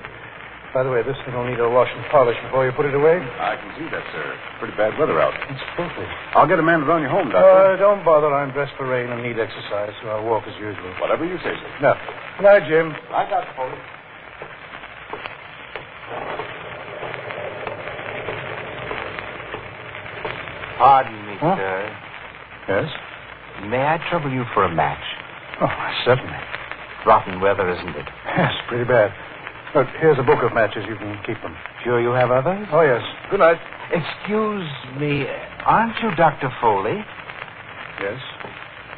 By the way, this thing will need a wash and polish before you put it away. I can see that, sir. Pretty bad weather out. It's filthy. I'll get a man to run you home, Doctor. Don't bother. I'm dressed for rain and need exercise, so I'll walk as usual. Whatever you say, sir. No. Good night, Jim. Night, Dr. Foley. Pardon me, Huh? sir. Yes? May I trouble you for a match? Oh, certainly. Rotten weather, isn't it? Yes, pretty bad. Look, here's a book of matches. You can keep them. Sure you have others? Oh, yes. Good night. Excuse me, aren't you Dr. Foley? Yes?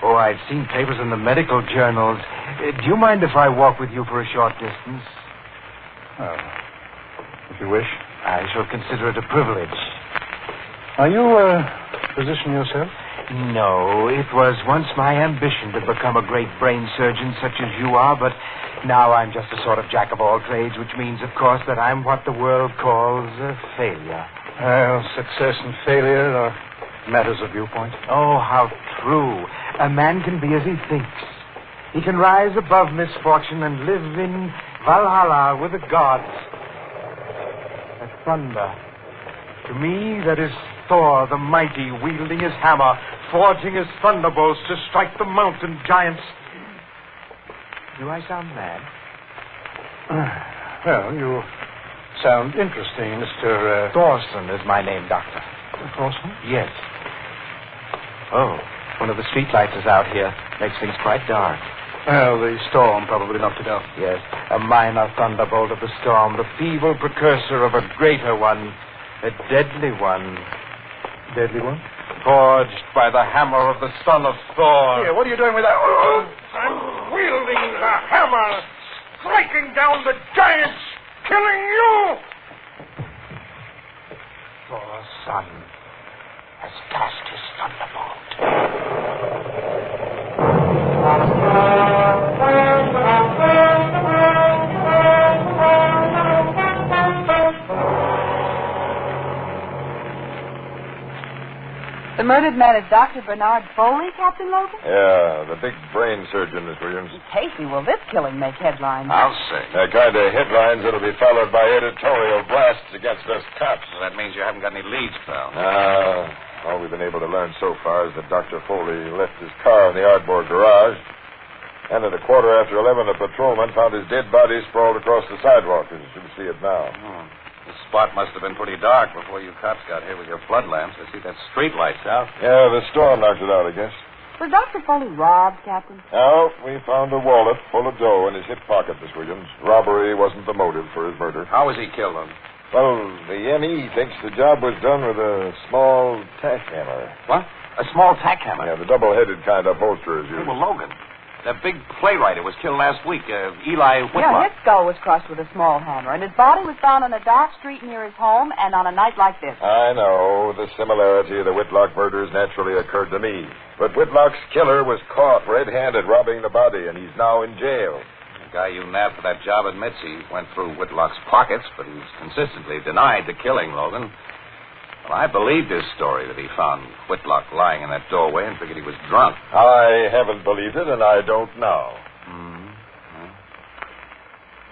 Oh, I've seen papers in the medical journals. Do you mind if I walk with you for a short distance? Oh, if you wish. I shall consider it a privilege. Are you a physician yourself? No, it was once my ambition to become a great brain surgeon such as you are, but now I'm just a sort of jack of all trades, which means, of course, that I'm what the world calls a failure. Well, success and failure are matters of viewpoint. Oh, how true. A man can be as he thinks. He can rise above misfortune and live in Valhalla with the gods. A thunder. To me, that is Thor, the mighty, wielding his hammer, forging his thunderbolts to strike the mountain giants. Do I sound mad? Well, you sound interesting, Mr. Thorson is my name, Doctor. Thorson? Yes. Oh, one of the streetlights is out here. Makes things quite dark. Well, the storm probably knocked it out. Yes, a minor thunderbolt of the storm, the feeble precursor of a greater one, a deadly one. Deadly one? Forged by the hammer of the son of Thor. Here, what are you doing with that? I'm wielding the hammer, striking down the giants, killing you. Thor's son has cast his thunderbolt. The murdered man is Dr. Bernard Foley, Captain Logan? Yeah, the big brain surgeon, Miss Williams. Casey, will this killing make headlines? I'll say. The kind of headlines that'll be followed by editorial blasts against us cops. So that means you haven't got any leads, pal. All we've been able to learn so far is that Dr. Foley left his car in the Ardmore garage, and at 11:15, a patrolman found his dead body sprawled across the sidewalk, as you can see it now. Oh. The spot must have been pretty dark before you cops got here with your flood lamps. I see that street light's out. Yeah, the storm knocked it out, I guess. Was Dr. Foley robbed, Captain? No, we found a wallet full of dough in his hip pocket, Miss Williams. Robbery wasn't the motive for his murder. How was he killed, then? Well, the M.E. thinks the job was done with a small tack hammer. What? A small tack hammer? Yeah, the double-headed kind upholsterers use. Hey, well, Logan, that big playwright who was killed last week, Eli Whitlock. Yeah, his skull was crushed with a small hammer, and his body was found on a dark street near his home and on a night like this. I know. The similarity of the Whitlock murders naturally occurred to me. But Whitlock's killer was caught red-handed robbing the body, and he's now in jail. The guy you nabbed for that job admits he went through Whitlock's pockets, but he's consistently denied the killing, Logan. Well, I believed his story that he found Whitlock lying in that doorway and figured he was drunk. I haven't believed it, and I don't now.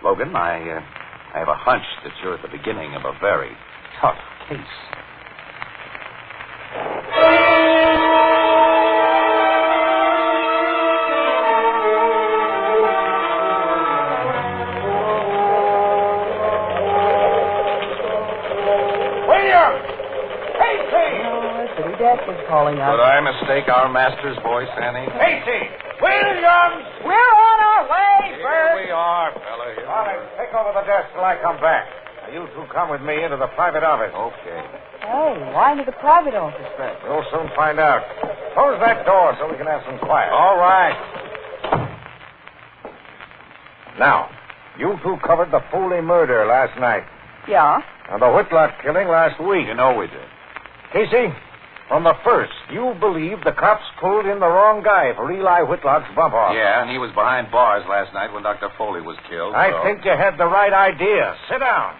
Logan, I have a hunch that you're at the beginning of a very tough case. Death was calling out. Did I mistake our master's voice, Annie? Casey! Williams! We're on our way, Here we are, fella. All right, take over the desk till I come back. Now, you two come with me into the private office. Okay. Hey, why into the private office first? We'll soon find out. Close that door so we can have some quiet. All right. Now, you two covered the Foley murder last night. Yeah? And the Whitlock killing last week. You know we did. Casey, from the first, you believed the cops pulled in the wrong guy for Eli Whitlock's bump off. Yeah, and he was behind bars last night when Dr. Foley was killed. I think you had the right idea. Sit down.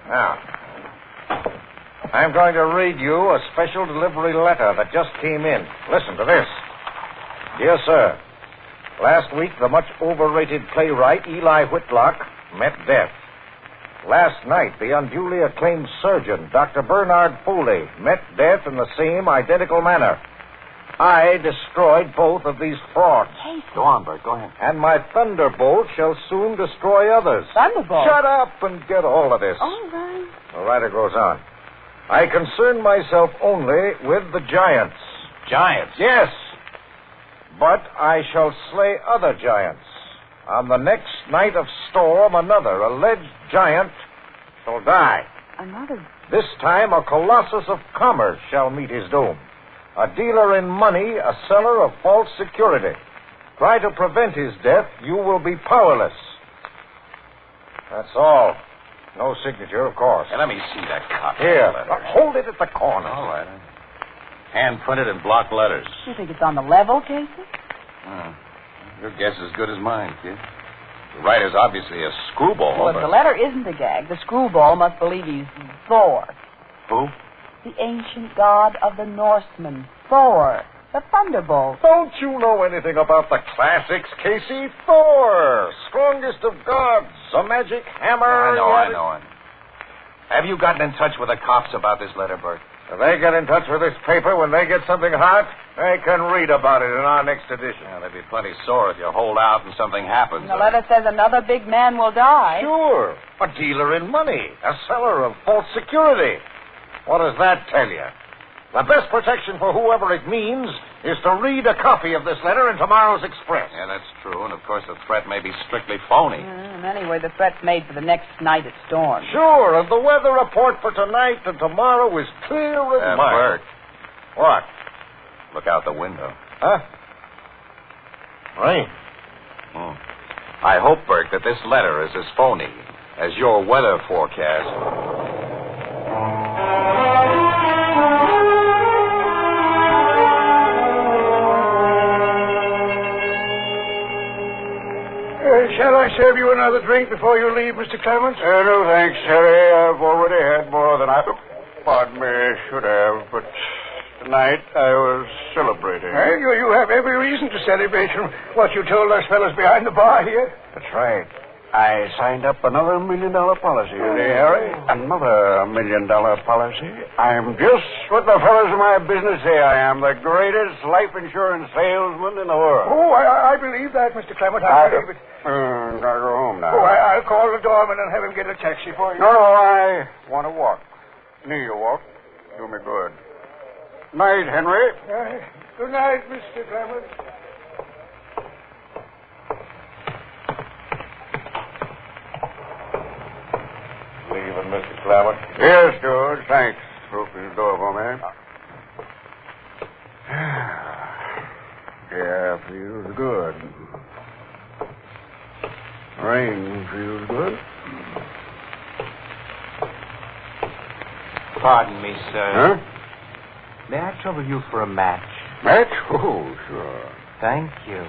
Now, I'm going to read you a special delivery letter that just came in. Listen to this. Dear sir, last week the much overrated playwright Eli Whitlock met death. Last night, the unduly acclaimed surgeon, Dr. Bernard Foley, met death in the same identical manner. I destroyed both of these frauds. Hey, go on, Bert. Go ahead. And my Thunderbolt shall soon destroy others. Thunderbolt? Shut up and get all of this. All right. The writer goes on. I concern myself only with the giants. Giants? Yes. But I shall slay other giants. On the next night of storm, another alleged giant shall die. Another? This time, a colossus of commerce shall meet his doom. A dealer in money, a seller of false security. Try to prevent his death, you will be powerless. That's all. No signature, of course. Hey, let me see that copy. Here, of the letter. hold it at the corner. All right. Hand-printed in block letters. You think it's on the level, Casey? Your guess is as good as mine, kid. The writer's obviously a screwball. Well, if the letter isn't a gag, the screwball must believe he's Thor. Who? The ancient god of the Norsemen. Thor. The Thunderbolt. Don't you know anything about the classics, Casey? Thor, strongest of gods, a magic hammer. I know. Have you gotten in touch with the cops about this letter, Bert? If they get in touch with this paper when they get something hot, they can read about it in our next edition. Yeah, they'd be plenty sore if you hold out and something happens. The letter says another big man will die. Sure. A dealer in money. A seller of false security. What does that tell you? The best protection for whoever it means is to read a copy of this letter in tomorrow's Express. Yeah, that's true. And, of course, the threat may be strictly phony. Anyway, the threat's made for the next night at storm. Sure, and the weather report for tonight and tomorrow is clear as mud. Bert. What? Look out the window. Huh? Rain. I hope, Bert, that this letter is as phony as your weather forecast. Shall I serve you another drink before you leave, Mr. Clements? No, thanks, Harry. I've already had more than I... Pardon me, should have, but tonight I was celebrating. Well, you have every reason to celebrate from what you told us fellas behind the bar here. That's right. I signed up another $1 million policy today, Harry. Another $1 million policy. I'm just what the fellas in my business say I am, the greatest life insurance salesman in the world. Oh, I believe that, Mr. Clement. I believe it. Gotta go home now. Oh, I'll call the doorman and have him get a taxi for you. No, I want to walk. Near you walk. Do me good. Night, Henry. Good night, Mr. Clement. Leaving, Mr. Clement? Yes, George. Thanks. Open the door for me. Yeah, feels good. Rain feels good. Pardon me, sir. Huh? May I trouble you for a match? Match? Oh, sure. Thank you.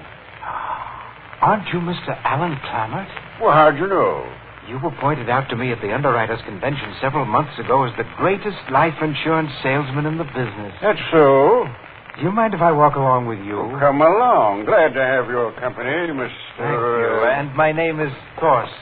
Aren't you Mr. Alan Clammert? Well, how'd you know? You were pointed out to me at the Underwriters' Convention several months ago as the greatest life insurance salesman in the business. That's so. Do you mind if I walk along with you? Oh, come along. Glad to have your company, Mr. Thank you. And my name is Thorson.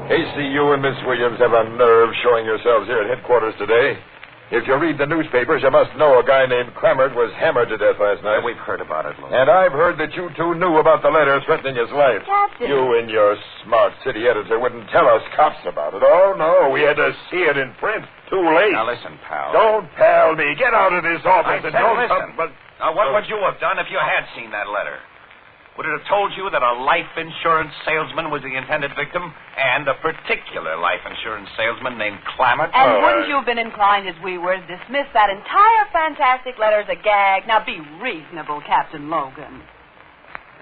Casey, you and Miss Williams have a nerve showing yourselves here at headquarters today. If you read the newspapers, you must know a guy named Clamart was hammered to death last night. We've heard about it, Logan. And I've heard that you two knew about the letter threatening his life. Captain. You and your smart city editor wouldn't tell us cops about it. Oh, no, we had to see it in print. Too late. Now, listen, pal. Don't pal me. Get out of this office and don't listen. come... Now, what would you have done if you had seen that letter? Would it have told you that a life insurance salesman was the intended victim and a particular life insurance salesman named Clamart? And wouldn't you have been inclined, as we were, to dismiss that entire fantastic letter as a gag? Now, be reasonable, Captain Logan.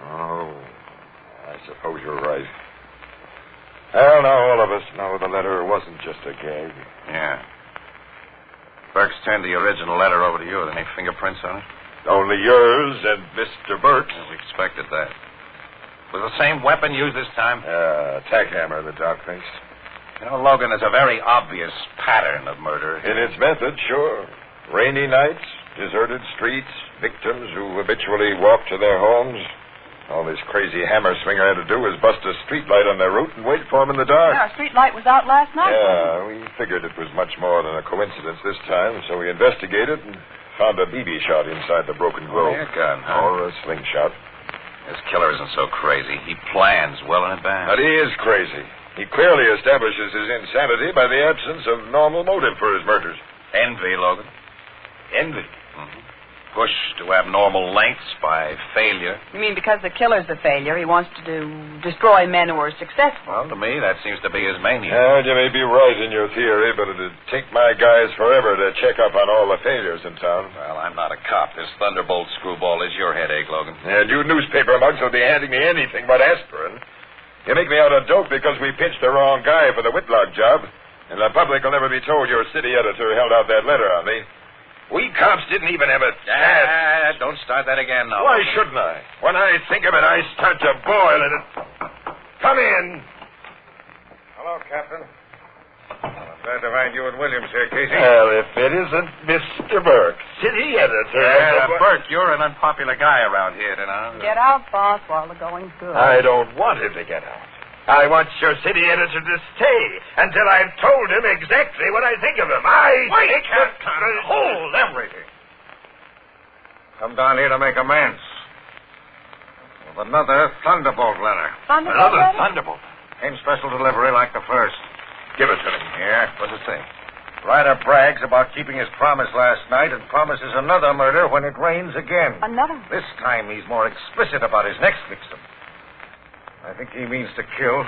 Oh, I suppose you're right. Well, now all of us know the letter wasn't just a gag. Yeah. Burke's turned the original letter over to you. Are there any fingerprints on it? Only yours and Mr. Burke's. We expected that. Was the same weapon used this time? Tack hammer, the doc thinks. You know, Logan, there's a very obvious pattern of murder. In its method, sure. Rainy nights, deserted streets, victims who habitually walk to their homes. All this crazy hammer swinger had to do was bust a street light on their route and wait for him in the dark. Our street light was out last night. Yeah, we figured it was much more than a coincidence this time, so we investigated and found a BB shot inside the broken grove. Air gun, huh? Or a slingshot. This killer isn't so crazy. He plans well in advance. But he is crazy. He clearly establishes his insanity by the absence of normal motive for his murders. Envy, Logan. Envy. Mm-hmm. Push to abnormal lengths by failure. You mean because the killer's a failure, he wants to destroy men who are successful? Well, to me, that seems to be his mania. You may be right in your theory, but it'd take my guys forever to check up on all the failures in town. Well, I'm not a cop. This Thunderbolt screwball is your headache, Logan. And you newspaper mugs will be handing me anything but aspirin. You make me out a dope because we pinched the wrong guy for the Whitlock job, and the public will never be told your city editor held out that letter on me. We cops didn't even have a chance. Don't start that again, now. Why shouldn't I? When I think of it, I start to boil and it... Come in. Hello, Captain. I'm glad to find you and Williams here, Casey. Well, if it isn't Mr. Burke, city editor. Burke, you're an unpopular guy around here, you know. Get out, boss, while the going's good. I don't want him to get out. I want your city editor to stay until I've told him exactly what I think of him. Wait, Captain. Hold everything. Come down here to make amends. With another Thunderbolt letter. Thunderbolt? Same special delivery like the first. Give it to me. Yeah. What's it say? Writer brags about keeping his promise last night and promises another murder when it rains again. Another? This time he's more explicit about his next victim. I think he means to kill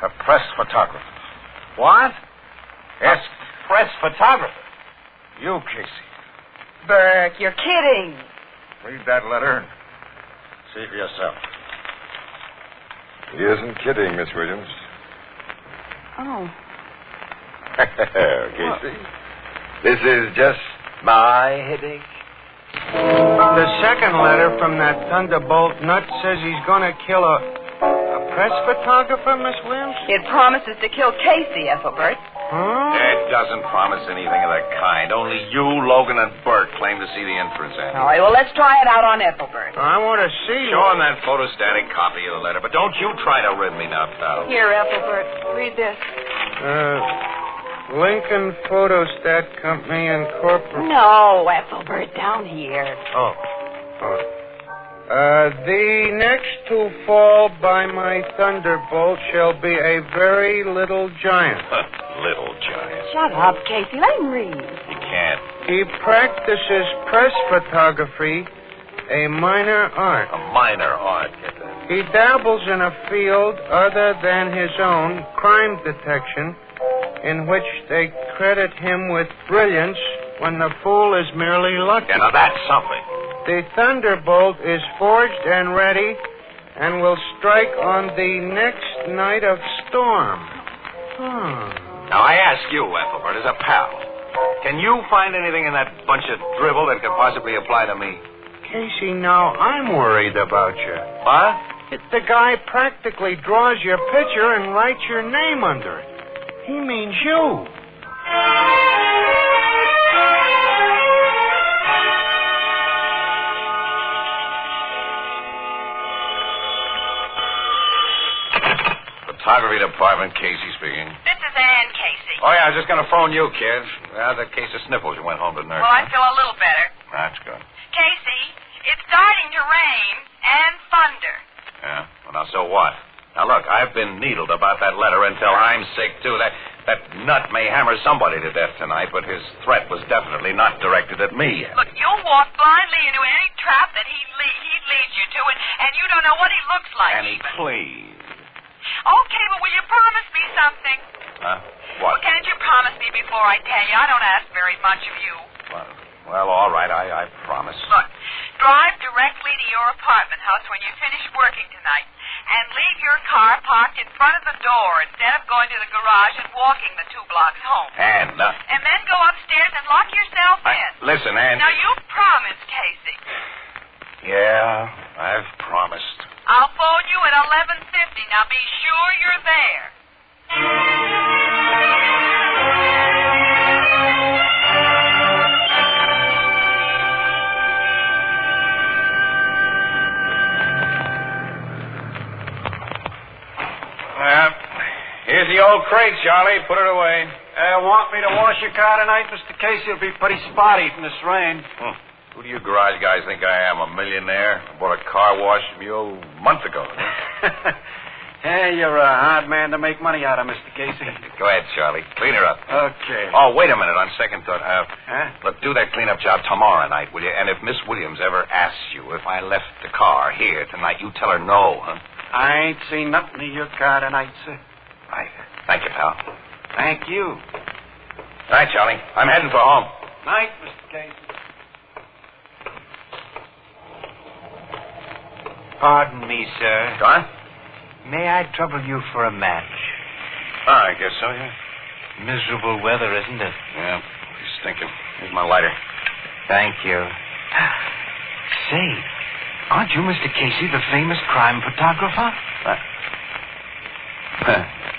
a press photographer. What? Yes. A press photographer? You, Casey. Burke, you're kidding. Read that letter and see for yourself. He isn't kidding, Miss Williams. Oh. Casey, this is just my headache. The second letter from that Thunderbolt nut says he's going to kill a press photographer, Miss Williams? It promises to kill Casey, Ethelbert. Huh? It doesn't promise anything of that kind. Only you, Logan, and Burke claim to see the inference in. All right, well, let's try it out on Ethelbert. I want to see. Show him that photostatic copy of the letter, but don't you try to rib me now, pal. Here, Ethelbert, read this. Lincoln Photostat Company Incorporated. No, Ethelbert, down here. Oh. The next to fall by my thunderbolt shall be a very little giant. Little giant. Shut up, Casey. Let him read. You can't. He practices press photography, a minor art. A minor art, get that. He dabbles in a field other than his own, crime detection, in which they credit him with brilliance when the fool is merely lucky. Yeah, now that's something. The Thunderbolt is forged and ready and will strike on the next night of storm. Now, I ask you, Ethelbert, as a pal, can you find anything in that bunch of drivel that could possibly apply to me? Casey, now I'm worried about you. What? The guy practically draws your picture and writes your name under it. He means you. Photography department, Casey speaking. This is Ann Casey. Oh, yeah, I was just going to phone you, kid. How's that case of sniffles you went home to nurse? Well, I feel a little better. That's good. Casey, it's starting to rain and thunder. Yeah? Well, now, so what? Now, look, I've been needled about that letter until I'm sick, too. That nut may hammer somebody to death tonight, but his threat was definitely not directed at me. Look, you'll walk blindly into any trap that he'd lead you to, and you don't know what he looks like. Annie, please. Okay, but will you promise me something? Huh? What? Well, can't you promise me before I tell you? I don't ask very much of you. Well, all right, I promise. Look, drive directly to your apartment house when you finish working tonight, and leave your car parked in front of the door instead of going to the garage and walking the 2 blocks home. And then go upstairs and lock yourself in. Listen, Ann. Now, you promised, Casey. Yeah, I've promised. I'll phone you at 11:50. Now, be sure you're there. Here's the old crate, Charlie. Put it away. Want me to wash your car tonight, Mr. Casey? It'll be pretty spotty from this rain. Who do you garage guys think I am, a millionaire? I bought a car wash from you a month ago. Huh? Hey, you're a hard man to make money out of, Mr. Casey. Go ahead, Charlie. Clean her up. Okay. Oh, wait a minute. On second thought, look, do that cleanup job tomorrow night, will you? And if Miss Williams ever asks you if I left the car here tonight, you tell her no, huh? I ain't seen nothing of your car tonight, sir. Thank you, pal. Thank you. All right, Charlie. I'm heading for home. Night, Mr. Casey. Pardon me, sir. Go on. May I trouble you for a match? I guess so, yeah. Miserable weather, isn't it? Yeah, pretty stinking. Here's my lighter. Thank you. Say, aren't you Mr. Casey, the famous crime photographer?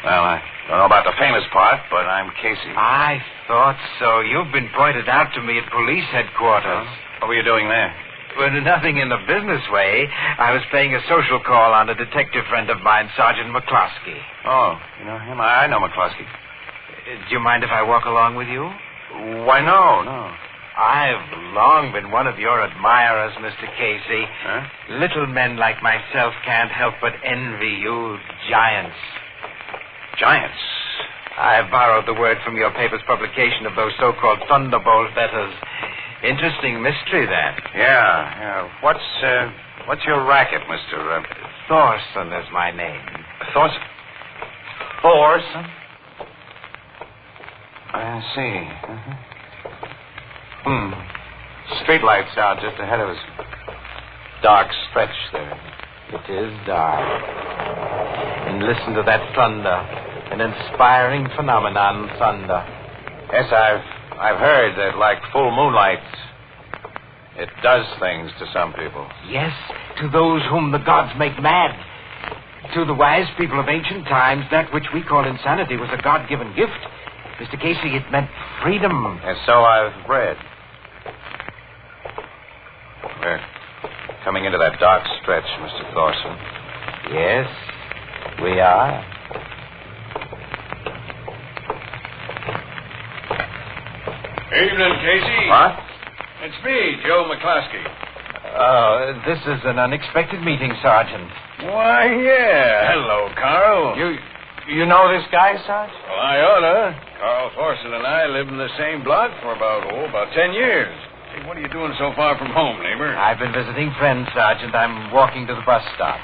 Well, I don't know about the famous part, but I'm Casey. I thought so. You've been pointed out to me at police headquarters. What were you doing there? Well, nothing in the business way. I was paying a social call on a detective friend of mine, Sergeant McCloskey. Oh, you know him? I know McCloskey. Do you mind if I walk along with you? Why, no. I've long been one of your admirers, Mr. Casey. Huh? Little men like myself can't help but envy you giants. Giants? I borrowed the word from your paper's publication of those so-called Thunderbolt letters. Interesting mystery, that. Yeah. What's your racket, Mr. Thorson is my name. Thorson? Thorson? I see. Streetlights out just ahead of us. Dark stretch there. It is dark. And listen to that thunder. An inspiring phenomenon, thunder. Yes, I've heard that, like full moonlight, it does things to some people. Yes, to those whom the gods make mad. To the wise people of ancient times, that which we call insanity was a God-given gift. Mr. Casey, it meant freedom. And so I've read. We're coming into that dark stretch, Mr. Thorson. Yes, we are. Evening, Casey. What? It's me, Joe McCloskey. Oh, this is an unexpected meeting, Sergeant. Why, yeah. Hello, Carl. You know this guy, Sarge? Well, I oughta. Carl Thorson and I lived in the same block for about 10 years. Hey, what are you doing so far from home, neighbor? I've been visiting friends, Sergeant. I'm walking to the bus stop.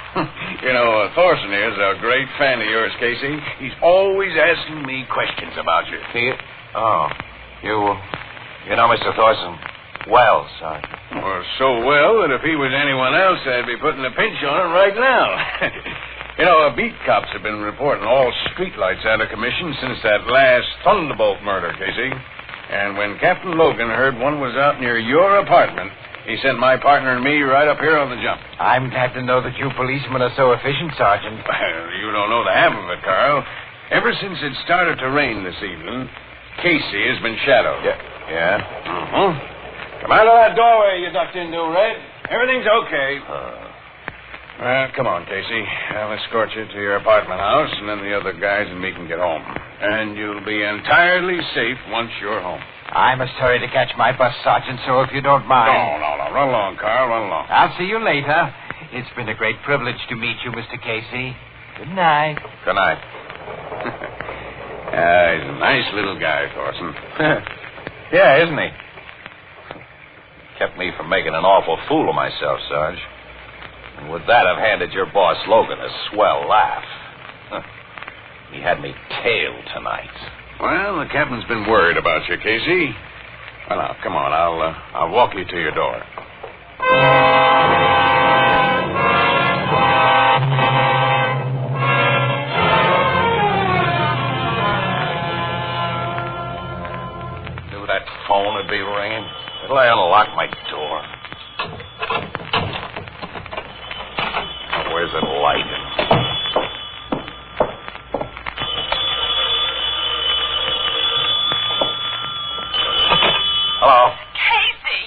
You know, Thorson is a great fan of yours, Casey. He's always asking me questions about you. You know Mr. Thorson well, Sergeant. Well, so well that if he was anyone else, I'd be putting a pinch on it right now. You know, beat cops have been reporting all streetlights out of commission since that last Thunderbolt murder, Casey. And when Captain Logan heard one was out near your apartment, he sent my partner and me right up here on the jump. I'm glad to know that you policemen are so efficient, Sergeant. You don't know the half of it, Carl. Ever since it started to rain this evening, Casey has been shadowed. Yeah? Mm-hmm. Come out of that doorway you ducked into, Red. Everything's okay. Well, come on, Casey. I'll escort you to your apartment house, and then the other guys and me can get home. And you'll be entirely safe once you're home. I must hurry to catch my bus, Sergeant, so if you don't mind. No. Run along, Carl. Run along. I'll see you later. It's been a great privilege to meet you, Mr. Casey. Good night. Good night. He's a nice little guy, Thorson. Yeah, isn't he? Kept me from making an awful fool of myself, Sarge. And with that, I've handed your boss, Logan, a swell laugh. He had me tailed tonight. Well, the captain's been worried about you, Casey. Well, now, come on. I'll walk you to your door. Knew that phone would be ringing. Till I unlock my door. Where's the light? Hello? Casey,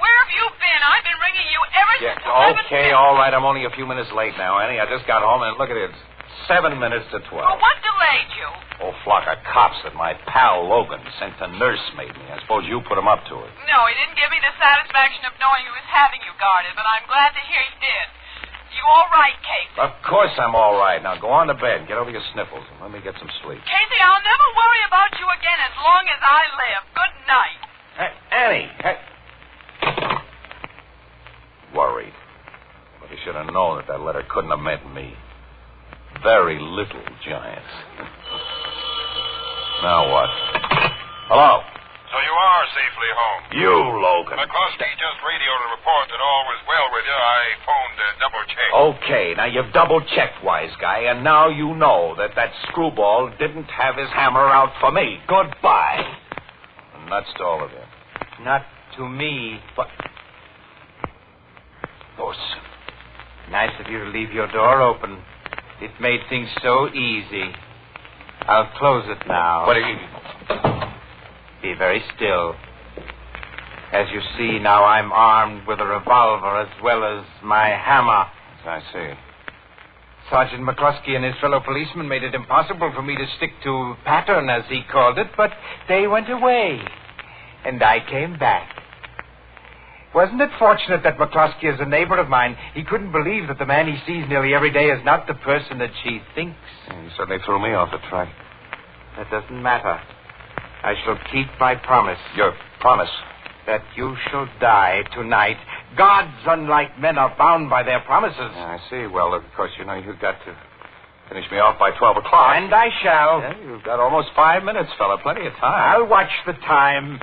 where have you been? I've been ringing you ever since 11. Okay, all right. I'm only a few minutes late now, Annie. I just got home, and look at it. It's 7 minutes to 12. Well, what delayed you? Whole flock of cops that my pal Logan sent to nursemaid me. I suppose you put him up to it. No, he didn't give me the satisfaction of knowing he was having you guarded, but I'm glad to hear he did. You all right, Casey? Of course I'm all right. Now go on to bed. Get over your sniffles and let me get some sleep. Casey, I'll never worry about you again as long as I live. Good night. Hey, Annie. Hey. Worried. But he should have known that letter couldn't have meant me. Very little giant. Now what? Hello? So you are safely home. You, Logan. McCluskey just radioed a report that all was well with you. I phoned to double-check. Okay, now you've double-checked, wise guy, and now you know that screwball didn't have his hammer out for me. Goodbye. And that's to all of you. Not to me. But... Thorson. Nice of you to leave your door open. It made things so easy. I'll close it now. What are you... Be very still. As you see, now I'm armed with a revolver as well as my hammer. I see. Sergeant McCluskey and his fellow policemen made it impossible for me to stick to pattern, as he called it, but they went away. And I came back. Wasn't it fortunate that McCluskey is a neighbor of mine? He couldn't believe that the man he sees nearly every day is not the person that she thinks. You certainly threw me off the track. That doesn't matter. I shall keep my promise. Your promise? That you shall die tonight. Gods, unlike men, are bound by their promises. Yeah, I see. Well, of course, you know, you've got to finish me off by 12 o'clock. And I shall. Yeah, you've got almost 5 minutes, fella. Plenty of time. I'll watch the time.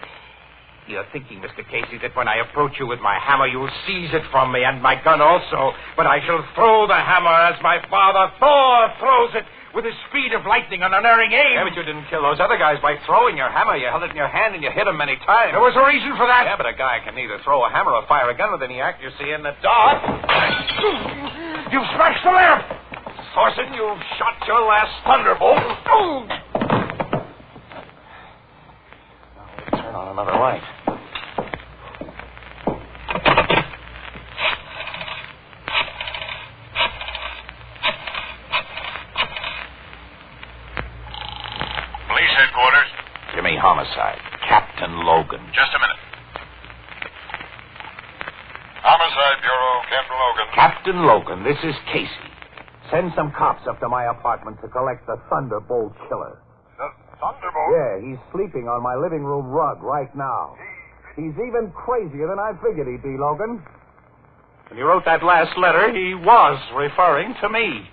You're thinking, Mr. Casey, that when I approach you with my hammer, you'll seize it from me, and my gun also. But I shall throw the hammer as my father Thor throws it, with the speed of lightning and unerring aim. Yeah, but you didn't kill those other guys by throwing your hammer. You held it in your hand and you hit them many times. There was a reason for that. Yeah, but a guy can neither throw a hammer or fire a gun with any accuracy in the dark. You smashed the lamp! Thorson, you've shot your last Thunderbolt. Now we'll turn on another light. Headquarters. Give me homicide. Captain Logan. Just a minute. Homicide Bureau, Captain Logan. Captain Logan, this is Casey. Send some cops up to my apartment to collect the Thunderbolt killer. The Thunderbolt? Yeah, he's sleeping on my living room rug right now. He's even crazier than I figured he'd be, Logan. When he wrote that last letter, he was referring to me.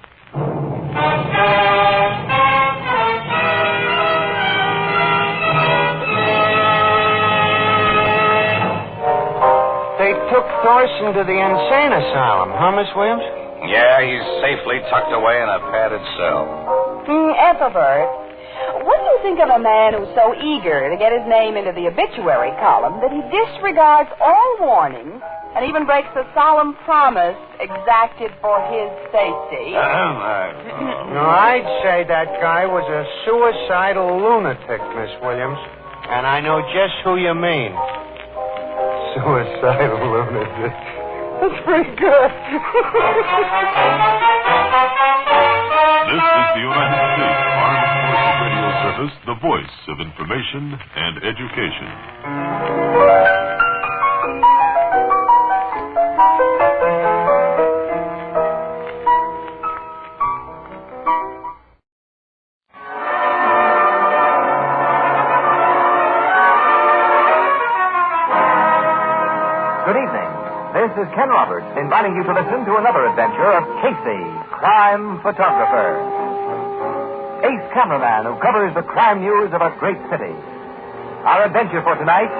They took Thorson to the insane asylum, huh, Miss Williams? Yeah, he's safely tucked away in a padded cell. Ethelbert, what do you think of a man who's so eager to get his name into the obituary column that he disregards all warnings and even breaks a solemn promise exacted for his safety? No, I'd say that guy was a suicidal lunatic, Miss Williams. And I know just who you mean. Suicidal lunatic. That's pretty good. This is the United States Armed Forces Radio Office, the voice of information and education. Good evening. This is Ken Roberts inviting you to listen to another adventure of Casey, crime photographer. Ace cameraman who covers the crime news of a great city. Our adventure for tonight,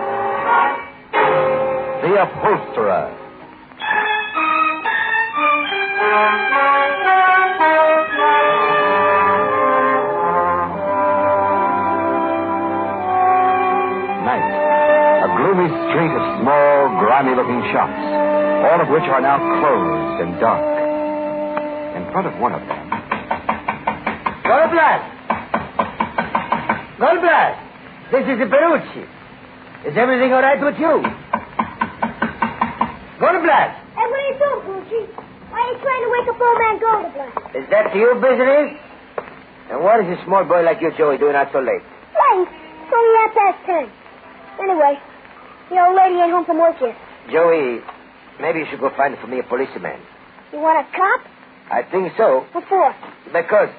The Upholsterer. Night. A gloomy street of small, grimy-looking shops, all of which are now closed and dark. In front of one of them... Goldblatt! Goldblatt! This is Perucci. Is everything all right with you? Goldblatt! Hey, what are you doing, Perucci? Why are you trying to wake up old man Goldblatt? Is that your business? And what is a small boy like you, Joey, doing out so late? Late? It's only 10:30. Anyway, the old lady ain't home from work yet. Joey, maybe you should go find for me a policeman. You want a cop? I think so. What for? Because...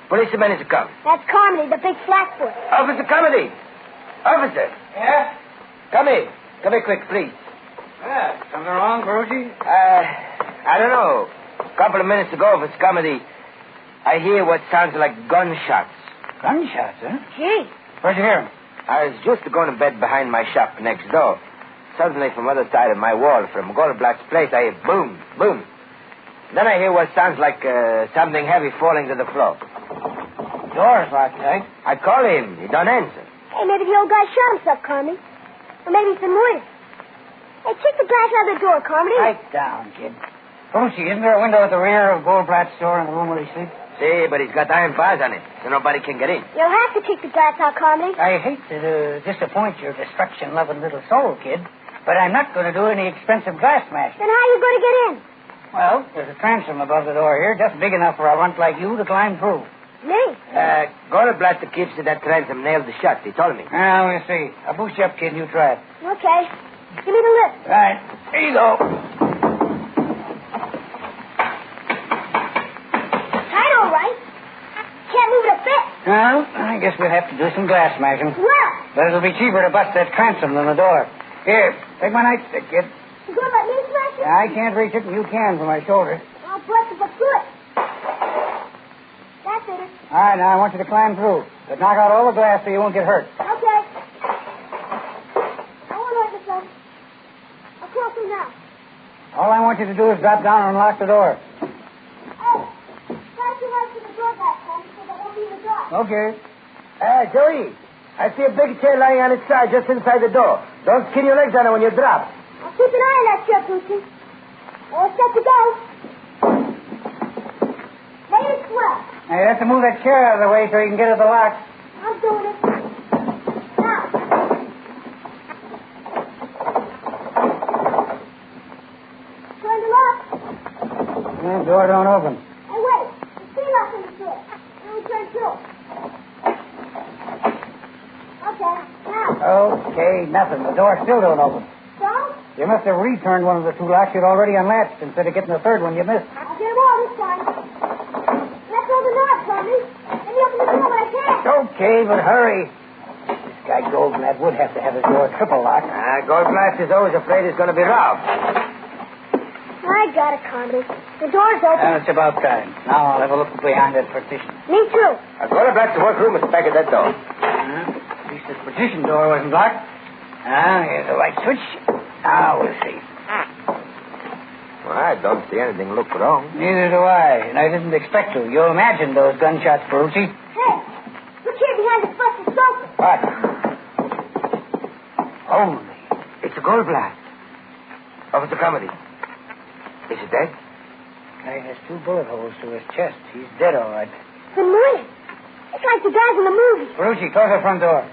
policeman is coming. That's Carmody, the big flatfoot. Officer Carmody! Officer! Yeah? Come in. Come in quick, please. Something wrong, Perucci? I don't know. A couple of minutes ago, Officer Carmody, I hear what sounds like gunshots. Gunshots, huh? Gee. Where'd you hear 'em? I was just going to bed behind my shop next door. Suddenly, from the other side of my wall, from Goldblatt's place, I hear boom, boom. Then I hear what sounds like something heavy falling to the floor. Door's locked, eh? I call him. He don't answer. Hey, maybe the old guy shot himself, Carmody. Or maybe he's been murdered. Hey, kick the glass out of the door, Carmody. Pipe down, kid. Perucci, isn't there a window at the rear of Goldblatt's store in the room where he sleeps? See, but he's got iron bars on it, so nobody can get in. You'll have to kick the glass out, Carmody. I hate to disappoint your destruction-loving little soul, kid, but I'm not going to do any expensive glass smashing. Then how are you going to get in? Well, there's a transom above the door here, just big enough for a runt like you to climb through. Me? Goldblatt, the keeps to that transom, nailed the shut. He told me. Now, we'll see. I'll boost you up, kid, and you try it. Okay. Give me the lift. Right. Here you go. Tight, all right. Can't move it a bit. Well, I guess we'll have to do some glass smashing. Well. But it'll be cheaper to bust that transom than the door. Here, take my nightstick, kid. You going to let me smash it? I can't reach it, and you can from my shoulder. I'll bust it for good. That's it. All right, now I want you to climb through. But knock out all the glass so you won't get hurt. Okay. I won't hurt myself. I'll crawl through now. All I want you to do is drop down and unlock the door. Oh, try to run to the door back, Tom, so that won't be in the dark. Okay. Joey, I see a big chair lying on its side just inside the door. Don't skin your legs on it when you drop. I'll keep an eye on that chair, Brucey. All set to go. Made it swell. Now, you have to move that chair out of the way so you can get at the lock. I'm doing it. Now. Turn the lock. The door don't open. Hey, wait. The key lock in the door. Now we turn through. Okay, now. Okay, nothing. The door still don't open. So? You must have returned one of the two locks you'd already unlatched instead of getting the third one you missed. I'll get them all this time. Let's hold the knob, Tommy. Let me open the door when I can. Okay, but hurry. This guy Goldblatt would have to have his door triple locked. Goldblatt is always afraid he's going to be robbed. I got it, Carmody. The door's open. It's about time. Now I'll have a look behind that partition. Me too. Goldblatt's workroom is back at that door. At least this partition door wasn't locked. Here's the light switch. Now we'll see. Well, I don't see anything look wrong. Neither do I, and I didn't expect to. You imagined those gunshots, Perucci. Hey, look here behind the busted sofa. What? Holy. It's a Goldblatt. Officer Carmody. Is he dead? Guy has 2 bullet holes to his chest. He's dead, all right. The murder. It's like the guys in the movies. Perucci, close the front door.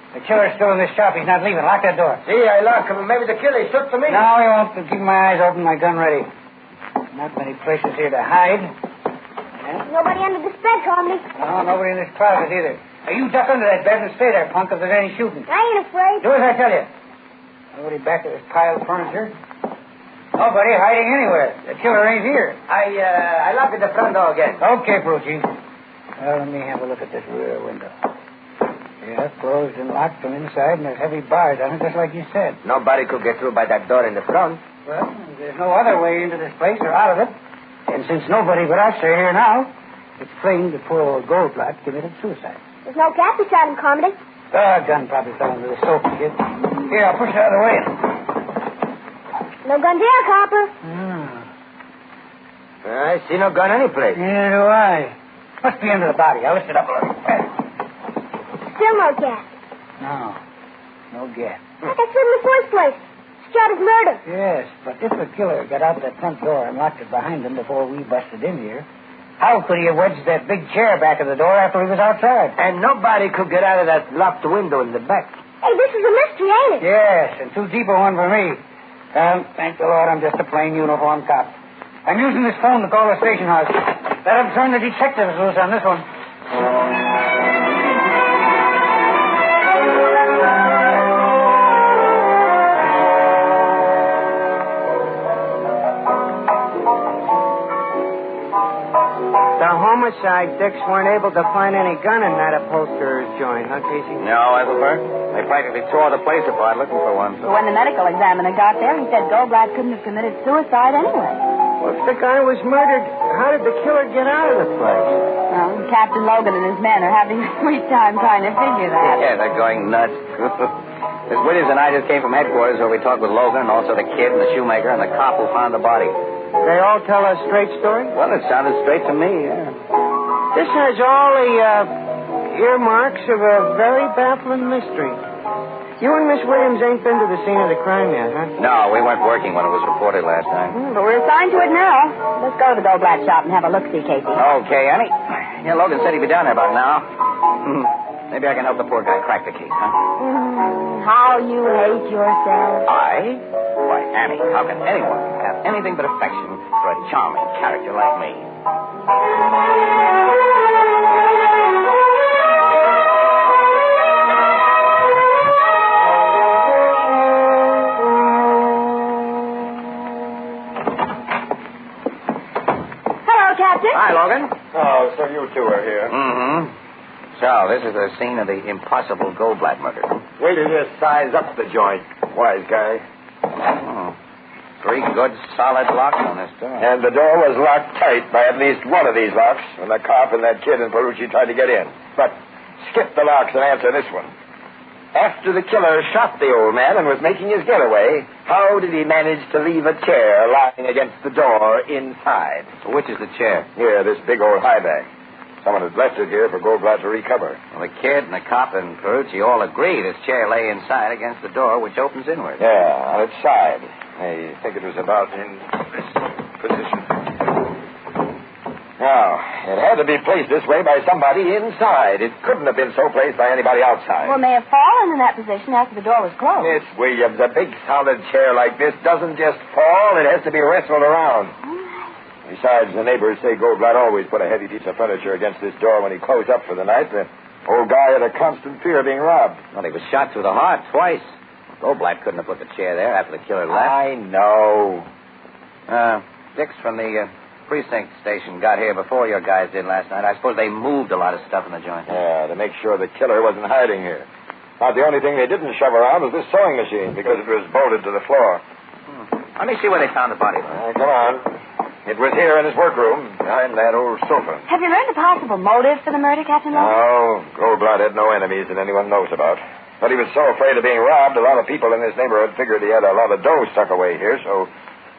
The killer's still in this shop. He's not leaving. Lock that door. See, I lock him. Maybe the killer shoot for me. No, he won't. I'll keep my eyes open, my gun ready. Not many places here to hide. Nobody under this bed, Carmody. No, nobody in this closet either. Now, you duck under that bed and stay there, punk, if there's any shooting. I ain't afraid. Do as I tell you. Nobody back of this pile of furniture? Nobody hiding anywhere. The killer ain't here. I locked the front door again. Okay, Perucci. Well, let me have a look at this rear window. Yeah, closed and locked from inside, and there's heavy bars on it, just like you said. Nobody could get through by that door in the front. Well, there's no other way into this place or out of it. And since nobody but us are here now, it's plain the poor old Goldblatt committed suicide. There's no cat beside him, Carmody. The gun probably fell into the sofa, kid. Here, I'll push it out of the way. No gun there, Copper. I see no gun anyplace. Yeah, do I. Must be under the body. I'll lift it up a little. Still no cat. No gas. That's good in the first place. Shot is murder. Yes, but if the killer got out that front door and locked it behind him before we busted in here, how could he have wedged that big chair back of the door after he was outside? And nobody could get out of that locked window in the back. Hey, this is a mystery, ain't it? Yes, and too deep a one for me. Thank the Lord I'm just a plain uniformed cop. I'm using this phone to call the station house. Let them turn the detectives loose on this one. The homicide dicks weren't able to find any gun in that upholsterer's joint, huh, Casey? No, Ethelbert. They practically tore the place apart looking for one. But when the medical examiner got there, he said Goldblatt couldn't have committed suicide anyway. Well, if the guy was murdered, how did the killer get out of the place? Well, Captain Logan and his men are having a sweet time trying to figure that. Yeah, they're going nuts. Miss Williams and I just came from headquarters where we talked with Logan and also the kid and the shoemaker and the cop who found the body. They all tell a straight story? Well, it sounded straight to me, yeah. This has all the earmarks of a very baffling mystery. You and Miss Williams ain't been to the scene of the crime yet, huh? No, we weren't working when it was reported last night. But we're assigned to it now. Let's go to the Goldblatt shop and have a look-see, Casey. Okay, Annie. Yeah, Logan said he'd be down there about now. Maybe I can help the poor guy crack the case, huh? How you hate yourself. I? Why, Annie, how can anyone have anything but affection for a charming character like me? Hello, Captain. Hi, Logan. Oh, so you two are here. Mm-hmm. So, this is the scene of the impossible Goldblatt murder. Wait till you size up the joint, wise guy. Oh. 3 good, solid locks on this door. And the door was locked tight by at least one of these locks when the cop and that kid and Perucci tried to get in. But skip the locks and answer this one. After the killer shot the old man and was making his getaway, how did he manage to leave a chair lying against the door inside? Which is the chair? Here, this big old high back. Someone has left it here for Goldblatt to recover. Well, the kid and the cop and Perucci all agree this chair lay inside against the door, which opens inward. Yeah, on its side. I think it was about in this position. Now, it had to be placed this way by somebody inside. It couldn't have been so placed by anybody outside. Well, it may have fallen in that position after the door was closed. Miss Williams, a big solid chair like this doesn't just fall. It has to be wrestled around. Besides, the neighbors say Goldblatt always put a heavy piece of furniture against this door when he closed up for the night. The old guy had a constant fear of being robbed. Well, he was shot through the heart twice. Goldblatt couldn't have put the chair there after the killer left. I know. Dix from the precinct station got here before your guys did last night. I suppose they moved a lot of stuff in the joint. Yeah, to make sure the killer wasn't hiding here. About the only thing they didn't shove around was this sewing machine because it was bolted to the floor. Let me see where they found the body. Come on. It was here in his workroom, behind that old sofa. Have you learned the possible motive for the murder, Captain Logan? No, Goldblatt had no enemies that anyone knows about. But he was so afraid of being robbed, a lot of people in this neighborhood figured he had a lot of dough stuck away here, so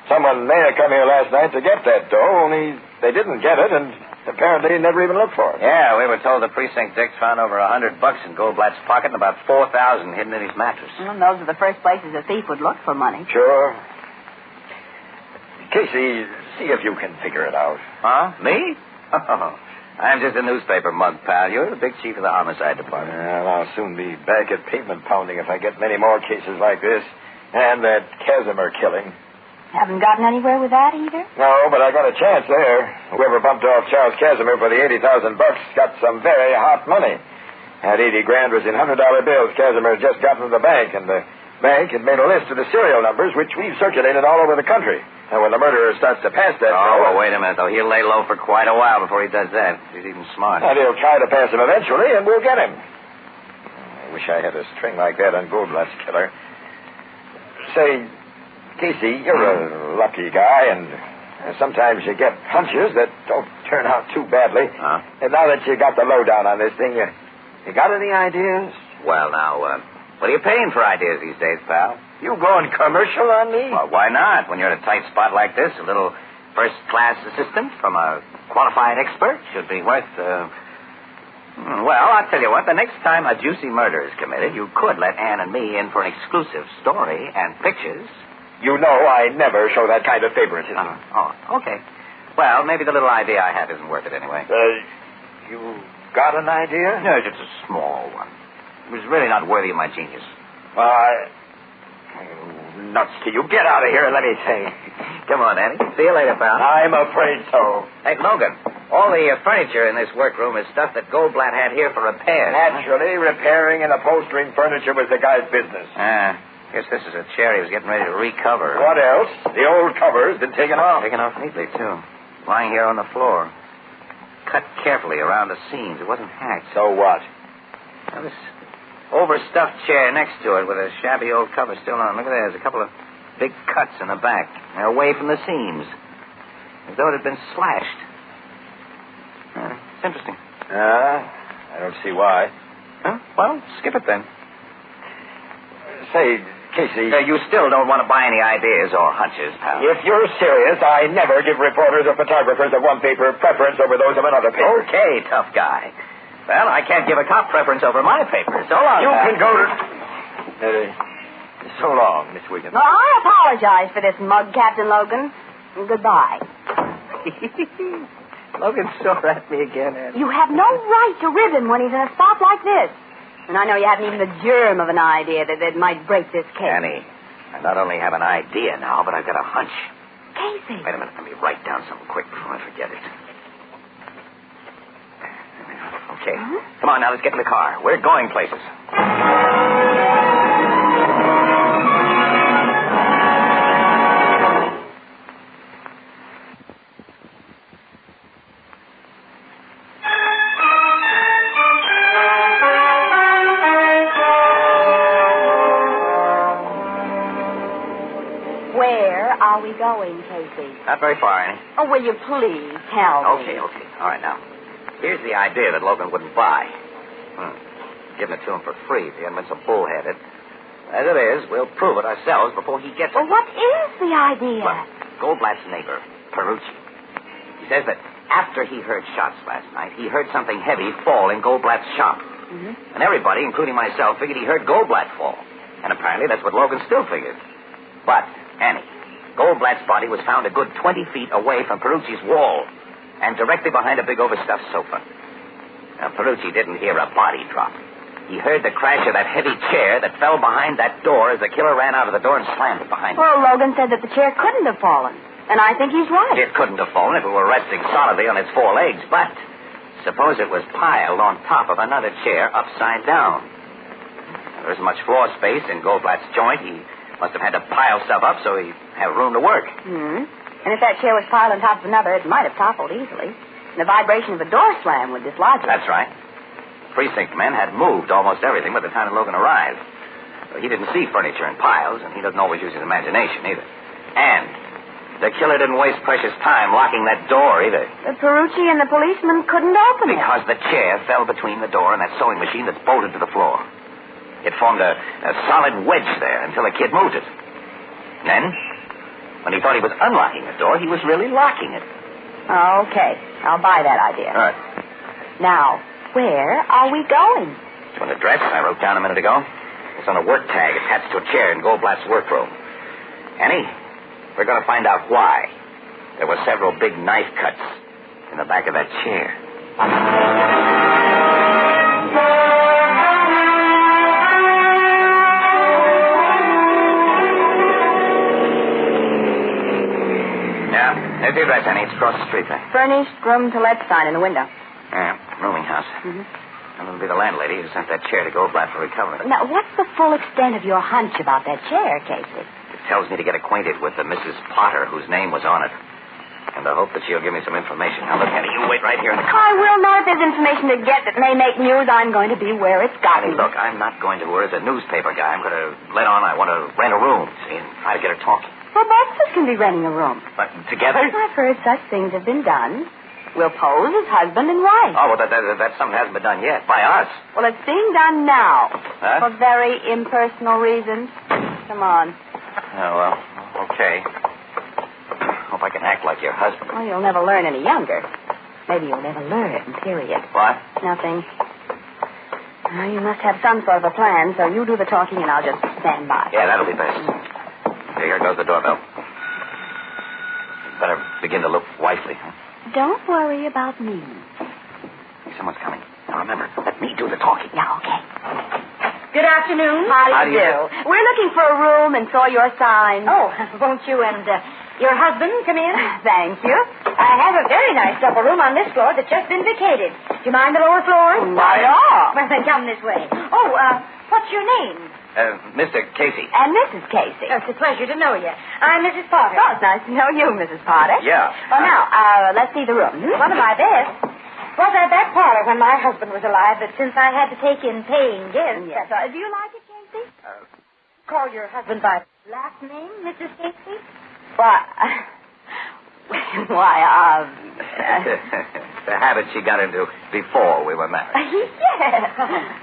someone may have come here last night to get that dough, only they didn't get it, and apparently never even looked for it. Yeah, we were told the precinct Dix found over $100 in Goldblatt's pocket and about $4,000 hidden in his mattress. Well, those are the first places a thief would look for money. Sure. Casey, see if you can figure it out. Huh? Me? Oh, I'm just a newspaper mug, pal. You're the big chief of the homicide department. Well, I'll soon be back at pavement pounding if I get many more cases like this. And that Casimir killing. Haven't gotten anywhere with that either? No, but I got a chance there. Whoever bumped off Charles Casimir for the $80,000 got some very hot money. That 80 grand was in $100 bills Casimir had just gotten from the bank, and the bank had made a list of the serial numbers, which we've circulated all over the country. And when the murderer starts to pass that... well, wait a minute, though. He'll lay low for quite a while before he does that. He's even smart. And he'll try to pass him eventually, and we'll get him. I wish I had a string like that on Goldblatt's killer. Say, Casey, you're a lucky guy, and sometimes you get hunches that don't turn out too badly. Huh? And now that you got the lowdown on this thing, you got any ideas? Well, now, what are you paying for ideas these days, pal? You going commercial on me? Well, why not? When you're in a tight spot like this, a little first-class assistance from a qualified expert should be worth, well, I'll tell you what. The next time a juicy murder is committed, you could let Ann and me in for an exclusive story and pictures. You know I never show that kind of favoritism. Okay. Well, maybe the little idea I have isn't worth it anyway. You got an idea? No, just a small one. It was really not worthy of my genius. Nuts to you. Get out of here and let me think. Come on, Annie. See you later, pal. I'm afraid so. Hey, Logan, all the furniture in this workroom is stuff that Goldblatt had here for repairs. Naturally, repairing and upholstering furniture was the guy's business. Guess this is a chair he was getting ready to recover. What else? The old cover's been taken off. Taken off neatly, too. Lying here on the floor. Cut carefully around the seams. It wasn't hacked. So what? Now, this overstuffed chair next to it with a shabby old cover still on. Look at that. There's a couple of big cuts in the back. They're away from the seams. As though it had been slashed. It's interesting. I don't see why. Huh? Well, skip it then. Say, Casey... you still don't want to buy any ideas or hunches, pal. If you're serious, I never give reporters or photographers of one paper preference over those of another paper. Okay, tough guy. Well, I can't give a cop preference over my paper. So long, You pal. can go to... so long, Miss Wiggins. Well, I apologize for this mug, Captain Logan. Goodbye. Logan's sore at me again, Annie. You have no right to rib him when he's in a spot like this. And I know you haven't even the germ of an idea that might break this case. Annie, I not only have an idea now, but I've got a hunch. Casey. Wait a minute. Let me write down something quick before I forget it. Okay. Come on now, let's get in the car. We're going places. Where are we going, Casey? Not very far, Annie. Oh, will you please tell me? Okay. All right, now. Here's the idea that Logan wouldn't buy. Giving it to him for free if he hadn't been so bullheaded. As it is, we'll prove it ourselves before he gets it. Well, what is the idea? Well, Goldblatt's neighbor, Perucci. He says that after he heard shots last night, he heard something heavy fall in Goldblatt's shop. And everybody, including myself, figured he heard Goldblatt fall. And apparently that's what Logan still figured. But, Annie, Goldblatt's body was found a good 20 feet away from Perucci's wall and directly behind a big overstuffed sofa. Now, Perucci didn't hear a body drop. He heard the crash of that heavy chair that fell behind that door as the killer ran out of the door and slammed it behind him. Well, Logan said that the chair couldn't have fallen. And I think he's right. It couldn't have fallen if it were resting solidly on its four legs, but suppose it was piled on top of another chair upside down. There isn't much floor space in Goldblatt's joint. He must have had to pile stuff up so he'd have room to work. And if that chair was piled on top of another, it might have toppled easily. And the vibration of a door slam would dislodge it. That's right. Precinct men had moved almost everything by the time Logan arrived. He didn't see furniture in piles, and he doesn't always use his imagination either. And the killer didn't waste precious time locking that door either. The Perucci and the policeman couldn't open it. Because the chair fell between the door and that sewing machine that's bolted to the floor. It formed a solid wedge there until the kid moved it. Then, when he thought he was unlocking the door, he was really locking it. Okay. I'll buy that idea. All right. Now, where are we going? To an address I wrote down a minute ago. It's on a work tag attached to a chair in Goldblatt's workroom. Annie, we're going to find out why there were several big knife cuts in the back of that chair. There's the address, Annie. It's across the street there. Furnished room to let sign in the window. Yeah, rooming house. And it'll be the landlady who sent that chair to Goldblatt for recovery. Now, what's the full extent of your hunch about that chair, Casey? It tells me to get acquainted with the Mrs. Potter whose name was on it. And I hope that she'll give me some information. Now, look, Annie, you wait right here in the car. I will not. If there's information to get that may make news, I'm going to be where it's got Annie, look, I'm not going to her as a newspaper guy. I'm going to let on I want to rent a room, see, and try to get her talking. Well, both of us can be renting a room. But together? I've heard such things have been done. We'll pose as husband and wife. Oh, well, that's something that hasn't been done yet by us. Well, it's being done now. Huh? For very impersonal reasons. Come on. Oh, well, okay. Hope I can act like your husband. Well, you'll never learn any younger. Maybe you'll never learn, period. What? Nothing. Well, you must have some sort of a plan, so you do the talking and I'll just stand by. Yeah, that'll be best. Here goes the doorbell. Better begin to look wifely, huh? Don't worry about me. Hey, someone's coming. Now, remember, let me do the talking. Yeah, okay. Good afternoon. How do you do? We're looking for a room and saw your sign. Oh, won't you and your husband come in? Thank you. I have a very nice double room on this floor that's just been vacated. Do you mind the lower floor? Not at all. Well, then come this way. Oh, what's your name? Mr. Casey. And Mrs. Casey. Oh, it's a pleasure to know you. I'm Mrs. Potter. Oh, it's nice to know you, Mrs. Potter. Yeah. Well, now, let's see the room. One of my best. Was at that parlor when my husband was alive, but since I had to take in paying guests. Yes. Do you like it, Casey? Call your husband by last name, Mrs. Casey? Why, It's a habit she got into before we were married. Yes.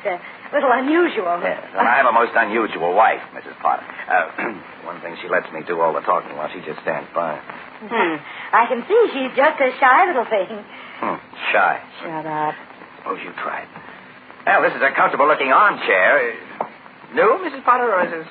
It's a little unusual. Yes. Well, I have a most unusual wife, Mrs. Potter. One thing, she lets me do all the talking while she just stands by. I can see she's just a shy little thing. Shy. Shut up. Suppose you tried. Well, this is a comfortable-looking armchair. New, Mrs. Potter, or is this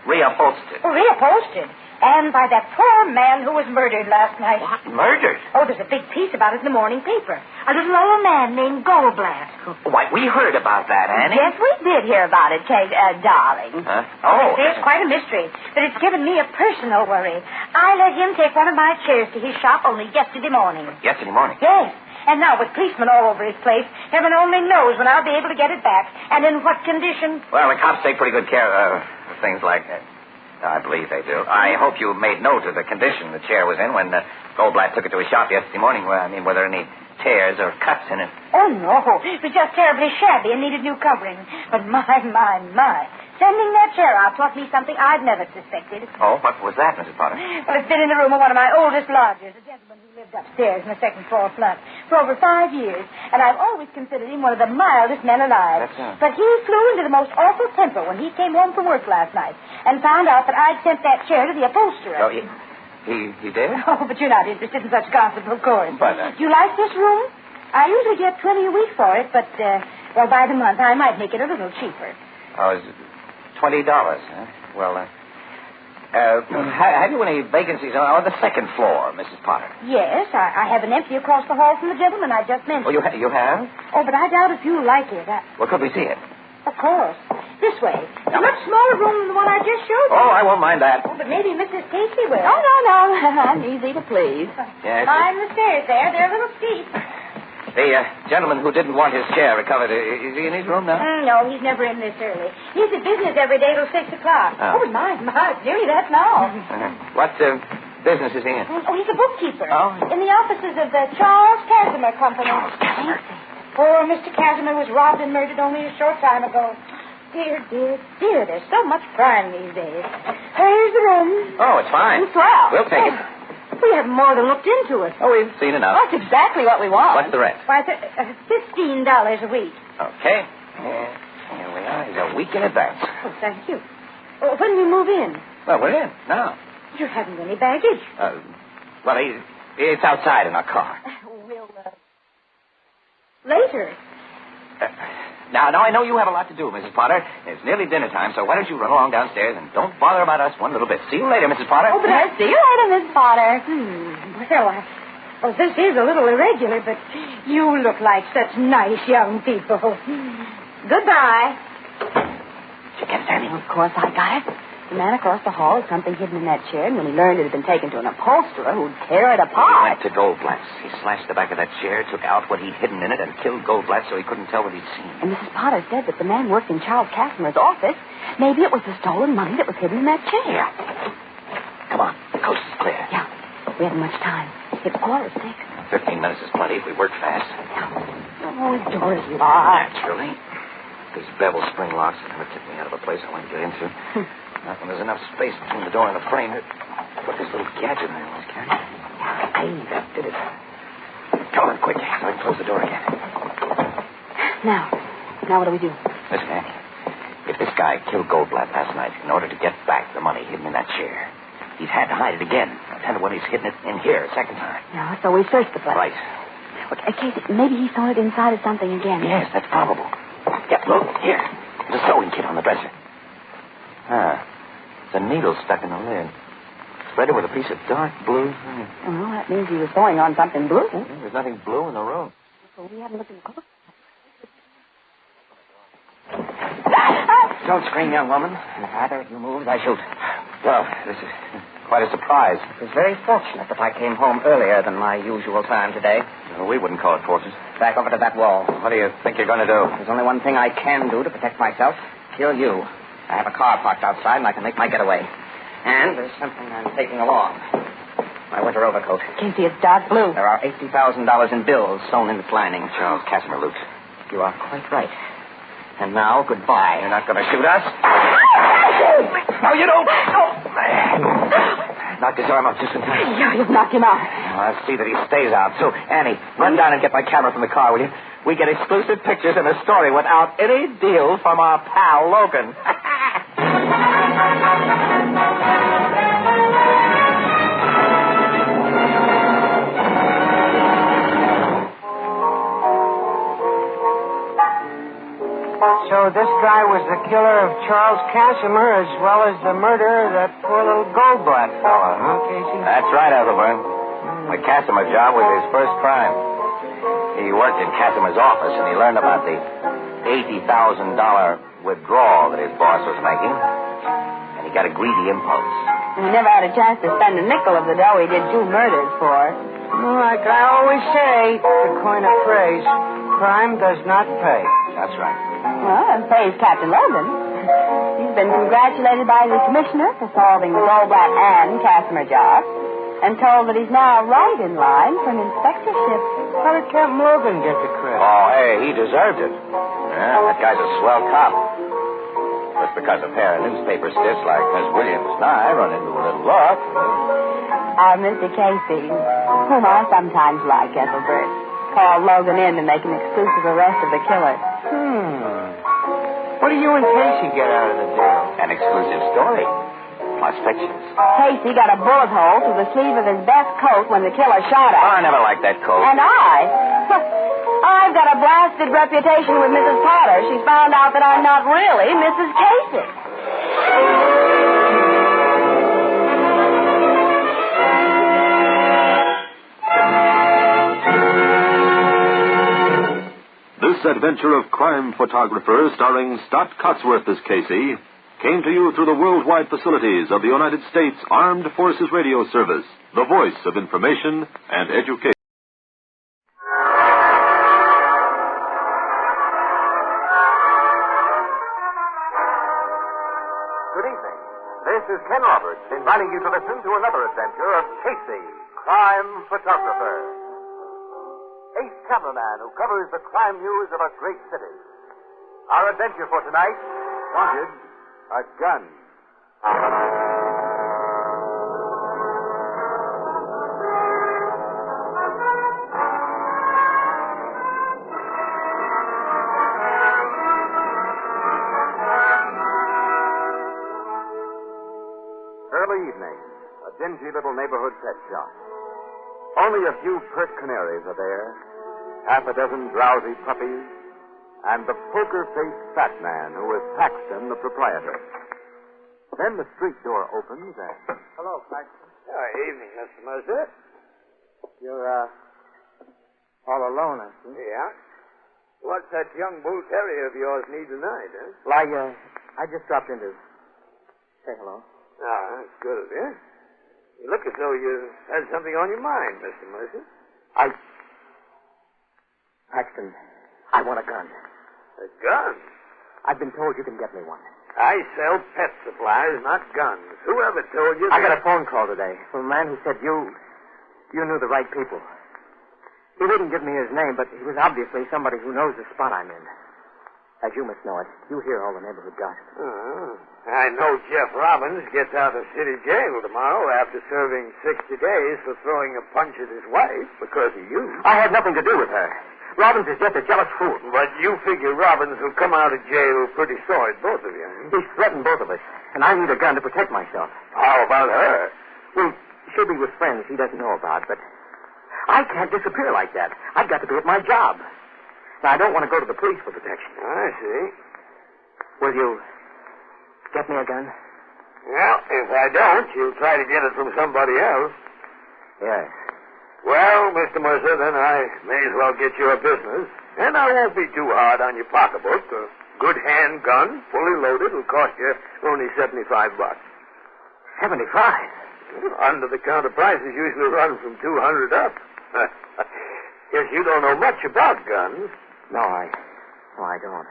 reupholstered? Oh, reupholstered. And by that poor man who was murdered last night. What? Murdered? Oh, there's a big piece about it in the morning paper. A little old man named Goldblatt. Why, we heard about that, Annie. Yes, we did hear about it, darling. Huh? Oh, they say it's quite a mystery, but it's given me a personal worry. I let him take one of my chairs to his shop only yesterday morning. Yesterday morning? Yes. And now with policemen all over his place, heaven only knows when I'll be able to get it back and in what condition. Well, the cops take pretty good care of things like that. I believe they do. I hope you made note of the condition the chair was in when Goldblatt took it to his shop yesterday morning. Well, I mean, were there any tears or cuts in it? Oh, no. It was just terribly shabby and needed new covering. But my. Sending that chair out taught me something I'd never suspected. Oh, what was that, Mrs. Potter? Well, it's been in the room of one of my oldest lodgers, a gentleman who lived upstairs in the second-floor flat for over 5 years, and I've always considered him one of the mildest men alive. But he flew into the most awful temper when he came home from work last night and found out that I'd sent that chair to the upholsterer. Oh, he did? Oh, but you're not interested in such gossip, of course. But, Do you like this room? I usually get $20 a week for it, but, well, by the month I might make it a little cheaper. Oh, is it $20, huh? Well, have you any vacancies on the second floor, Mrs. Potter? Yes, I have an empty across the hall from the gentleman I just mentioned. Oh, you have? Oh, but I doubt if you'll like it. Well, could we see it? Of course. This way. A much smaller room than the one I just showed you. Oh, I won't mind that. Oh, but maybe Mrs. Casey will. Oh, no. I'm easy to please. Yes. Climb the stairs there. They're a little steep. The gentleman who didn't want his chair recovered, is he in his room now? No, he's never in this early. He's at business every day till 6 o'clock. Oh. Oh, my, it's nearly that now. What business is he in? Oh, he's a bookkeeper. Oh. In the offices of the Charles Casimir Company. Charles Casimir. Poor Mr. Casimir was robbed and murdered only a short time ago. Dear, there's so much crime these days. Here's the room. Oh, it's fine. Swell. We'll take it. We haven't more than looked into it. Oh, we've seen enough. That's exactly what we want. What's the rest? Why, $15 a week. Okay. Here we are. He's a week in advance. Oh, thank you. Oh, when do we move in? Well, we're in now. You haven't any baggage. Well, it's outside in our car. We'll, later. Now, I know you have a lot to do, Mrs. Potter. It's nearly dinner time, so why don't you run along downstairs and don't bother about us one little bit. See you later, Mrs. Potter. Oh, but I'll see you later, Miss Potter. Well, this is a little irregular, but you look like such nice young people. Goodbye. Did you get it, Annie? Of course I got it. the man across the hall had something hidden in that chair, and when he learned it had been taken to an upholsterer who'd tear it He apart. went to Goldblatt's. He slashed the back of that chair, took out what he'd hidden in it, and killed Goldblatt so he couldn't tell what he'd seen. And Mrs. Potter said that the man worked in Charles Casimer's office. Maybe it was the stolen money that was hidden in that chair. Yeah. Come on. The coast is clear. Yeah. We haven't much time. It's 5:45. 15 minutes is plenty if we work fast. Oh, his door is locked. Naturally. These bevel spring locks will never tip me out of a place I want to get into. Not when there's enough space between the door and the frame. Put this little gadget I always carry. Hey, that did it. Come on, quick, so I can close the door again. Now what do we do? Listen, Hank. If this guy killed Goldblatt last night in order to get back the money hidden in that chair, he's had to hide it again. I tell you when he's hidden it in here a second time. Yeah, so we searched the place. Right. Look, Casey, maybe he thrown it inside of something again. Yes, that's probable. Yeah, look, here. There's a sewing kit on the dresser. It's a needle stuck in the lid. Threaded with a piece of dark blue. Well, that means he was sewing on something blue. There's nothing blue in the room. Well, we haven't looked in the closet. Don't scream, young woman. If either of you moves, I shoot. Well, this is quite a surprise. It was very fortunate that I came home earlier than my usual time today. Well, we wouldn't call it fortunate. Back over to that wall. What do you think you're going to do? There's only one thing I can do to protect myself. Kill you. I have a car parked outside, and I can make my getaway. And there's something I'm taking along. My winter overcoat. Casey, it's dark blue. There are $80,000 in bills sewn in its lining. Charles Casimer, Luke. You are quite right. And now, goodbye. You're not going to shoot us? No, you don't. Knocked his arm out just in time. Yeah, you've knocked him out. Well, I'll see that he stays out, too. Annie, run down and get my camera from the car, will you? We get exclusive pictures and a story without any deal from our pal, Logan. So this guy was the killer of Charles Casimer as well as the murderer of that poor little Goldblatt fella, huh, Casey? That's right, Ethelburn. The Casimer job was his first crime. He worked in Casimer's office, and he learned about the $80,000 withdrawal that his boss was making, and he got a greedy impulse. He never had a chance to spend a nickel of the dough he did 2 murders for. Like I always say, to coin a phrase, crime does not pay. That's right. Well, and pays Captain Logan. He's been congratulated by the commissioner for solving the Goldblatt and Casimer job, and told that he's now right in line for an inspectorship. How did Captain Logan get the credit? Oh, hey, he deserved it. Yeah, that guy's a swell cop. Just because a pair of newspaper stiffs like Miss Williams and I run into a little luck. Our Mr. Casey, whom I sometimes like, Ethelbert, called Logan in to make an exclusive arrest of the killer. What do you and Casey get out of the deal? An exclusive story. Plus pictures. Casey got a bullet hole through the sleeve of his best coat when the killer shot at him. Oh, I never liked that coat. And I've got a blasted reputation with Mrs. Potter. She's found out that I'm not really Mrs. Casey. This adventure of crime photographer starring Stott Cotsworth as Casey came to you through the worldwide facilities of the United States Armed Forces Radio Service, the voice of information and education. Good evening. This is Ken Roberts inviting you to listen to another adventure of Casey, crime photographer. Ace cameraman who covers the crime news of a great city. Our adventure for tonight, wanted a gun. Early evening, a dingy little neighborhood pet shop. Only a few pert canaries are there, half a dozen drowsy puppies, and the poker-faced fat man who is Paxton, the proprietor. Then the street door opens and... Hello, Paxton. Evening, Mr. Mercer. You're, all alone, I see. Yeah? What's that young bull terrier of yours need tonight, huh? Well, I just dropped in to Say hello. Ah, that's good of you. You look as though you had something on your mind, Mr. Mercer. Paxton, I want a gun. A gun? I've been told you can get me one. I sell pet supplies, not guns. Whoever told you I that... got a phone call today from a man who said you knew the right people. He didn't give me his name, but he was obviously somebody who knows the spot I'm in. As you must know it, you hear all the neighborhood gossip. I know Jeff Robbins gets out of city jail tomorrow after serving 60 days for throwing a punch at his wife because of you. I had nothing to do with her. Robbins is just a jealous fool. But you figure Robbins will come out of jail pretty sore at both of you. He's threatened both of us, and I need a gun to protect myself. How about her? Well, she'll be with friends he doesn't know about, but I can't disappear like that. I've got to be at my job. Now, I don't want to go to the police for protection. I see. Will you get me a gun? Well, if I don't, you'll try to get it from somebody else. Yes. Well, Mr. Mercer, then I may as well get you a business. And I won't be too hard on your pocketbook. A good handgun, fully loaded, will cost you only $75. 75? Under-the-counter prices usually run from $200 up. Guess you don't know much about guns. No, I don't.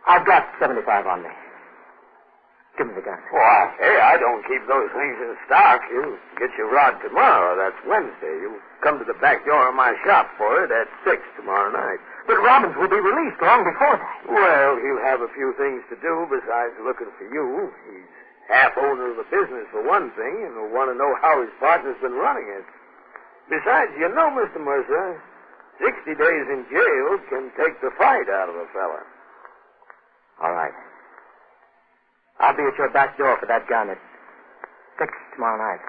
I've got 75 on me. Give me the gun. Why, hey, I don't keep those things in stock. You get your rod tomorrow. That's Wednesday. You come to the back door of my shop for it at 6 tomorrow night. But Robbins will be released long before that. Well, he'll have a few things to do besides looking for you. He's half owner of the business, for one thing, and will want to know how his partner's been running it. Besides, you know, Mr. Mercer, 60 days in jail can take the fight out of a fella. All right. I'll be at your back door for that gun at 6 tomorrow night.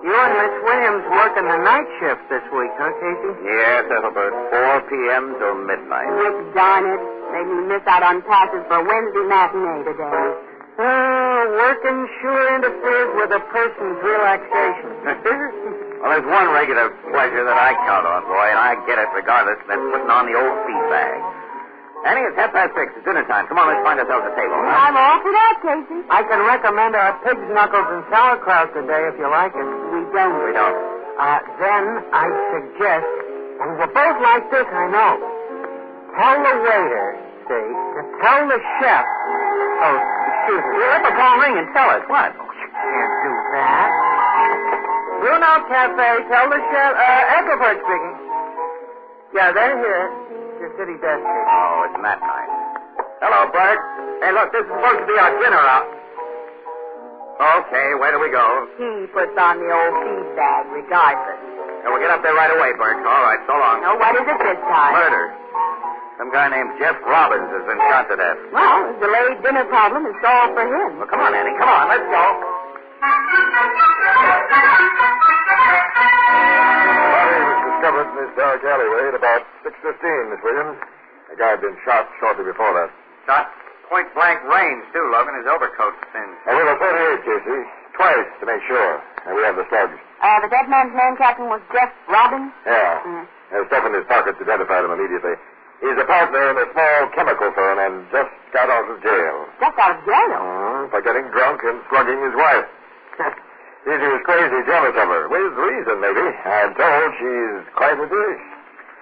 You and Miss Williams working the night shift this week, huh, Casey? Yes, Ethelbert. 4 p.m. till midnight. Rick, darn it. Made me miss out on passes for Wednesday matinee today. Working sure interferes with a person's relaxation. Well, there's one regular pleasure that I count on, boy, and I get it regardless, and that's putting on the old feed bag. Annie, it's 6:30. It's dinner time. Come on, let's find ourselves a table. Huh? I'm all for that, Casey. I can recommend our pig's knuckles and sauerkraut today if you like it. We don't. We don't. Then I suggest, and we're both like this, I know. Tell the waiter, see, to tell the chef. Oh, excuse me. Let the phone ring and tell us. What? Oh, you can't do that. Bruno Cafe, tell the chef, Ethelbert speaking. Yeah, they're here. Your city desk. Oh, it's that night. Hello, Bert. Hey, look, this is supposed to be our dinner out. Okay, where do we go? He puts on the old feed bag regardless. Yeah, we'll get up there right away, Bert. All right, so long. Oh, what is it this time? Murder. Some guy named Jeff Robbins has been shot to death. Well, the delayed dinner problem is solved for him. Well, come on, Annie. Come on, let's go. Body was discovered in this dark alleyway at about 6:15, Miss Williams. The guy had been shot shortly before that. Shot point-blank range, too, Logan. His overcoat's thin. And with a 38, Casey. Twice, to make sure. And we have the slugs. The dead man's name, Captain, was Jeff Robbins? Yeah. There's stuff in his pockets identified him immediately. He's a partner in a small chemical firm and just got out of jail. Just out of jail? For getting drunk and slugging his wife. He was crazy jealous of her. With reason, maybe. I'm told she's quite a dish.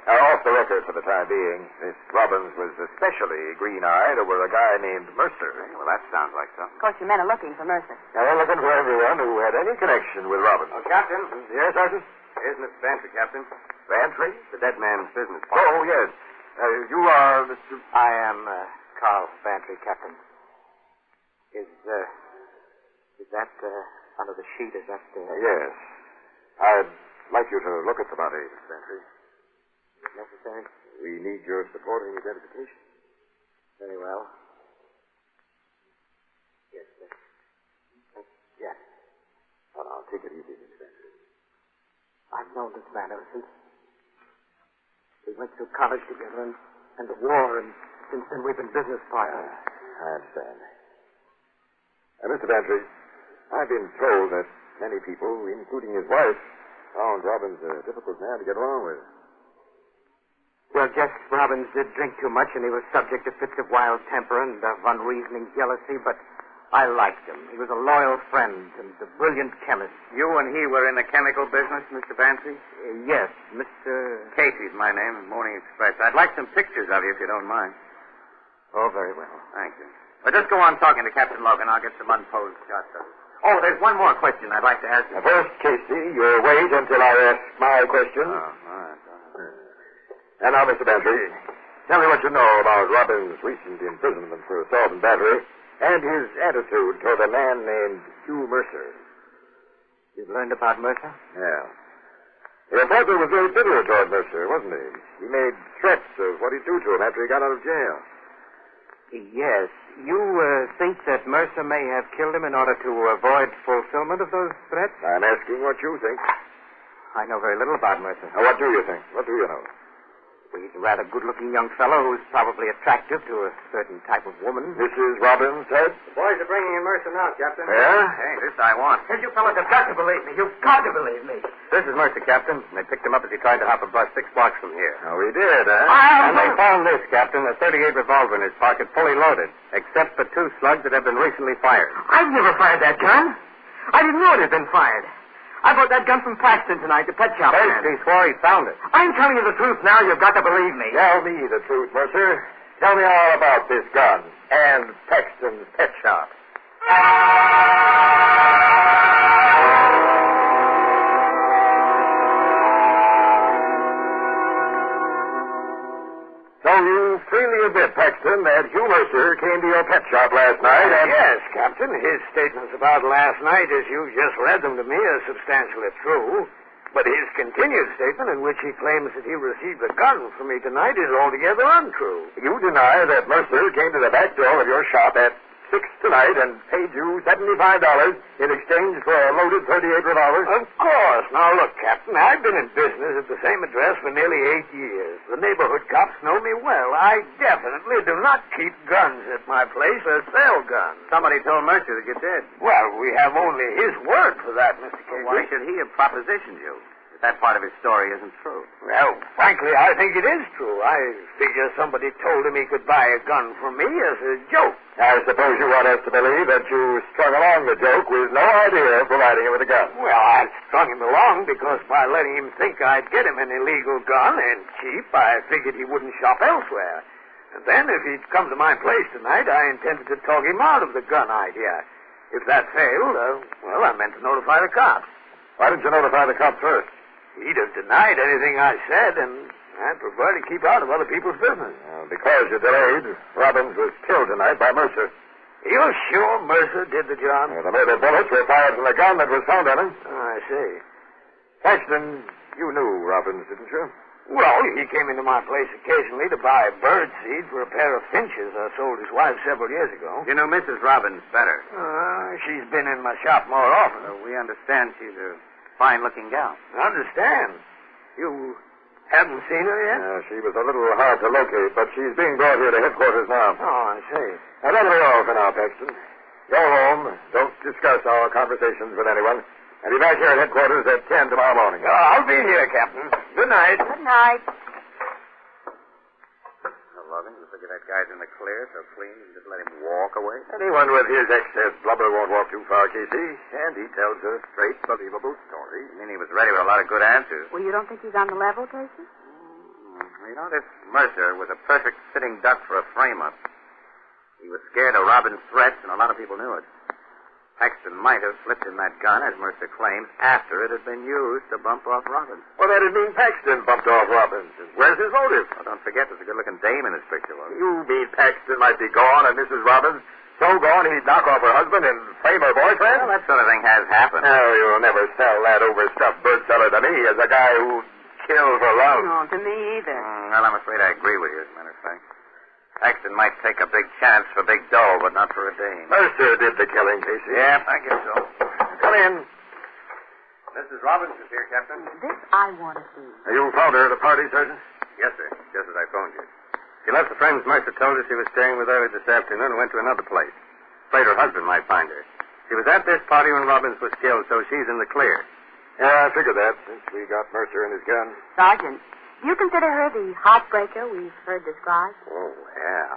Now, off the record for the time being, Miss Robbins was especially green-eyed over a guy named Mercer. Well, that sounds like something. Of course, your men are looking for Mercer. Now, they're looking for everyone who had any connection with Robbins. Oh, Captain. Yes, Sergeant? Here's Miss Bantry, Captain. Bantry? The dead man's business partner. Oh, yes. You are Mr. I am Carl Bantry, Captain. Is that under the sheet? Is that Yes. I'd like you to look at the body, Miss Bantry. necessary? We need your supporting identification. Very well. Yes, sir. Yes. Well, now, take it easy, Miss Bantry. I've known this man ever since. We went through college together and the war, and since then we've been business partners. I understand. Mr. Bantry, I've been told that many people, including his wife, found Robbins a difficult man to get along with. Well, Jess Robbins did drink too much, and he was subject to fits of wild temper and of unreasoning jealousy, but I liked him. He was a loyal friend and a brilliant chemist. You and he were in the chemical business, Mr. Bancy? Yes, Mr. Casey's my name, Morning Express. I'd like some pictures of you, if you don't mind. Oh, very well. Thank you. Well, just go on talking to Captain Logan. I'll get some unposed shots of you. Oh, there's one more question I'd like to ask you. First, Casey, you'll wait until I ask my question. Oh, all right. And now, Mr. Bantry, tell me what you know about Robbins' recent imprisonment for assault and battery and his attitude toward a man named Hugh Mercer. You've learned about Mercer? Yeah. The reporter was very bitter toward Mercer, wasn't he? He made threats of what he'd do to him after he got out of jail. Yes. You think that Mercer may have killed him in order to avoid fulfillment of those threats? I'm asking what you think. I know very little about Mercer. Now, what do you think? What do you know? Well, he's a rather good-looking young fellow who's probably attractive to a certain type of woman. Mrs. Robbins said? The boys are bringing in Mercer now, Captain. Yeah? Hey, this I want. Hey, you fellas have got to believe me. You've got to believe me. This is Mercer, Captain. They picked him up as he tried to hop a bus 6 blocks from here. Oh, he did, huh? And they found this, Captain, a .38 revolver in his pocket, fully loaded, except for 2 slugs that have been recently fired. I've never fired that gun. I didn't know it had been fired. I bought that gun from Paxton tonight, the pet shop man. First, he swore he found it. I'm telling you the truth now. You've got to believe me. Tell me the truth, Mercer. Tell me all about this gun and Paxton's pet shop. So you freely admit, Paxton, that Hugh Mercer came to your pet shop last night and... Yes, Captain. His statements about last night, as you just read them to me, are substantially true. But his continued statement in which he claims that he received a gun from me tonight is altogether untrue. You deny that Mercer came to the back door of your shop at 6 tonight and paid you $75 in exchange for a loaded .38 revolver? Of course. Now, look, Captain, I've been in business at the same address for nearly 8 years. The neighborhood cops know me well. I definitely do not keep guns at my place or sell guns. Somebody told Mercer that you did. Well, we have only his word for that, Mr. Casey. Why should he have propositioned you? That part of his story isn't true. Well, frankly, I think it is true. I figure somebody told him he could buy a gun from me as a joke. I suppose you want us to believe that you strung along the joke with no idea of providing him with a gun. Well, I strung him along because by letting him think I'd get him an illegal gun and cheap, I figured he wouldn't shop elsewhere. And then if he'd come to my place tonight, I intended to talk him out of the gun idea. If that failed, well, I meant to notify the cops. Why didn't you notify the cops first? He'd have denied anything I said, and I'd prefer to keep out of other people's business. Because you delayed, Robbins was killed tonight by Mercer. You're sure Mercer did the job? The murder bullets were fired from the gun that was found on him. Oh, I see. Paxton, you knew Robbins, didn't you? Well, he came into my place occasionally to buy bird seed for a pair of finches I sold his wife several years ago. You know Mrs. Robbins better. She's been in my shop more often. We understand she's a fine-looking gal. Understand? You haven't seen her yet? She was a little hard to locate, but she's being brought here to headquarters now. Oh, I see. Now, that'll be all for now, Paxton. Go home. Don't discuss our conversations with anyone. And be back here at headquarters at 10 tomorrow morning. Oh, I'll be here, Captain. Good night. Good night. Logan, you figure that guy's in the clear, so clean you can just let him walk away? Anyone with his excess blubber won't walk too far, Casey. And he tells a straight, believable story. I mean, he was ready with a lot of good answers. Well, you don't think he's on the level, Casey? You know, this Mercer was a perfect sitting duck for a frame-up. He was scared of Robbins' threats, and a lot of people knew it. Paxton might have slipped him that gun, as Mercer claims, after it had been used to bump off Robbins. Well, that'd mean Paxton bumped off Robbins. Where's his motive? Well, don't forget there's a good-looking dame in his picture, wasn't You mean Paxton might be gone and Mrs. Robbins so gone he'd knock off her husband and frame her boyfriend? Well, that sort of thing has happened. No, you'll never sell that overstuffed bird seller to me as a guy who killed for love. No, to me either. Well, I'm afraid I agree with you, as a matter of fact. Paxton might take a big chance for big dough, but not for a dame. Mercer did the killing, Casey. Yeah, I guess so. Come in. Mrs. Robbins is here, Captain. This I want to see. You found her at a party, Sergeant? Yes, sir. Just as I phoned you. She left the friends Mercer told us she was staying with early this afternoon and went to another place. Afraid her husband might find her. She She was at this party when Robbins was killed, so she's in the clear. Yeah, I figured that, since we got Mercer and his gun. Sergeant, do you consider her the heartbreaker we've heard described? Oh, yeah.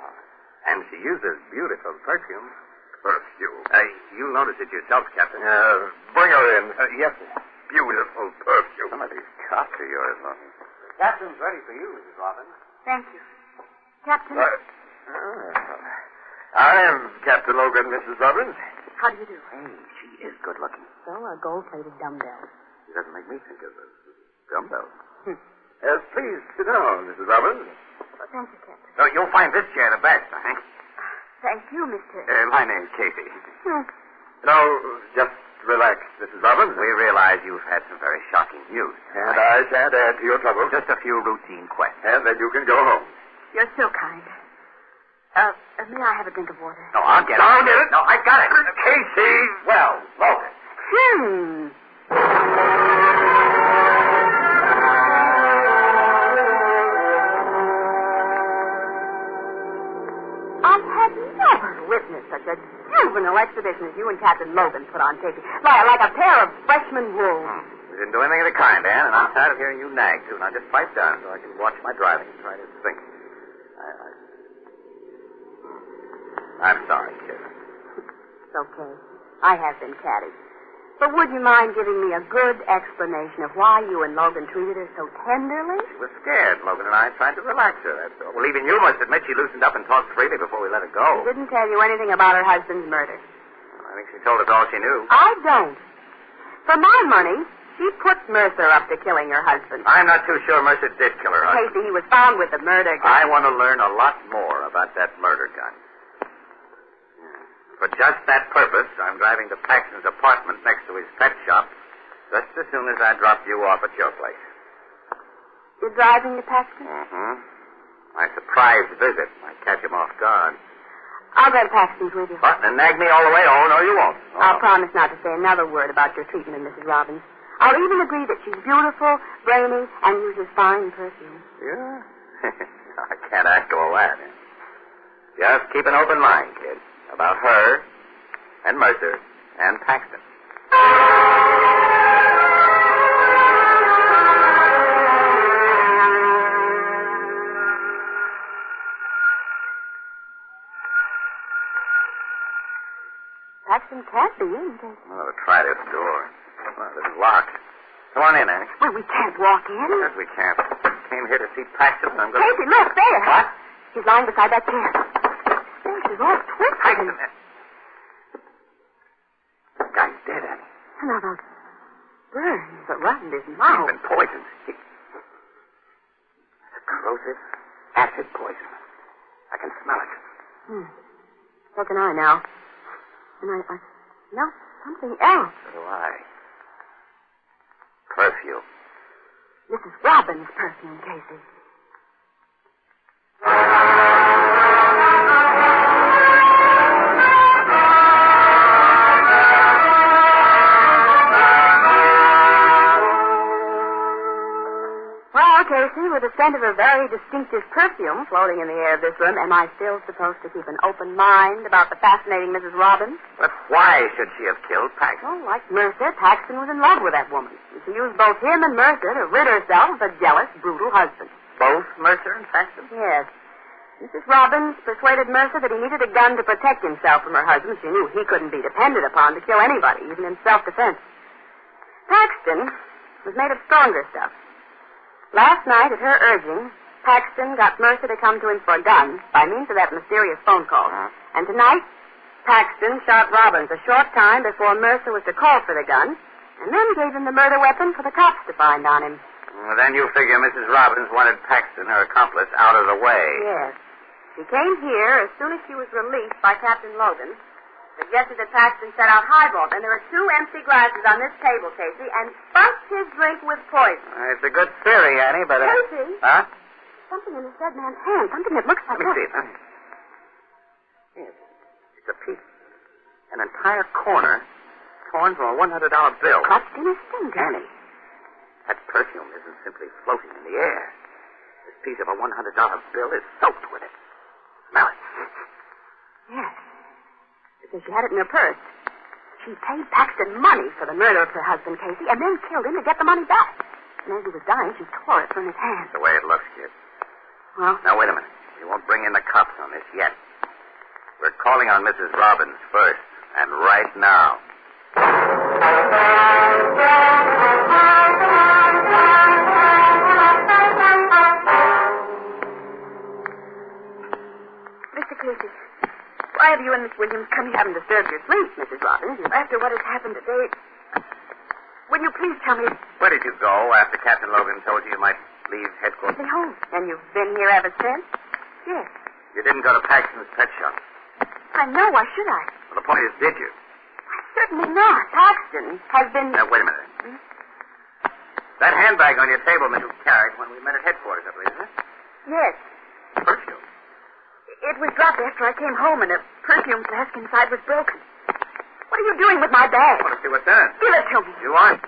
And she uses beautiful perfume. Perfume? You'll notice it yourself, Captain. Bring her in. Yes, sir. Beautiful perfume. Some of these cops are yours, Logan. The captain's ready for you, Mrs. Robbins. Thank you. Captain, I am Captain Logan, Mrs. Robbins. how do you do? Hey, she is good looking. So are gold-plated dumbbells. She doesn't make me think of a dumbbell. Pleased to know, Mrs. Robbins. Well, thank you, Captain. So you'll find this chair the best, I think. Thank you, Mr. My name's Casey. No, just relax, Mrs. Robbins. We realize you've had some very shocking news. And I shan't add to your trouble. Just a few routine questions. And then you can go home. You're so kind. May I have a drink of water? No, I'll get I'll it. get it. No, I got it. Casey! Well, Logan. I had never witnessed such a juvenile exhibition as you and Captain Logan put on, Casey. Like a pair of freshman wolves. We didn't do anything of the kind, Ann, and I'm tired of hearing you nag, too. Now, just pipe down so I can watch my driving and try to think. I'm sorry, kid. It's okay. I have been catty. But would you mind giving me a good explanation of why you and Logan treated her so tenderly? She was scared. Logan and I tried to relax her, that's all. Well, even you must admit she loosened up and talked freely before we let her go. She didn't tell you anything about her husband's murder. Well, I think she told us all she knew. I don't. For my money, she put Mercer up to killing her husband. I'm not too sure Mercer did kill her husband. Casey, he was found with the murder gun. I want to learn a lot more about that murder gun. For just that purpose, I'm driving to Paxton's apartment next to his pet shop just as soon as I drop you off at your place. You're driving to Paxton? Mm-hmm. My surprise visit might catch him off guard. I'll go to Paxton's with you. What? And nag me all the way? Oh, no, you won't. Oh, I'll promise not to say another word about your treatment of Mrs. Robbins. I'll even agree that she's beautiful, brainy, and uses fine perfume. Yeah? I can't ask all that. Just keep an open mind, kid. About her, and Mercer, and Paxton. Paxton can't be in, can he? Oh, try this door. Well, this is locked. Come on in, Annie. Well, we can't walk in. Yes, we can't. Came here to see Paxton, and I'm going to... Casey, look, there. What? He's lying beside that chair. He's all twisted. Paxton. The guy's dead, Annie. And now those burns around his mouth. He's been poisoned. It's a corrosive acid poison. I can smell it. So can I now. And I smell something else. So do I. Perfume. Mrs. Robbins' perfume, Casey. Well, Casey, with the scent of a very distinctive perfume floating in the air of this room, am I still supposed to keep an open mind about the fascinating Mrs. Robbins? But why should she have killed Paxton? Well, like Mercer, Paxton was in love with that woman. And she used both him and Mercer to rid herself of a jealous, brutal husband. Both Mercer and Paxton? Yes. Mrs. Robbins persuaded Mercer that he needed a gun to protect himself from her husband. She knew he couldn't be depended upon to kill anybody, even in self-defense. Paxton was made of stronger stuff. Last night, at her urging, Paxton got Mercer to come to him for a gun by means of that mysterious phone call. And tonight, Paxton shot Robbins a short time before Mercer was to call for the gun, and then gave him the murder weapon for the cops to find on him. Well, then you figure Mrs. Robbins wanted Paxton, her accomplice, out of the way. Yes. She came here as soon as she was released by Captain Logan, suggested that Paxton set out highball. Then there are 2 empty glasses on this table, Casey, and spunked his drink with poison. It's a good theory, Annie, but... Casey? Huh? Something in this dead man's hand. Something that looks like... Let me see it. Yes. It's a piece. An entire corner torn from a $100 bill. Clutched in his finger. Annie, that perfume isn't simply floating in the air. This piece of a $100 bill is soaked with it. Smell it. Yes. Because she had it in her purse. She paid Paxton money for the murder of her husband, Casey, and then killed him to get the money back. And as he was dying, she tore it from his hand. That's the way it looks, kid. Well? Now, wait a minute. You won't bring in the cops on this yet. We're calling on Mrs. Robbins first, and right now. Mr. Casey, why have you and Miss Williams come here? Haven't disturbed your sleep, Mrs. Robbins. After what has happened today, will you please tell me... Where did you go after Captain Logan told you might leave headquarters? Stay home. And you've been here ever since? Yes. You didn't go to Paxton's pet shop. I know. Why should I? Well, the point is, did you? Certainly not. Paxton has been... Now, wait a minute. That handbag on your table Mitchell carried when we met at headquarters, I believe, isn't it? Yes. Perfume. It was dropped after I came home, and a perfume flask inside was broken. What are you doing with my bag? I want to see what's in it. Give it to me. You want?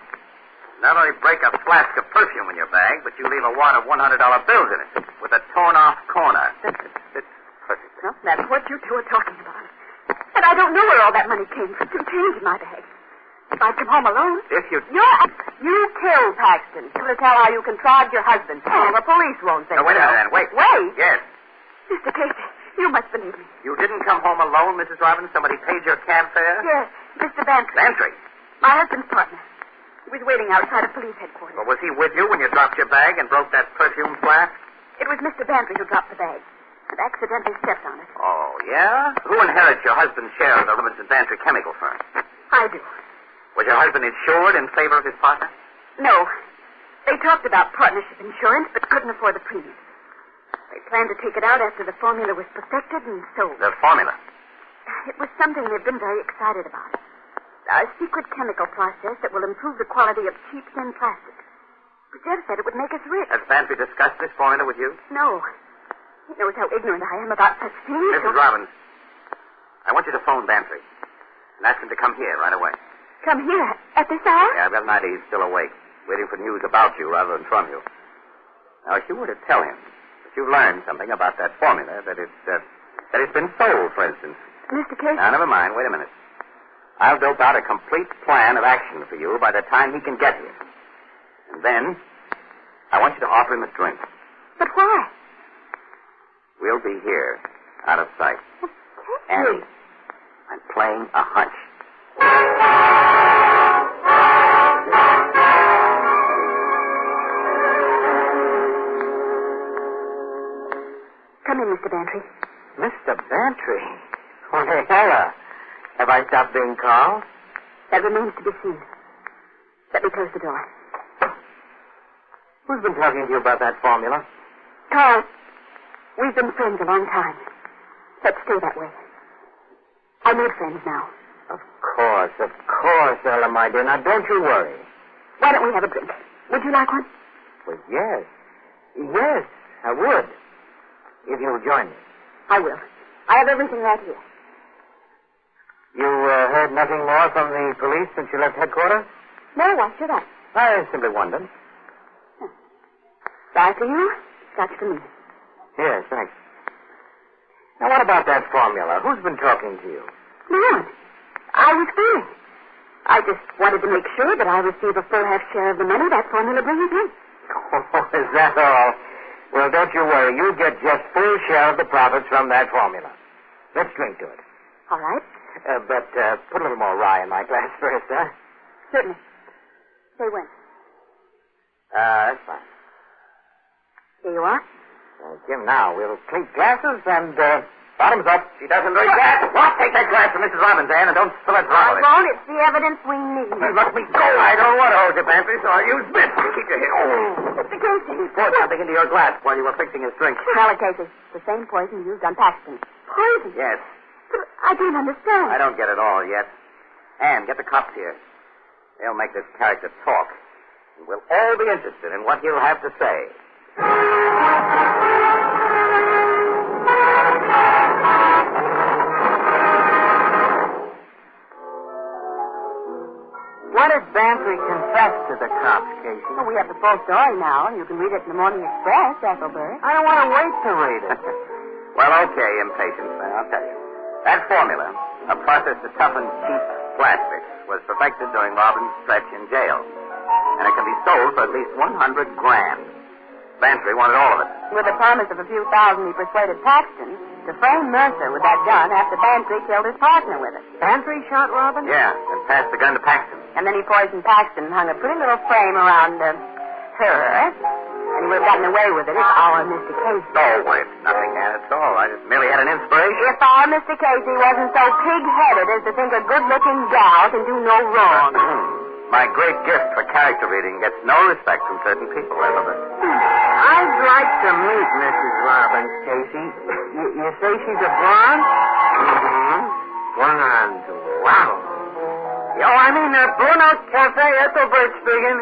Not only break a flask of perfume in your bag, but you leave a wad of $100 bills in it with a torn-off corner. It's perfect. Well, that's what you two are talking about. And I don't know where all that money came from. Some change in my bag. If I'd come home alone... If you... You killed Paxton to tell how you contrived your husband. And the police won't say Now, wait a minute, then. Wait. Wait? Yes. Mr. Casey, you must believe me. You didn't come home alone, Mrs. Robbins? Somebody paid your cab fare? Yes, Mr. Bantry. Bantry? My husband's partner. He was waiting outside of police headquarters. Well, was he with you when you dropped your bag and broke that perfume flask? It was Mr. Bantry who dropped the bag and accidentally stepped on it. Oh, yeah? Who inherits your husband's share of the Robinson Bantry chemical firm? I do. Was your husband insured in favor of his partner? No. They talked about partnership insurance, but couldn't afford the premium. They planned to take it out after the formula was perfected and sold. The formula? It was something they've been very excited about. A secret chemical process that will improve the quality of cheap, thin plastic. But Jeff said it would make us rich. Has Bantry discussed this formula with you? No. He knows how ignorant I am about such things. Mrs. Robbins, I want you to phone Bantry and ask him to come here right away. Come here? At this hour? Yeah, I've got an idea he's still awake, waiting for news about you rather than from you. Now, if you were to tell him that you've learned something about that formula, that it's been sold, for instance. Mr. Casey? Now, never mind. Wait a minute. I'll dope out a complete plan of action for you by the time he can get here. And then, I want you to offer him a drink. But why? We'll be here, out of sight. Casey. Annie, I'm playing a hunch. Come in, Mr. Bantry. Mr. Bantry? Why, Hera. Have I stopped being calm? That remains to be seen. Let me close the door. Who's been talking to you about that formula? Carl, we've been friends a long time. Let's stay that way. I need friends now. Of course, Ella, my dear. Now, don't you worry. Why don't we have a drink? Would you like one? Well, yes. Yes, I would. If you'll join me. I will. I have everything right here. You heard nothing more from the police since you left headquarters? No, why should I? I simply wondered. Bye for you. Such to me. Yes, thanks. Now, what about that formula? Who's been talking to you? No one. I was free. I just wanted to make sure that I receive a full half share of the money that formula brings in. Oh, is that all? Well, don't you worry. You get just full share of the profits from that formula. Let's drink to it. All right. But put a little more rye in my glass first, huh? Certainly. Say when. That's fine. Here you are. Jim, now, we'll clink glasses and, bottoms up. She doesn't drink that. What? Take that glass from Mrs. Robbins, Ann, and don't spill it I won't. It's the evidence we need. Let me go. I don't want to hold you, Bantry, so I'll use this to keep you here. Oh. Mr. Casey. He poured something into your glass while you were fixing his drink. Smell it, Casey. The same poison used on Paxton. Poison? Yes. But I don't understand. I don't get it all yet. Ann, get the cops here. They'll make this character talk. And we'll all be interested in what he'll have to say. What did Bantry confess to the cops, Casey? Well, we have the full story now. You can read it in the Morning Express, Ethelbert. I don't want to wait to read it. Well, okay, impatience. I'll tell you. That formula, a process to toughen cheap, flat fix, was perfected during Robin's stretch in jail. And it can be sold for at least $100,000. Bantry wanted all of it. With the promise of a few thousand, he persuaded Paxton to frame Mercer with that gun after Bantry killed his partner with it. Bantry shot Robin? Yeah, and passed the gun to Paxton. And then he poisoned Paxton and hung a pretty little frame around her. And he would have gotten away with it if our Mr. Casey... Oh, well, it's nothing at all. I just merely had an inspiration. If our Mr. Casey wasn't so pig-headed as to think a good-looking gal can do no wrong. My great gift for character reading gets no respect from certain people, Elizabeth. I'd like to meet Mrs. Robbins, Casey. You say she's a blonde? Mm-hmm. Blonde. Wow. I mean, Bruno Cafe, Ethelbert speaking.